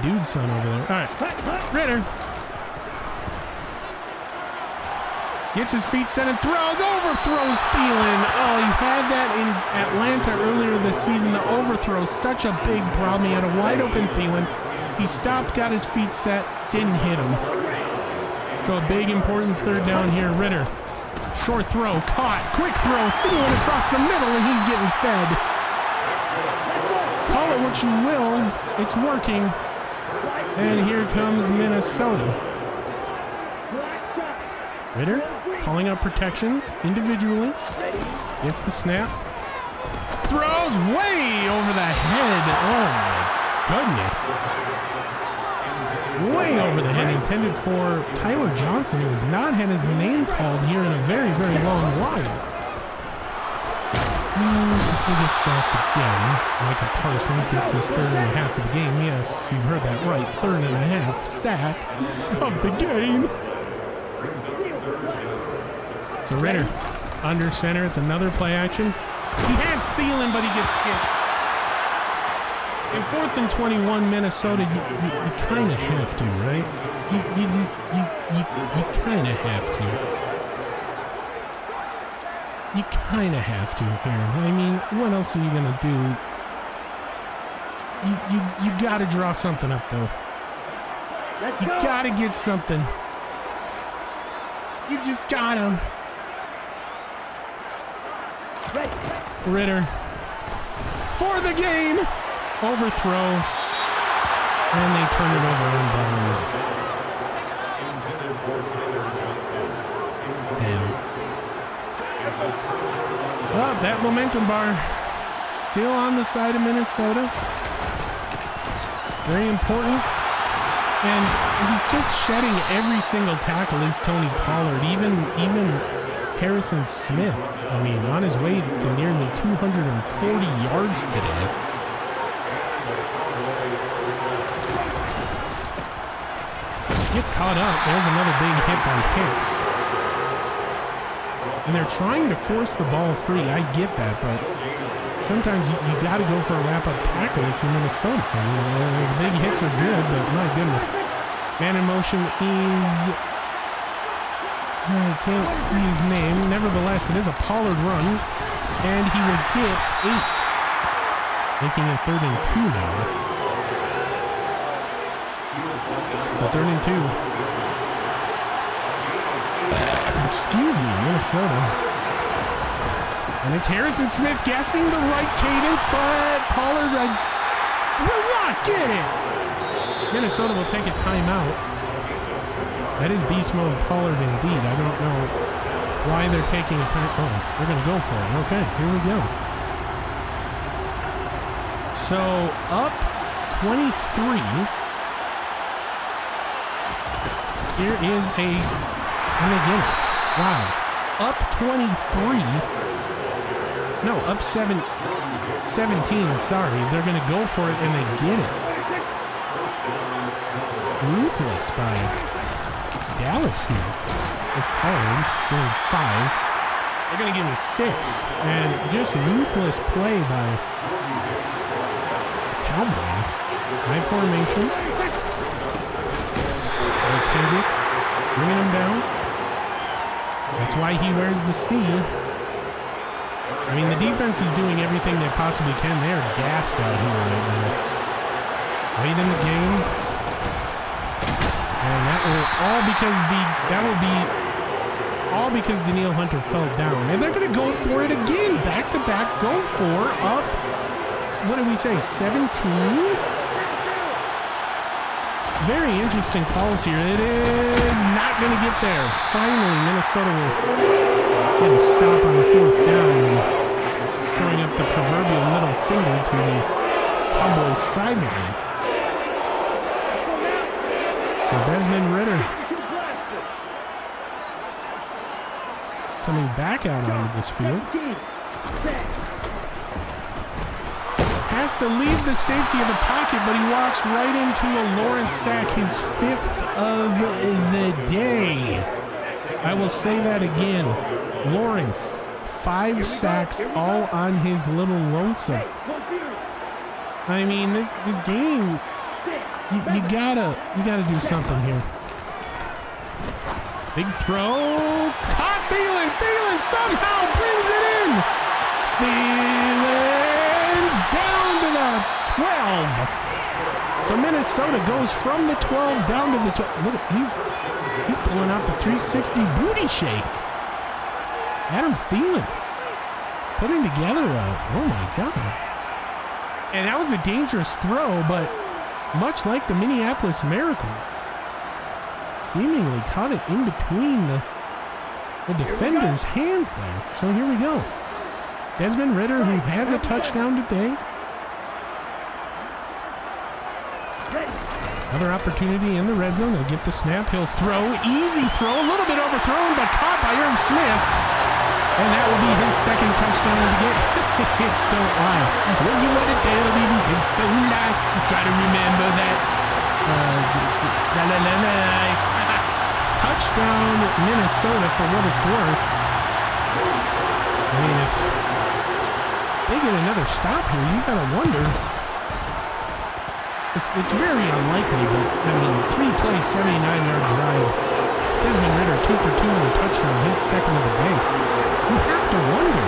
dude's son over there. All right, Ridder. Gets his feet set and throws, overthrows Thielen. Oh, he had that in Atlanta earlier this season. The overthrow, such a big problem. He had a wide open Thielen. He stopped, got his feet set, didn't hit him. So a big, important third down here. Ritter, short throw, caught, quick throw, Thielen across the middle, and he's getting fed. Call it what you will, it's working. And here comes Minnesota. Ritter calling out protections individually. Gets the snap. Throws way over the head. Oh my goodness. Way over the head. Intended for Tyler Johnson, who has not had his name called here in a very, very long while. And he gets sacked again. Micah Parsons gets his 3.5 of the game. Yes, you've heard that right. 3.5 sack of the game. So Ritter under center. It's another play action. He has Thielen, but he gets hit. In 4th and 21, Minnesota, you kind of have to, right? You kind of have to. You kind of have to here. I mean, what else are you going to do? You got to draw something up, though. You got to get something. You just got to. Ritter for the game. Overthrow. And they turn it over on bounds. Damn. Well, that momentum bar still on the side of Minnesota. Very important. And he's just shedding every single tackle is Tony Pollard, even Harrison Smith. I mean, on his way to nearly 240 yards today. Gets caught up. There's another big hit by Hicks. And they're trying to force the ball free. I get that, but sometimes you got to go for a wrap-up tackle if you're Minnesota. I mean, the big hits are good, but my goodness. Man in motion is... I can't see his name. Nevertheless, it is a Pollard run, and he will get 8. Making it 3rd and 2 now. So 3rd and 2. Excuse me, Minnesota. And it's Harrison Smith guessing the right cadence, but Pollard will not get it. Minnesota will take a timeout. That is beast mode Pollard indeed. I don't know why they're taking a time. Oh, they're going to go for it. Okay, here we go. So up 23. Here is a... And they get it. Wow. Up 23. No, up 17, sorry. They're going to go for it, and they get it. Ruthless by Dallas here. With Pollard getting 5. They're going to give him 6. And just ruthless play by Cowboys. High formation. Kendricks bringing him down. That's why he wears the C. I mean, the defense is doing everything they possibly can. They are gassed out here right now. Late in the game. And that will all because Danielle Hunter fell down. And they're going to go for it again. Back to back. Go for up. What did we say? 17? Very interesting calls here. It is not going to get there. Finally, Minnesota will get a stop on 4th down and throwing up the proverbial middle finger to the Cowboys sideline. So Desmond Ritter coming back out onto this field. Has to leave the safety of the pocket, but he walks right into a Lawrence sack, his 5th of the day. I will say that again. Lawrence, 5 sacks all on his little lonesome. I mean, this game, you gotta do something here. Big throw. Caught Thielen. Thielen somehow brings it in. Thielen down to the 12. So Minnesota goes from the 12 down to the 12. Look, he's pulling out the 360 booty shake. Adam Thielen putting together oh my God. And that was a dangerous throw, but much like the Minneapolis Miracle, seemingly caught it in between the defender's hands there. So here we go. Desmond Ridder, who has a touchdown today. Another opportunity in the red zone. He'll get the snap. He'll throw. Easy throw. A little bit overthrown, but caught by Irv Smith. And that will be his second touchdown of the game. It's still alive. When you want to tell me this, try to remember that. Touchdown Minnesota for what it's worth. I mean, if they get another stop here, you gotta wonder. It's very unlikely, but I mean, 3-play, 79-yard drive. Desmond Ridder 2 for 2 in a touchdown, his second of the day. You have to wonder.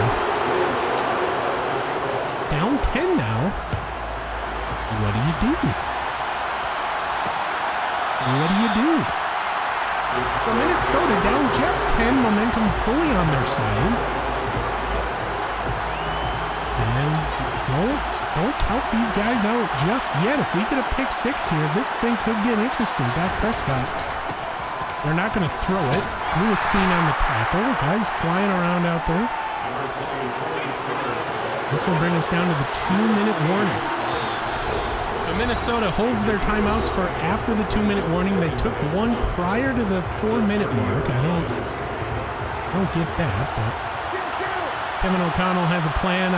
Down 10 now. What do you do? What do you do? So Minnesota down just 10, momentum fully on their side. And don't count these guys out just yet. If we get a pick six here, this thing could get interesting. Dak Prescott. They're not going to throw it. He was seen on the tackle. Guys flying around out there. This will bring us down to the 2-minute warning. So Minnesota holds their timeouts for after the 2-minute warning. They took one prior to the 4-minute mark. I don't get that, but Kevin O'Connell has a plan.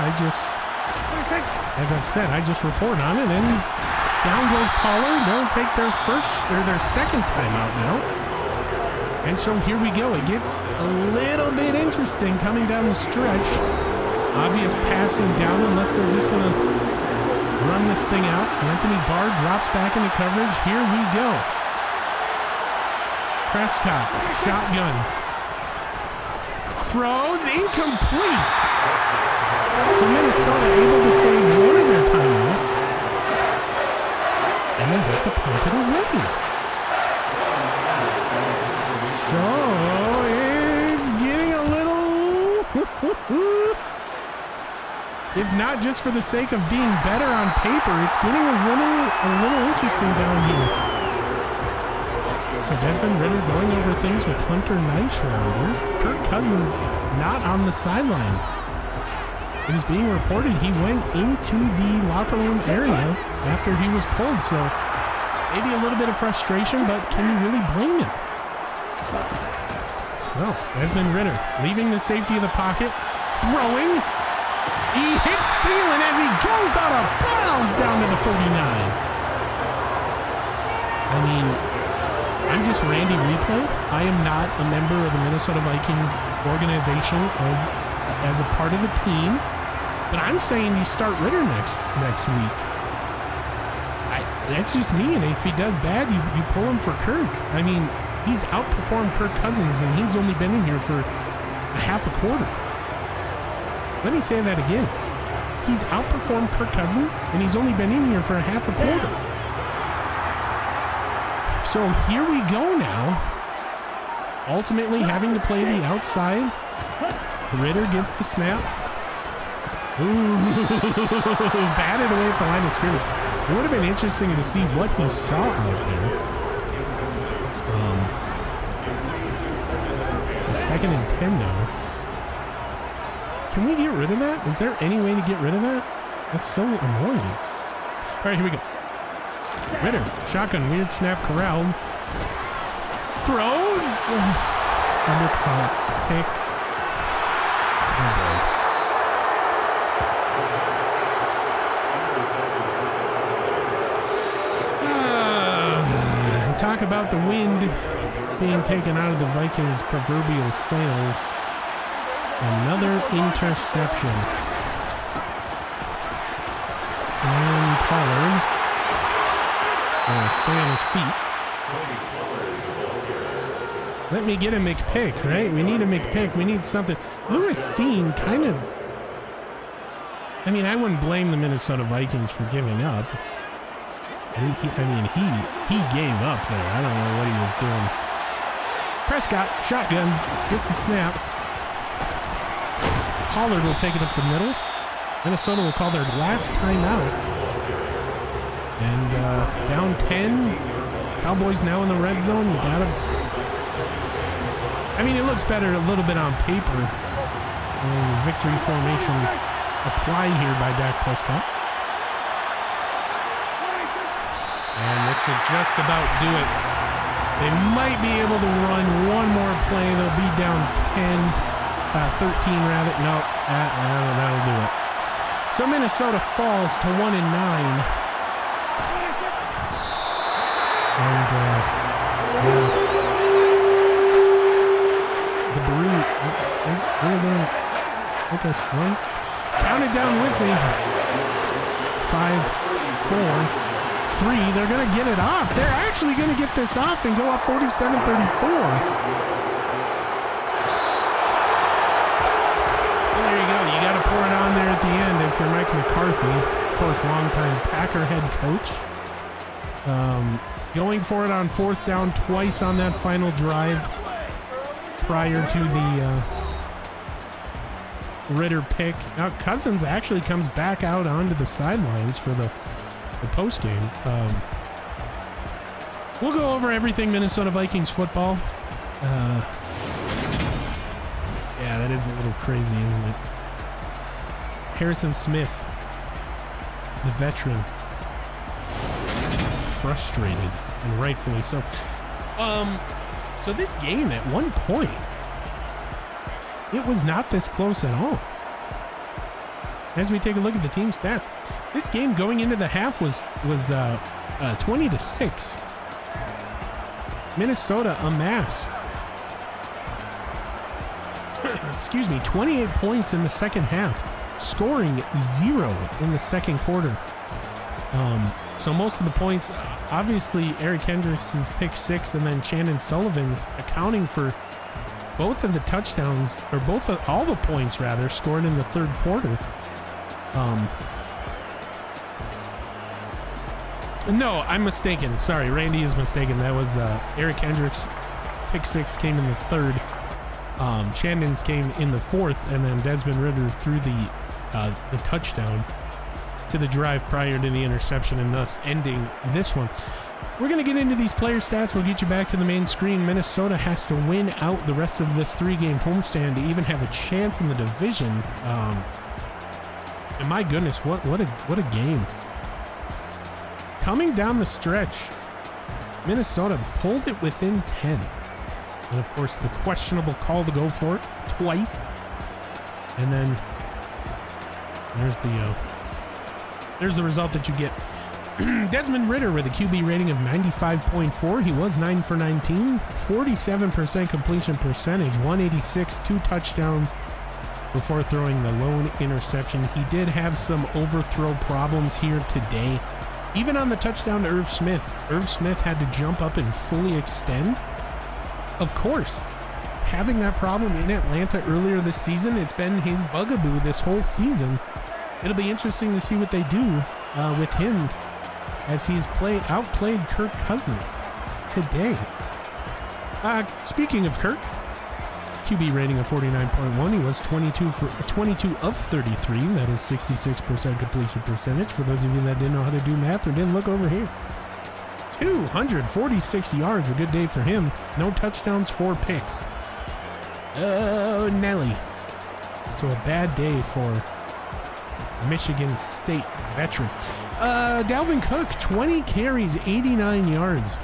As I've said, I just report on it, and down goes Pollard. They'll take their second timeout now. And so here we go. It gets a little bit interesting coming down the stretch. Obvious passing down unless they're just going to run this thing out. Anthony Barr drops back into coverage. Here we go. Prescott, shotgun. Throws incomplete. So Minnesota able to save one of their timeouts. And they have to punt it away. So it's getting a little, if not just for the sake of being better on paper, it's getting a little interesting down here. So Desmond Ridder going over things with Hunter Nighshaw. Kirk Cousins not on the sideline. It is being reported he went into the locker room area after he was pulled. So maybe a little bit of frustration, but can you really blame him? So, Desmond Ridder leaving the safety of the pocket, throwing. He hits Thielen as he goes out of bounds down to the 49. I mean, I'm just Randy Replay. I am not a member of the Minnesota Vikings organization as a part of the team, but I'm saying you start Ridder next week. That's just me, and if he does bad, you pull him for Kirk. I mean, he's outperformed Kirk Cousins, and he's only been in here for a half a quarter. Let me say that again. He's outperformed Kirk Cousins, and he's only been in here for a half a quarter. So here we go now. Ultimately having to play the outside. Ridder gets the snap. Ooh, batted away at the line of scrimmage. It would have been interesting to see what he saw out there. So 2nd and 10 now. Can we get rid of that? Is there any way to get rid of that? That's so annoying. All right, here we go. Ridder, shotgun, weird snap, corral. Throws. Undercut. Pick. Oh boy. Talk about the wind being taken out of the Vikings' proverbial sails. Another interception. And Pollard will stay on his feet. Let me get a McPick, right? We need a McPick. We need something. Lewis Seen kind of... I mean, I wouldn't blame the Minnesota Vikings for giving up. He gave up there. I don't know what he was doing. Prescott, shotgun, gets the snap. Pollard will take it up the middle. Minnesota will call their last timeout. And down 10. Cowboys now in the red zone. You got him. I mean, it looks better a little bit on paper. Victory formation applied here by Dak Prescott. And this should just about do it. They might be able to run one more play. They'll be down 13 rather. No, that'll do it. So Minnesota falls to 1-9. And the Brute, they're going to make us run. Count it down with me. 5, 4, 3. They're going to get it off. They're actually going to get this off and go up 47-34. Pour it on there at the end if you're Mike McCarthy, of course, longtime Packer head coach. Going for it on 4th down twice on that final drive prior to the Ritter pick. Now Cousins actually comes back out onto the sidelines for the post game. We'll go over everything Minnesota Vikings football. Yeah, that is a little crazy, isn't it? Harrison Smith, the veteran, frustrated, and rightfully so. So this game, at one point, it was not this close at all. As we take a look at the team stats, this game going into the half was 20-6. Minnesota amassed, 28 points in the second half. Scoring 0 in the second quarter. So most of the points, obviously Eric Hendricks' pick 6 and then Shannon Sullivan's accounting for both of the touchdowns, or all the points rather, scored in the third quarter. No, I'm mistaken. Sorry, Randy is mistaken. That was Eric Hendricks' pick 6 came in the third. Shannon's came in the fourth, and then Desmond Ritter threw the touchdown to the drive prior to the interception, and thus ending this one. We're going to get into these player stats. We'll get you back to the main screen. Minnesota has to win out the rest of this 3-game homestand to even have a chance in the division. And my goodness, what a game. Coming down the stretch, Minnesota pulled it within 10. And of course, the questionable call to go for it twice. And then there's the result that you get. Desmond Ritter with a QB rating of 95.4. He was 9 for 19, 47% completion percentage, 186, 2 touchdowns before throwing the lone interception. He did have some overthrow problems here today. Even on the touchdown to Irv Smith had to jump up and fully extend. Of course, having that problem in Atlanta earlier this season, it's been his bugaboo this whole season. It'll be interesting to see what they do with him as he's outplayed Kirk Cousins today. Speaking of Kirk, QB rating of 49.1. He was 22 of 33. That is 66% completion percentage. For those of you that didn't know how to do math or didn't look over here. 246 yards, a good day for him. No touchdowns, 4 picks. Oh, Nelly. So a bad day for Michigan State veteran. Dalvin Cook, 20 carries, 89 yards.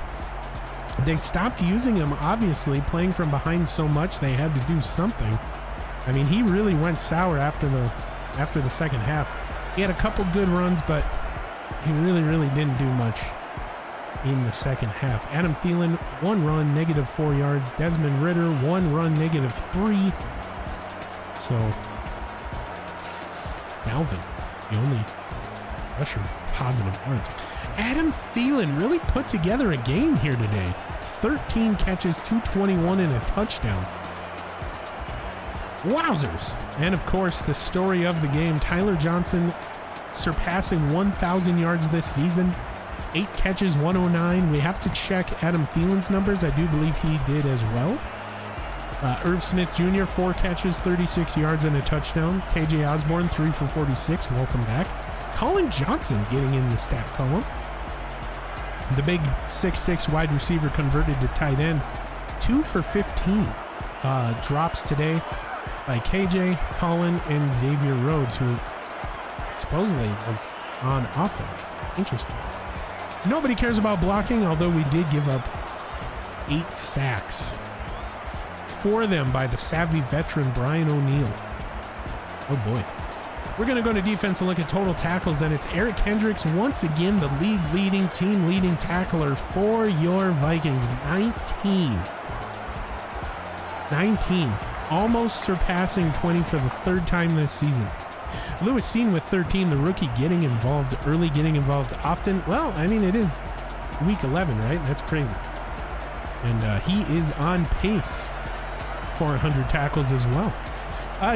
They stopped using him, obviously, playing from behind so much they had to do something. I mean, he really went sour after the second half. He had a couple good runs, but he really didn't do much in the second half. Adam Thielen, 1 run, -4 yards. Desmond Ritter, 1 run, -3. So, Dalvin, the only rusher positive yards. Adam Thielen really put together a game here today. 13 catches, 221 and a touchdown. Wowzers. And of course, the story of the game, Tyler Johnson surpassing 1,000 yards this season. 8 catches, 109. We have to check Adam Thielen's numbers. I do believe he did as well. Irv Smith Jr., 4 catches, 36 yards and a touchdown. KJ Osborne, 3 for 46. Welcome back. Colin Johnson getting in the stat column. The big 6'6" wide receiver converted to tight end. 2 for 15. Drops today by KJ, Colin, and Xavier Rhodes, who supposedly was on offense. Interesting. Nobody cares about blocking, although we did give up 8 sacks. 4 of them by the savvy veteran Brian O'Neill. Oh boy. We're going to go to defense and look at total tackles, and it's Eric Kendricks, once again the league-leading, team-leading tackler for your Vikings. 19. Almost surpassing 20 for the 3rd time this season. Lewis Seen with 13, the rookie getting involved early, getting involved often. Well, I mean, it is week 11, right? That's crazy. And he is on pace for 100 tackles as well.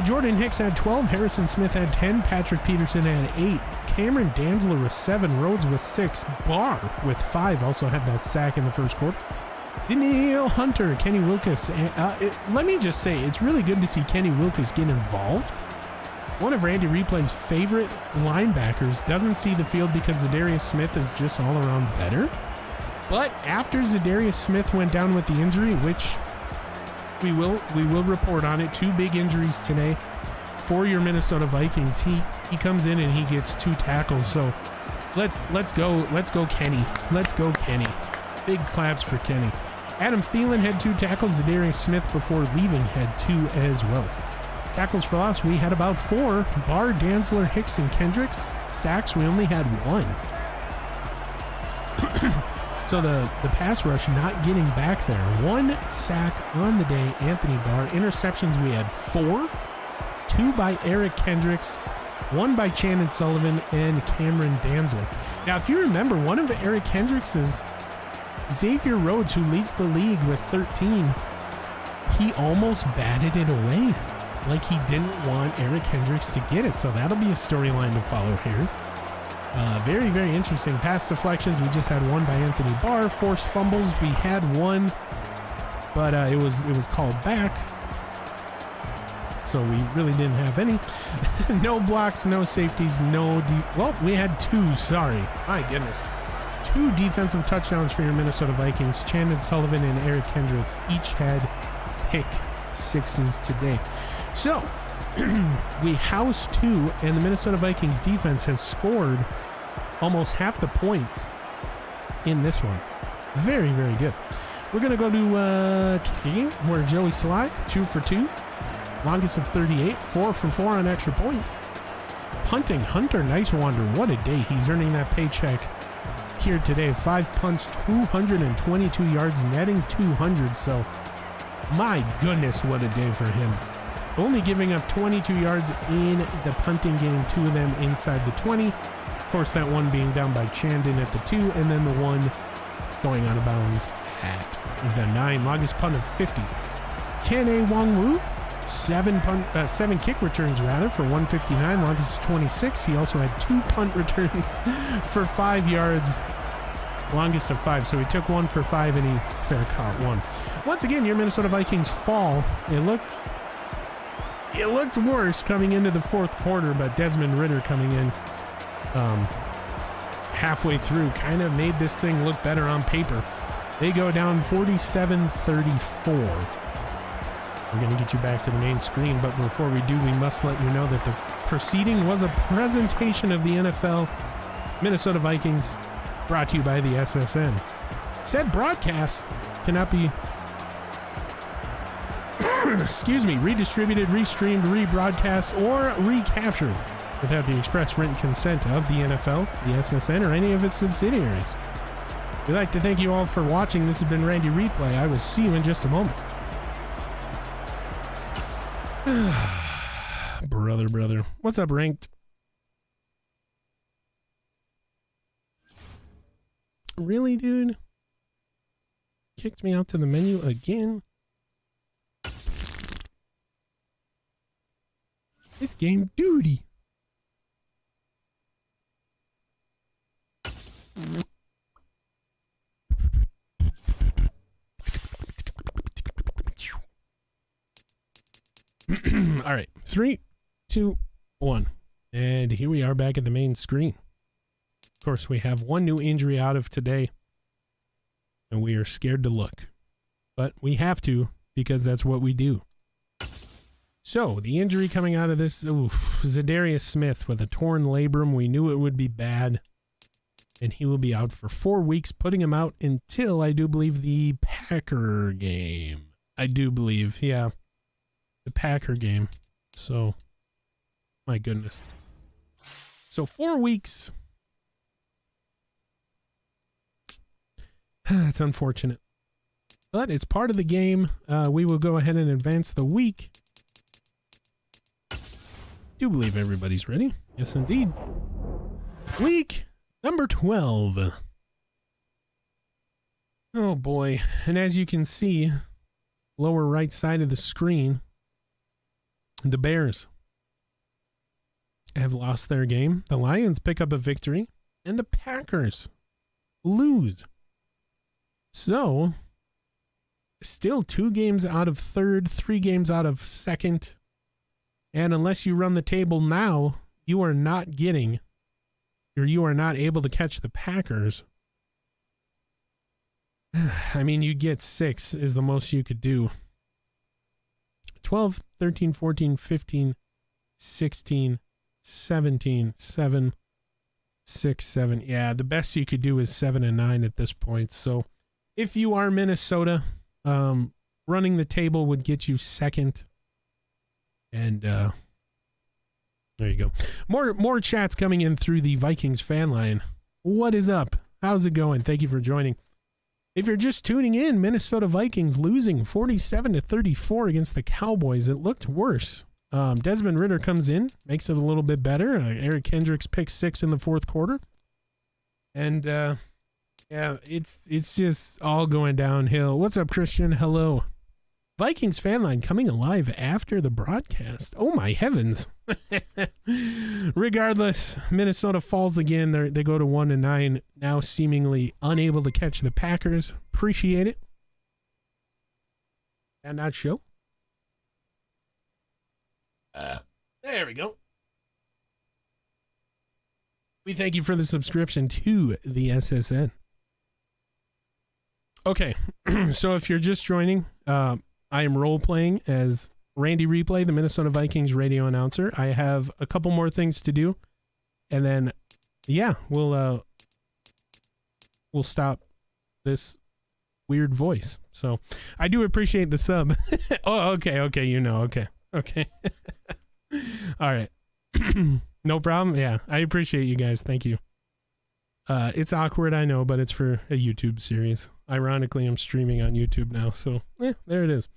Jordan Hicks had 12, Harrison Smith had 10, Patrick Peterson had 8, Cameron Dantzler with 7, Rhodes with 6, Barr with 5, also had that sack in the first quarter. Daniil Hunter, Kenny Wilkes. Let me just say, it's really good to see Kenny Wilkes get involved. One of Randy Replay's favorite linebackers doesn't see the field because Zadarius Smith is just all around better. But after Zadarius Smith went down with the injury, which we will report on it, 2 big injuries today for your Minnesota Vikings. He comes in and he gets 2 tackles. So let's go Kenny. Let's go Kenny. Big claps for Kenny. Adam Thielen had 2 tackles. Zadarius Smith before leaving had 2 as well. Tackles for loss, we had about 4. Barr, Dantzler, Hicks, and Kendricks. Sacks, we only had 1. So the pass rush not getting back there. 1 sack on the day, Anthony Barr. Interceptions, we had 4. 2 by Eric Kendricks, 1 by Shannon Sullivan, and Cameron Dantzler. Now, if you remember, one of Eric Kendricks' Xavier Rhodes, who leads the league with 13, he almost batted it away. Like he didn't want Eric Kendricks to get it. So that'll be a storyline to follow here. Very, very interesting. Pass deflections, we just had 1 by Anthony Barr. Forced fumbles, we had 1, but it was called back. So we really didn't have any. No blocks, no safeties, well, we had 2, sorry. My goodness. 2 defensive touchdowns for your Minnesota Vikings. Shannon Sullivan and Eric Kendricks each had pick 6s today. So, we house 2, and the Minnesota Vikings defense has scored almost half the points in this one. Very, very good. We're going to go to kicking, where Joey Sly, 2 for 2. Longest of 38, 4 for 4 on extra point. Punting, Hunter Nicewander, what a day. He's earning that paycheck here today. 5 punts, 222 yards, netting 200. So, my goodness, what a day for him. Only giving up 22 yards in the punting game, 2 of them inside the 20. Of course, that one being down by Chandon at the 2, and then the one going out of bounds at the 9. Longest punt of 50. Kane Wong-Woo, 7 kick returns for 159. Longest of 26. He also had 2 punt returns for 5 yards. Longest of 5. So he took 1 for 5 and he fair caught 1. Once again, your Minnesota Vikings fall. It looked worse coming into the 4th quarter, but Desmond Ridder coming in halfway through kind of made this thing look better on paper. They go down 47-34. We're going to get you back to the main screen, but before we do, we must let you know that the proceeding was a presentation of the NFL Minnesota Vikings, brought to you by the SSN. Said broadcast cannot be redistributed, restreamed, rebroadcast, or recaptured without the express written consent of the NFL, the SSN, or any of its subsidiaries. We'd like to thank you all for watching. This has been Randy Replay. I will see you in just a moment. Brother. What's up, Ranked? Really, dude? kicked me out to the menu again. This game duty. All right, 3, 2, 1. And here we are back at the main screen. Of course, we have one new injury out of today, and we are scared to look. But we have to, because that's what we do. So, the injury coming out of this, Zadarius Smith with a torn labrum. We knew it would be bad, and he will be out for 4 weeks, putting him out until, I do believe, the Packer game. I do believe, yeah. The Packer game. So, my goodness. So 4 weeks. It's unfortunate. But it's part of the game. We will go ahead and advance the week. Do believe everybody's ready. Yes, indeed. Week number 12. Oh boy. And as you can see, lower right side of the screen, the Bears have lost their game. The Lions pick up a victory, and the Packers lose. So, still 2 games out of third, 3 games out of second. And unless you run the table now, you are not getting, or you are not able to catch the Packers. I mean, you get 6 is the most you could do. 12, 13, 14, 15, 16, 17, 7, 6, 7. Yeah, the best you could do is 7 and 9 at this point. So if you are Minnesota, running the table would get you second. And there you go. More chats coming in through the Vikings fan line. What is up? How's it going? Thank you for joining. If you're just tuning in, Minnesota Vikings losing 47-34 against the Cowboys. It looked worse. Desmond Ridder comes in, makes it a little bit better. Eric Kendricks picks 6 in the fourth quarter. And, yeah, it's just all going downhill. What's up, Christian? Hello. Vikings fan line coming alive after the broadcast. Oh, my heavens. Regardless, Minnesota falls again. They go to 1-9, now seemingly unable to catch the Packers. Appreciate it. And not show. There we go. We thank you for the subscription to the SSN. Okay, so if you're just joining, I am role-playing as Randy Replay, the Minnesota Vikings radio announcer. I have a couple more things to do, and then, yeah, we'll stop this weird voice. So, I do appreciate the sub. Oh, okay, you know, okay. All right. No problem. Yeah, I appreciate you guys. Thank you. It's awkward, I know, but it's for a YouTube series. Ironically, I'm streaming on YouTube now, so there it is.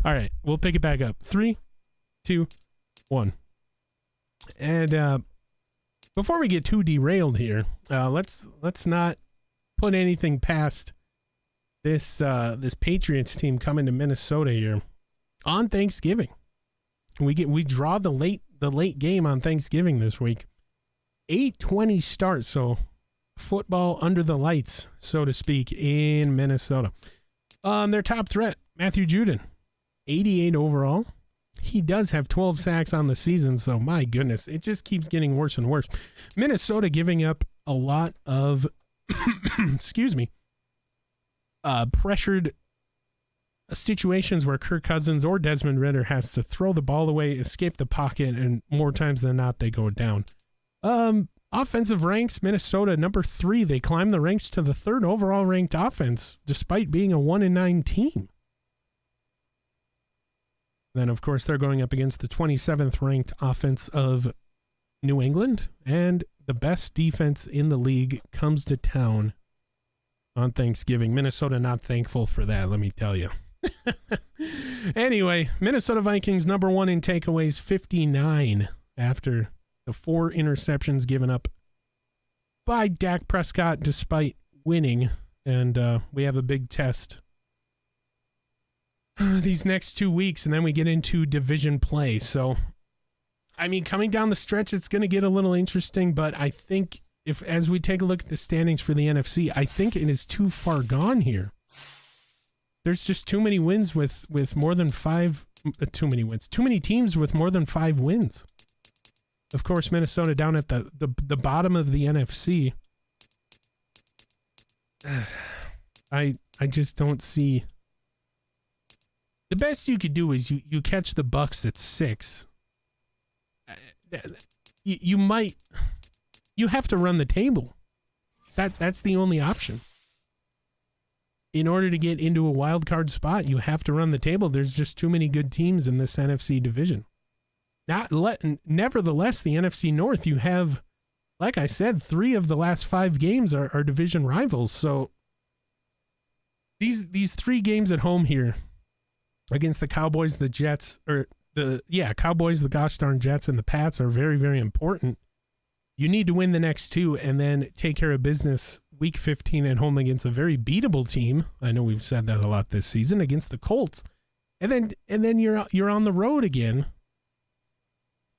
All right, we'll pick it back up. 3, 2, 1. And before we get too derailed here, let's not put anything past this Patriots team coming to Minnesota here on Thanksgiving. We draw the late game on Thanksgiving this week. 8:20 start, so football under the lights, so to speak, in Minnesota. Their top threat, Matthew Judon, 88 overall. He does have 12 sacks on the season, so my goodness, it just keeps getting worse and worse. Minnesota giving up a lot of, pressured situations where Kirk Cousins or Desmond Ridder has to throw the ball away, escape the pocket, and more times than not, they go down. Offensive ranks, Minnesota, number 3. They climb the ranks to the 3rd overall ranked offense, despite being a 1-9 team. Then, of course, they're going up against the 27th ranked offense of New England, and the best defense in the league comes to town on Thanksgiving. Minnesota not thankful for that, let me tell you. Anyway, Minnesota Vikings, number 1 in takeaways, 59 after the 4 interceptions given up by Dak Prescott despite winning And we have a big test these next 2 weeks, and then we get into division play. So, I mean, coming down the stretch, it's going to get a little interesting, but I think as we take a look at the standings for the NFC, I think it is too far gone here. There's just too many wins with more than five, too many teams with more than 5 wins. Of course, Minnesota down at the bottom of the NFC. I just don't see. The best you could do is you catch the Bucks at 6. You have to run the table. That's the only option. In order to get into a wild card spot, you have to run the table. There's just too many good teams in this NFC division. Nevertheless, the NFC North, you have, like I said, 3 of the last 5 games are division rivals. So these 3 games at home here against the Cowboys, the Jets, Cowboys, the gosh darn Jets, and the Pats are very, very important. You need to win the next 2 and then take care of business week 15 at home against a very beatable team. I know we've said that a lot this season, against the Colts. And then you're on the road again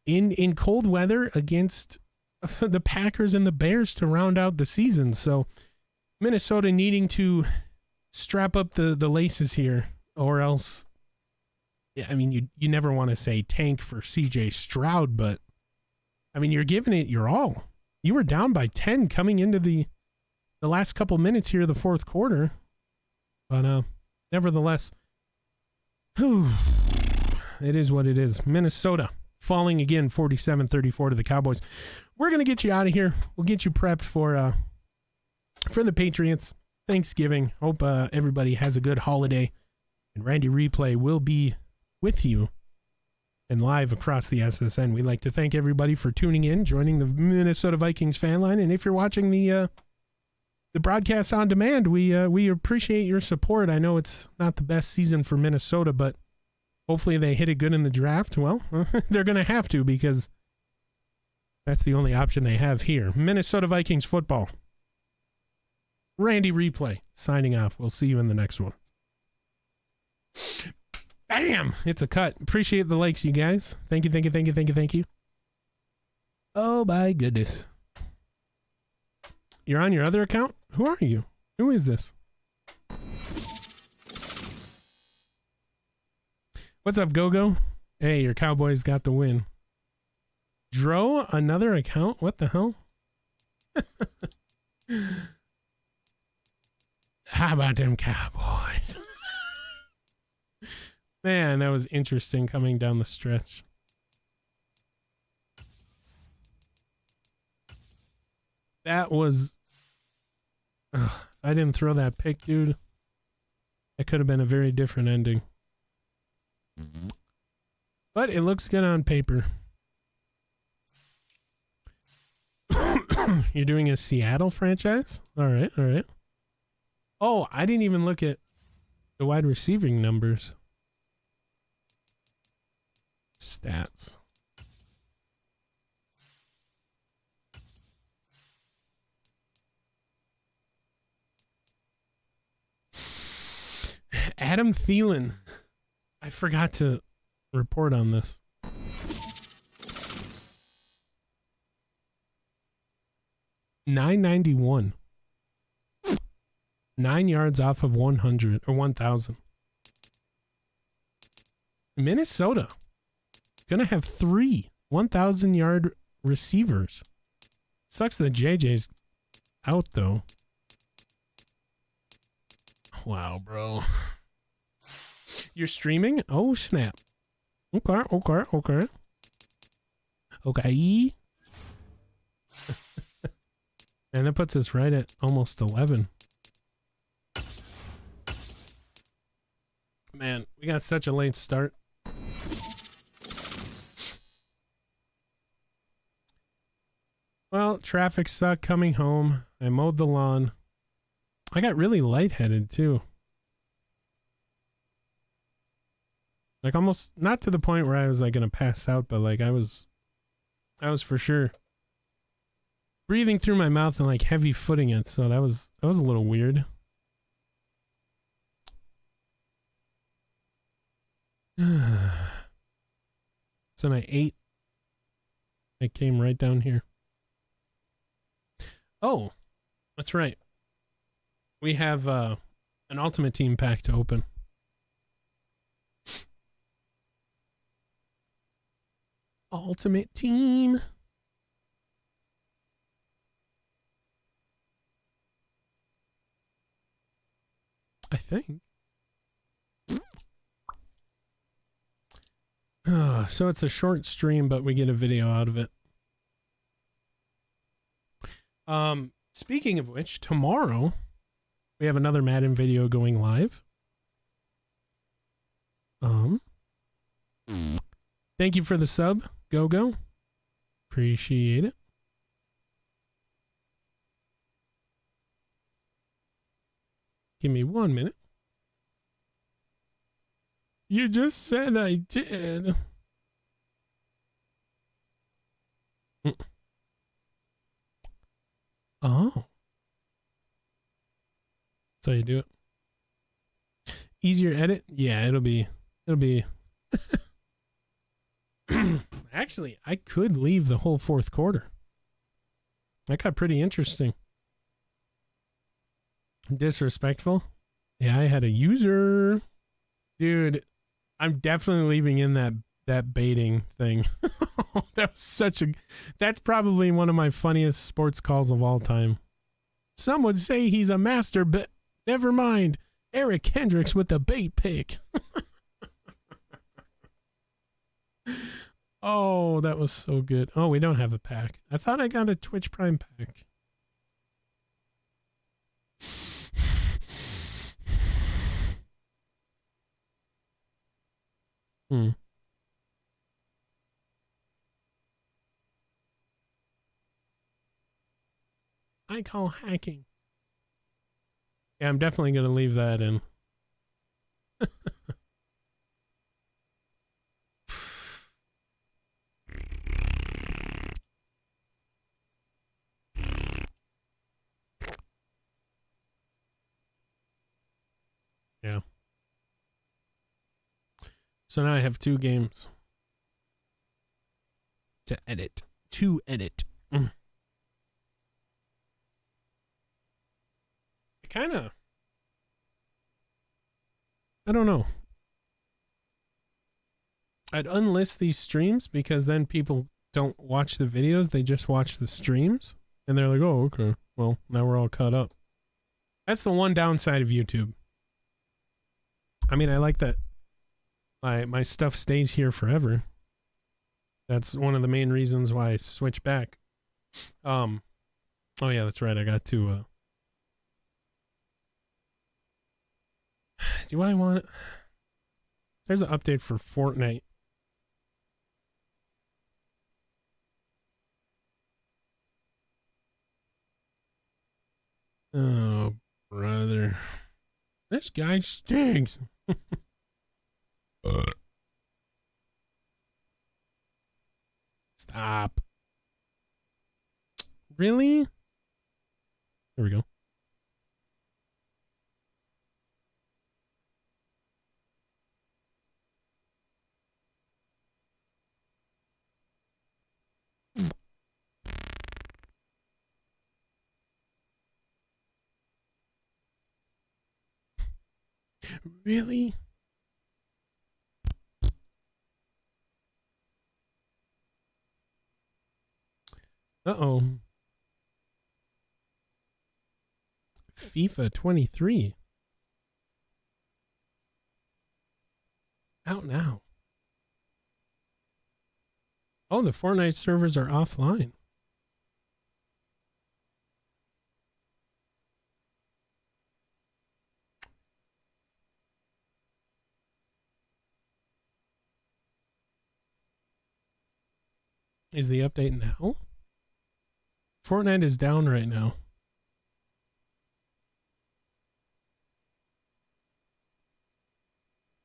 in cold weather against the Packers and the Bears to round out the season. So Minnesota needing to strap up the laces here, or else, I mean, you never want to say tank for CJ Stroud, but I mean, you're giving it your all. You were down by 10 coming into the last couple minutes here of the fourth quarter. But nevertheless, it is what it is. Minnesota falling again 47-34 to the Cowboys. We're going to get you out of here. We'll get you prepped for the Patriots. Thanksgiving. Hope everybody has a good holiday. And Randy Replay will be with you and live across the SSN. We'd like to thank everybody for tuning in, joining the Minnesota Vikings fan line. And if you're watching the broadcast on demand, we appreciate your support. I know it's not the best season for Minnesota, but hopefully they hit it good in the draft. Well, they're going to have to, because that's the only option they have here. Minnesota Vikings football. Randy Replay signing off. We'll see you in the next one. Bam! It's a cut. Appreciate the likes, you guys. Thank you. Oh my goodness. You're on your other account? Who are you? Who is this? What's up, Go-Go? Hey, your Cowboys got the win. Dro, another account? What the hell? How about them Cowboys? Man, that was interesting coming down the stretch. That was... if I didn't throw that pick, dude, that could have been a very different ending. But it looks good on paper. You're doing a Seattle franchise? All right. Oh, I didn't even look at the wide receiving numbers. Stats. Adam Thielen. I forgot to report on this. $991. 9 yards off of 100 or 1,000. Minnesota gonna have 3 1,000-yard receivers. Sucks that JJ's out though. Wow, bro. You're streaming? Oh snap. Okay. And that puts us right at almost 11. Man, we got such a late start. Well, traffic sucked coming home. I mowed the lawn. I got really lightheaded too. Like almost not to the point where I was like gonna pass out, but like I was for sure breathing through my mouth and like heavy footing it. So that was a little weird. So then I ate. I came right down here. Oh, that's right. We have an Ultimate Team pack to open. Ultimate Team. I think. So it's a short stream, but we get a video out of it. Speaking of which, tomorrow we have another Madden video going live. Thank you for the sub, Go. Appreciate it. Give me 1 minute. You just said I did. Oh. That's how you do it. Easier edit? Yeah, it'll be Actually, I could leave the whole fourth quarter. That got pretty interesting. Disrespectful? Yeah, I had a user. Dude, I'm definitely leaving in that baiting thing. That's probably one of my funniest sports calls of all time. Some would say he's a master, but never mind. Eric Hendricks with the bait pick. Oh, that was so good. Oh, we don't have a pack. I thought I got a Twitch Prime pack. I call hacking. Yeah, I'm definitely going to leave that in. Yeah. So now I have 2 games to edit. I don't know. I'd unlist these streams because then people don't watch the videos, they just watch the streams and they're like, oh, okay, well, now we're all caught up. That's the one downside of YouTube. I mean, I like that my stuff stays here forever. That's one of the main reasons why I switch back. Oh yeah, that's right. I got to do I want it? There's an update for Fortnite. Oh, brother. This guy stinks. Stop. Really? There we go. Really? Uh-oh. FIFA 23. Out now. Oh, the Fortnite servers are offline. Is the update now? Fortnite is down right now.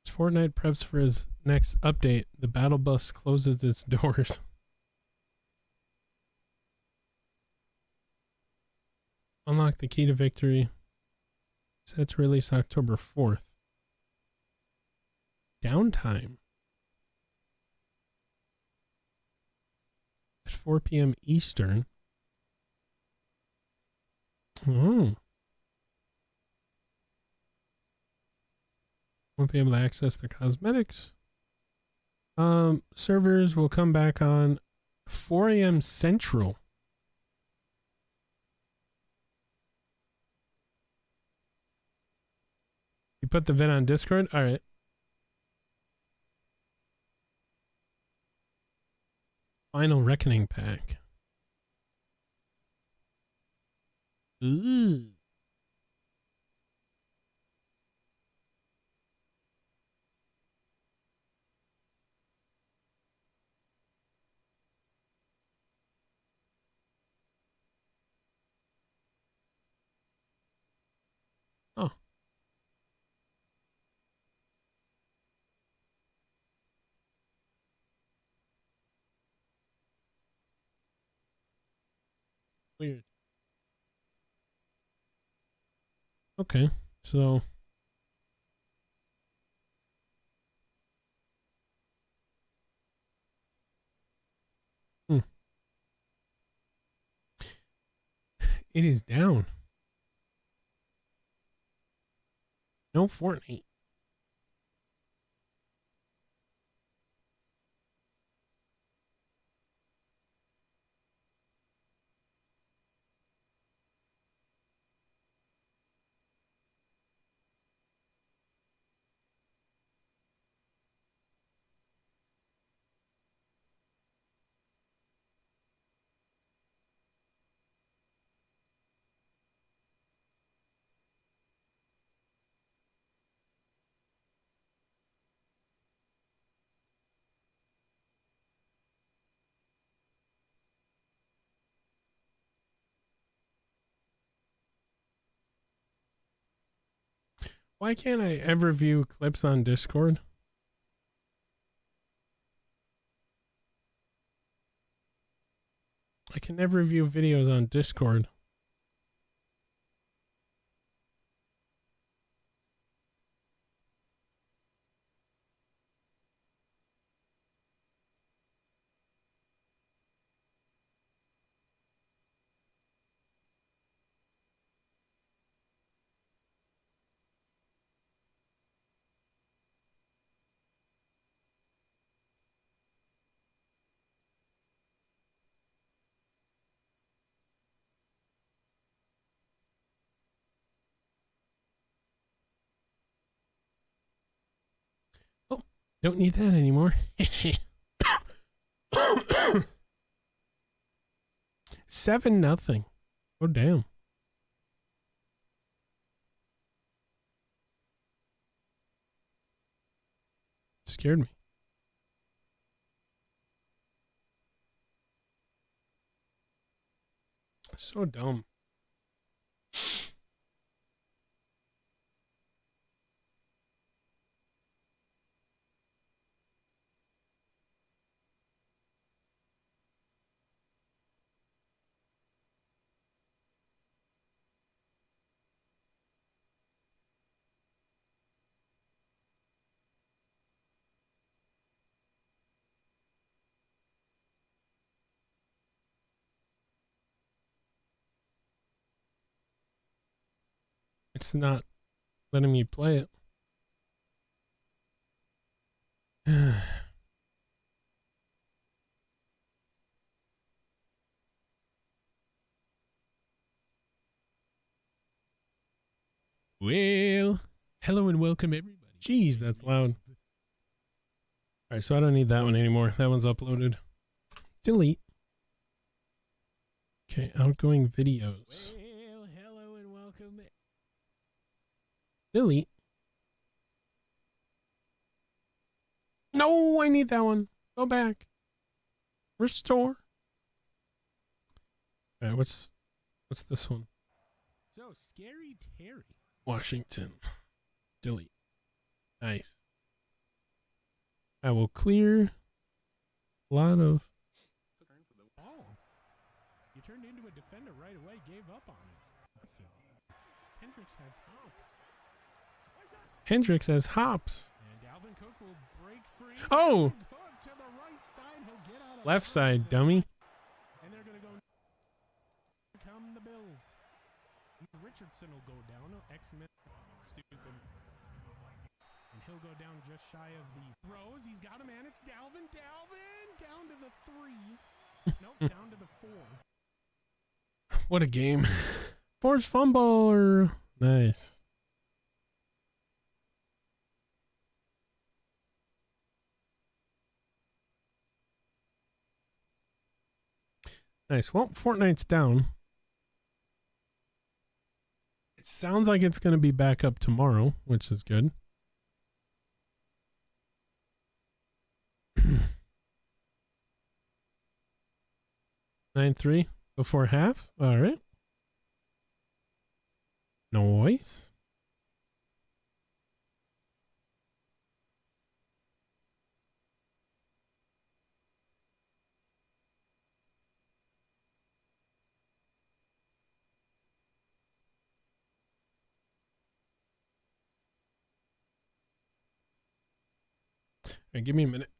As Fortnite preps for his next update, the battle bus closes its doors. Unlock the key to victory. Set to release October 4th. Downtime. 4 p.m. Eastern. Oh. Won't be able to access the cosmetics. Servers will come back on 4 a.m. Central. You put the vid on Discord? All right. Final Reckoning Pack. Ooh. Oh. Weird. Okay, so it is down. No Fortnite. Why can't I ever view clips on Discord? I can never view videos on Discord. Oh, don't need that anymore. 7-0. Oh, damn. Scared me. So dumb. It's not letting me play it. Well, hello and welcome everybody. Jeez, that's loud. Alright, so I don't need that one anymore. That one's uploaded. Delete. Okay, outgoing videos. Well, hello and welcome. Delete. No, I need that one. Go back. Restore. Alright, what's this one? So, Scary Terry. Washington. Delete. Nice. I will clear a lot of... Turn for the ball. You turned into a defender right away, gave up on it. Hendricks has hops. Hendricks has hops. And Alvin Cook will break free. Oh! To the right side. He'll get out of Left side, dummy. Richardson will go down. X-Men, stupid. And he'll go down just shy of the throws. He's got a man. It's Dalvin. Dalvin down to the 3. Nope, down to the 4. What a game. Forced fumble. Nice. Nice. Well, Fortnite's down. It sounds like it's going to be back up tomorrow, which is good. 9-3 before half. All right. Noise. All right, give me a minute.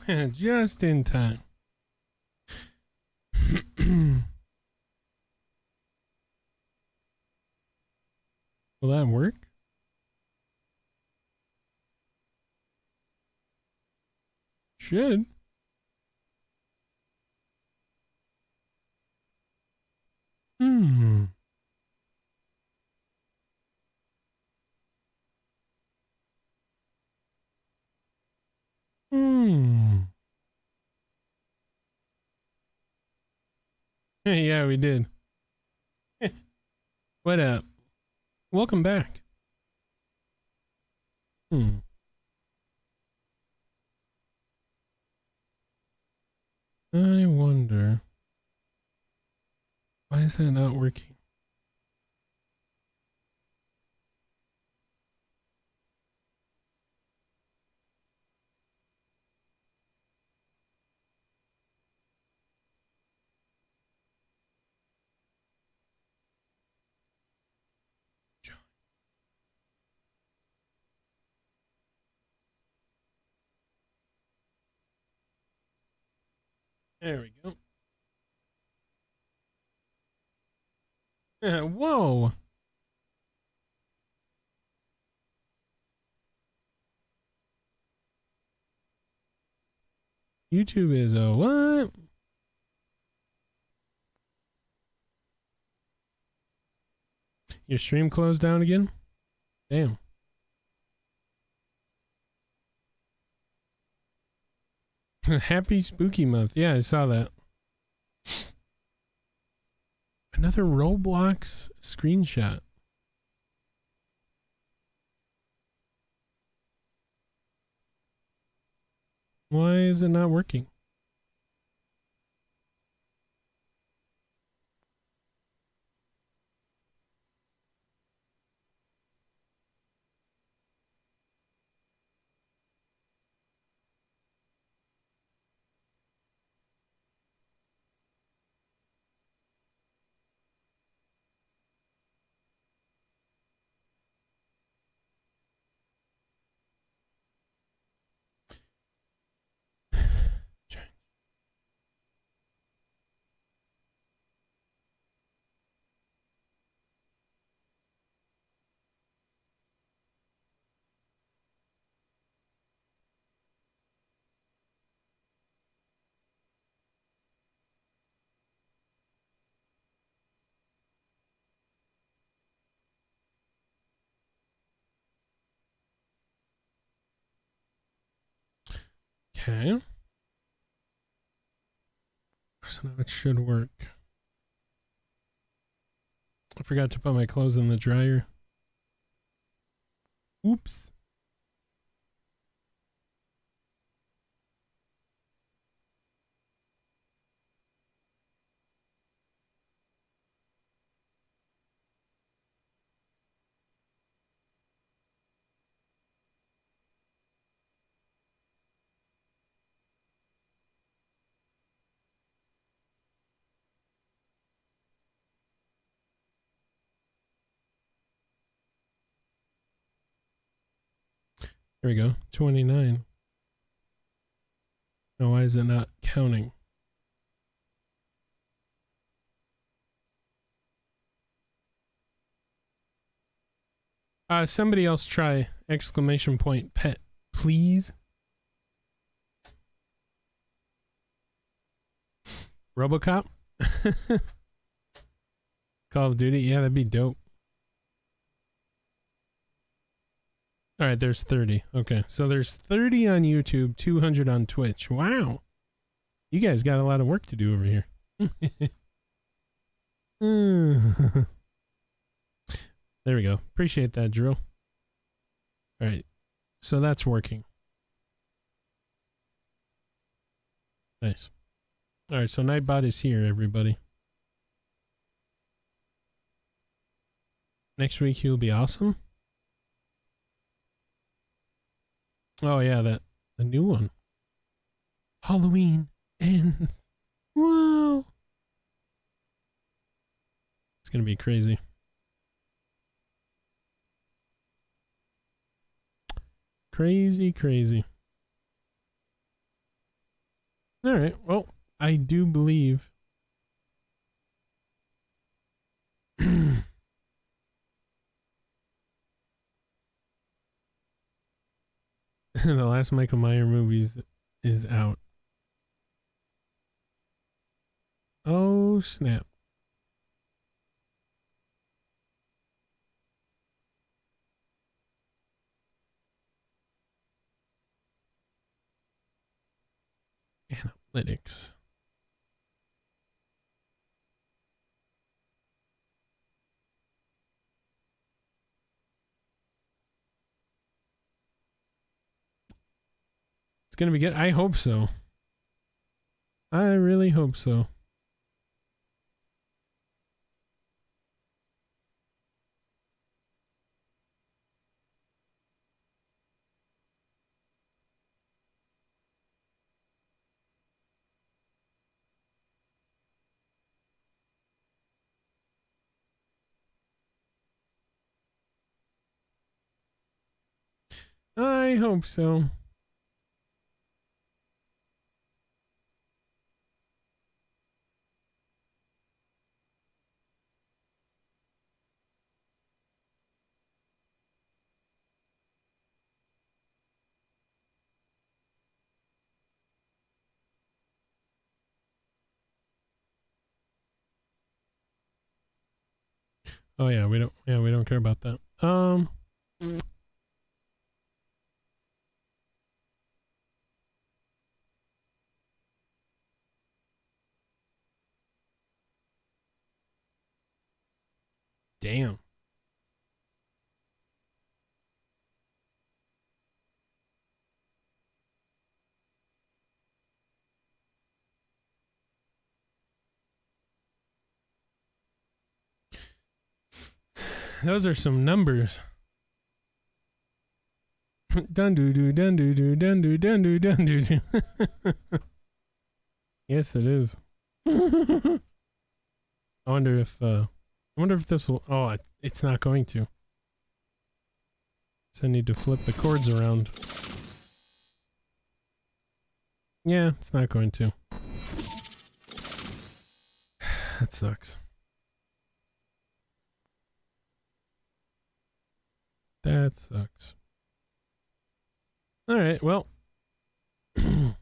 Just in time. Will that work? Should. Hmm. Hmm. Yeah, we did. What up? Welcome back. Hmm. I wonder. Why is that not working? There we go. Whoa. YouTube is a what? Your stream closed down again? Damn. Happy spooky month. Yeah, I saw that. Another Roblox screenshot. Why is it not working? Okay. So now it should work. I forgot to put my clothes in the dryer. Oops. There we go. 29. Now why is it not counting? Somebody else try exclamation point pet, please. RoboCop? Call of Duty? Yeah, that'd be dope. Alright, there's 30. Okay, so there's 30 on YouTube, 200 on Twitch. Wow. You guys got a lot of work to do over here. There we go. Appreciate that, Drew. Alright, so that's working. Nice. Alright, so Nightbot is here, everybody. Next week he'll be awesome. Oh yeah, the new one. Halloween ends. Whoa. It's gonna be crazy. Crazy, crazy. All right. Well, I do believe the last Michael Myers movies is out. Oh, snap. Analytics. It's going to be good. I hope so. I really hope so. I hope so. Oh yeah, we don't care about that. Damn. Those are some numbers. Dun doo doo dun doo doo dun doo dun doo dun doo doo. Yes, it is. I wonder if this will. Oh, it's not going to. So I need to flip the chords around. Yeah, it's not going to. That sucks. That sucks. All right, well. Wonder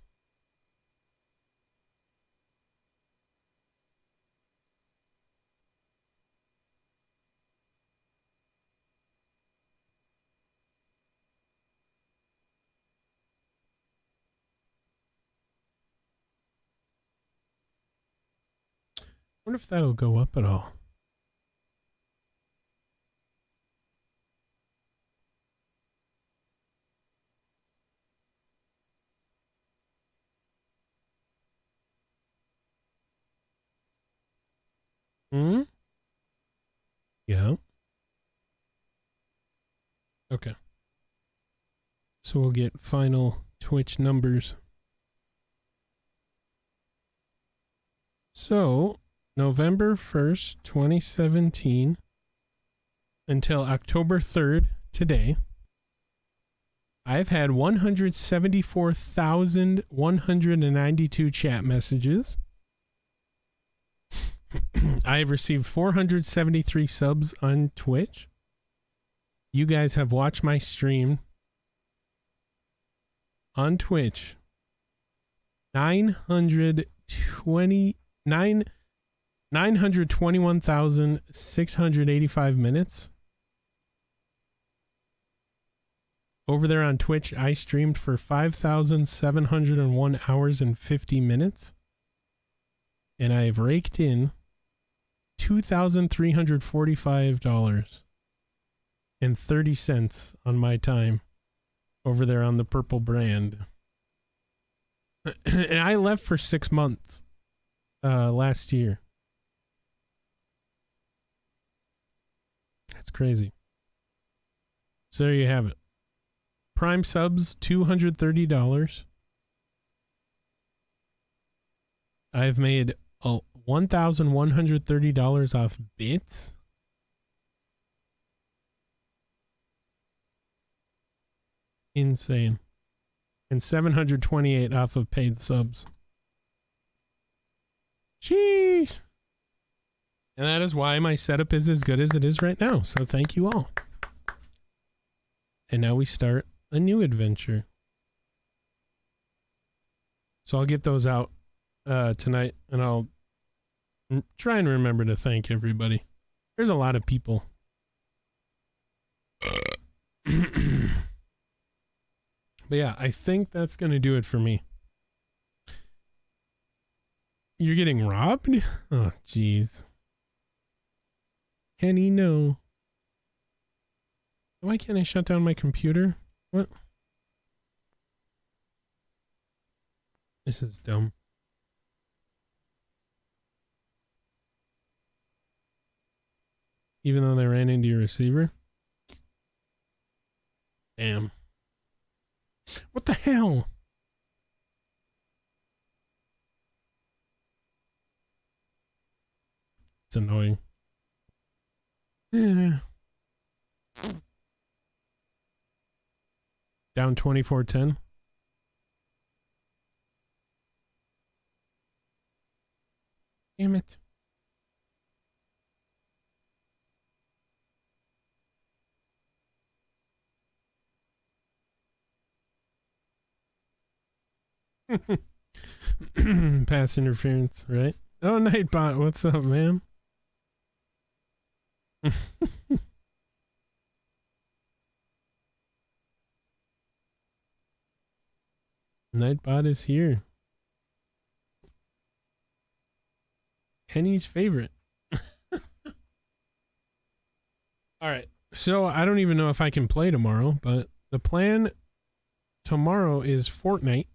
if that'll go up at all. Hmm? Yeah. Okay. So we'll get final Twitch numbers. So, November 1st, 2017 until October 3rd, today, I've had 174,192 chat messages. I have received 473 subs on Twitch. You guys have watched my stream on Twitch 921,685 minutes. Over there on Twitch, I streamed for 5,701 hours and 50 minutes. And I've raked in $2,345.30 on my time over there on the Purple brand. And I left for 6 months last year. That's crazy. So there you have it. Prime subs, $230. I've made $1,130 off bits. Insane. And 728 off of paid subs. Jeez. And that is why my setup is as good as it is right now. So thank you all. And now we start a new adventure. So I'll get those out tonight, and I'll try and remember to thank everybody. There's a lot of people. But yeah, I think that's going to do it for me. You're getting robbed? Oh, jeez. Henny, no. Why can't I shut down my computer? What? This is dumb. Even though they ran into your receiver? Damn. What the hell? It's annoying. Yeah. Down 24-10. Damn it. Pass interference, right? Oh, Nightbot, what's up, man? Nightbot is here. Henny's favorite. Alright, so I don't even know if I can play tomorrow, but the plan tomorrow is Fortnite.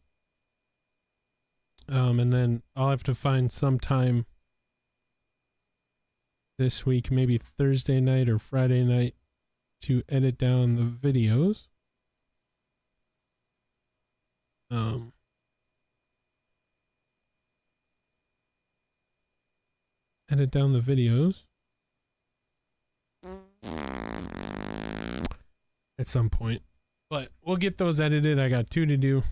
And then I'll have to find some time this week, maybe Thursday night or Friday night, to edit down the videos. Edit down the videos at some point, but we'll get those edited. I got 2 to do.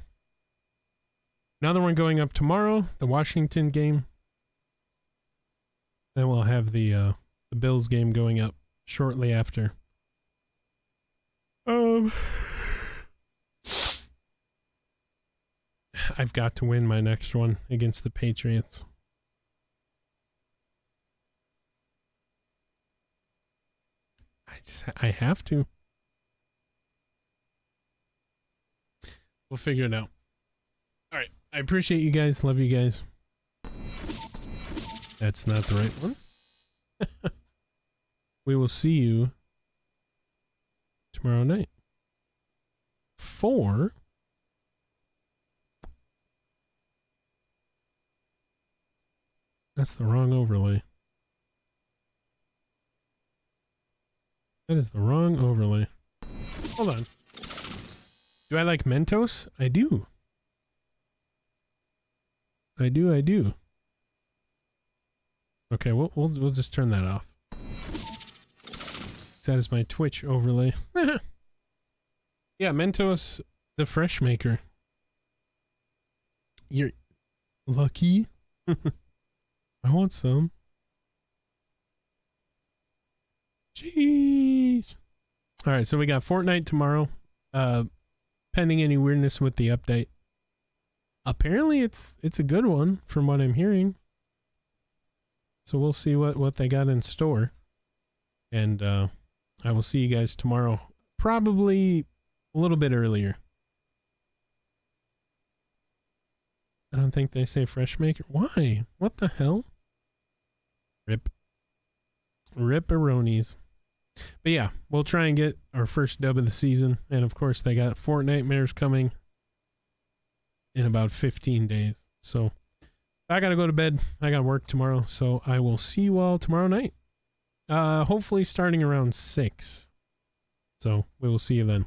Another one going up tomorrow, the Washington game. Then we'll have the Bills game going up shortly after. I've got to win my next one against the Patriots. I have to. We'll figure it out. All right. I appreciate you guys. Love you guys. That's not the right one. We will see you tomorrow night. 4. That's the wrong overlay. That is the wrong overlay. Hold on. Do I like Mentos? I do. I do. Okay, we'll just turn that off. That is my Twitch overlay. Yeah, Mentos, the fresh maker. You're lucky. I want some. Jeez. All right, so we got Fortnite tomorrow. Pending any weirdness with the update. Apparently it's a good one from what I'm hearing. So we'll see what they got in store. And I will see you guys tomorrow. Probably a little bit earlier. I don't think they say fresh maker. Why? What the hell? Rip. Ripperonis. But yeah, we'll try and get our first dub of the season. And of course, they got Fortnitemares coming in about 15 days. So I got to go to bed. I got work tomorrow. So I will see you all tomorrow night. Hopefully starting around 6. So we will see you then.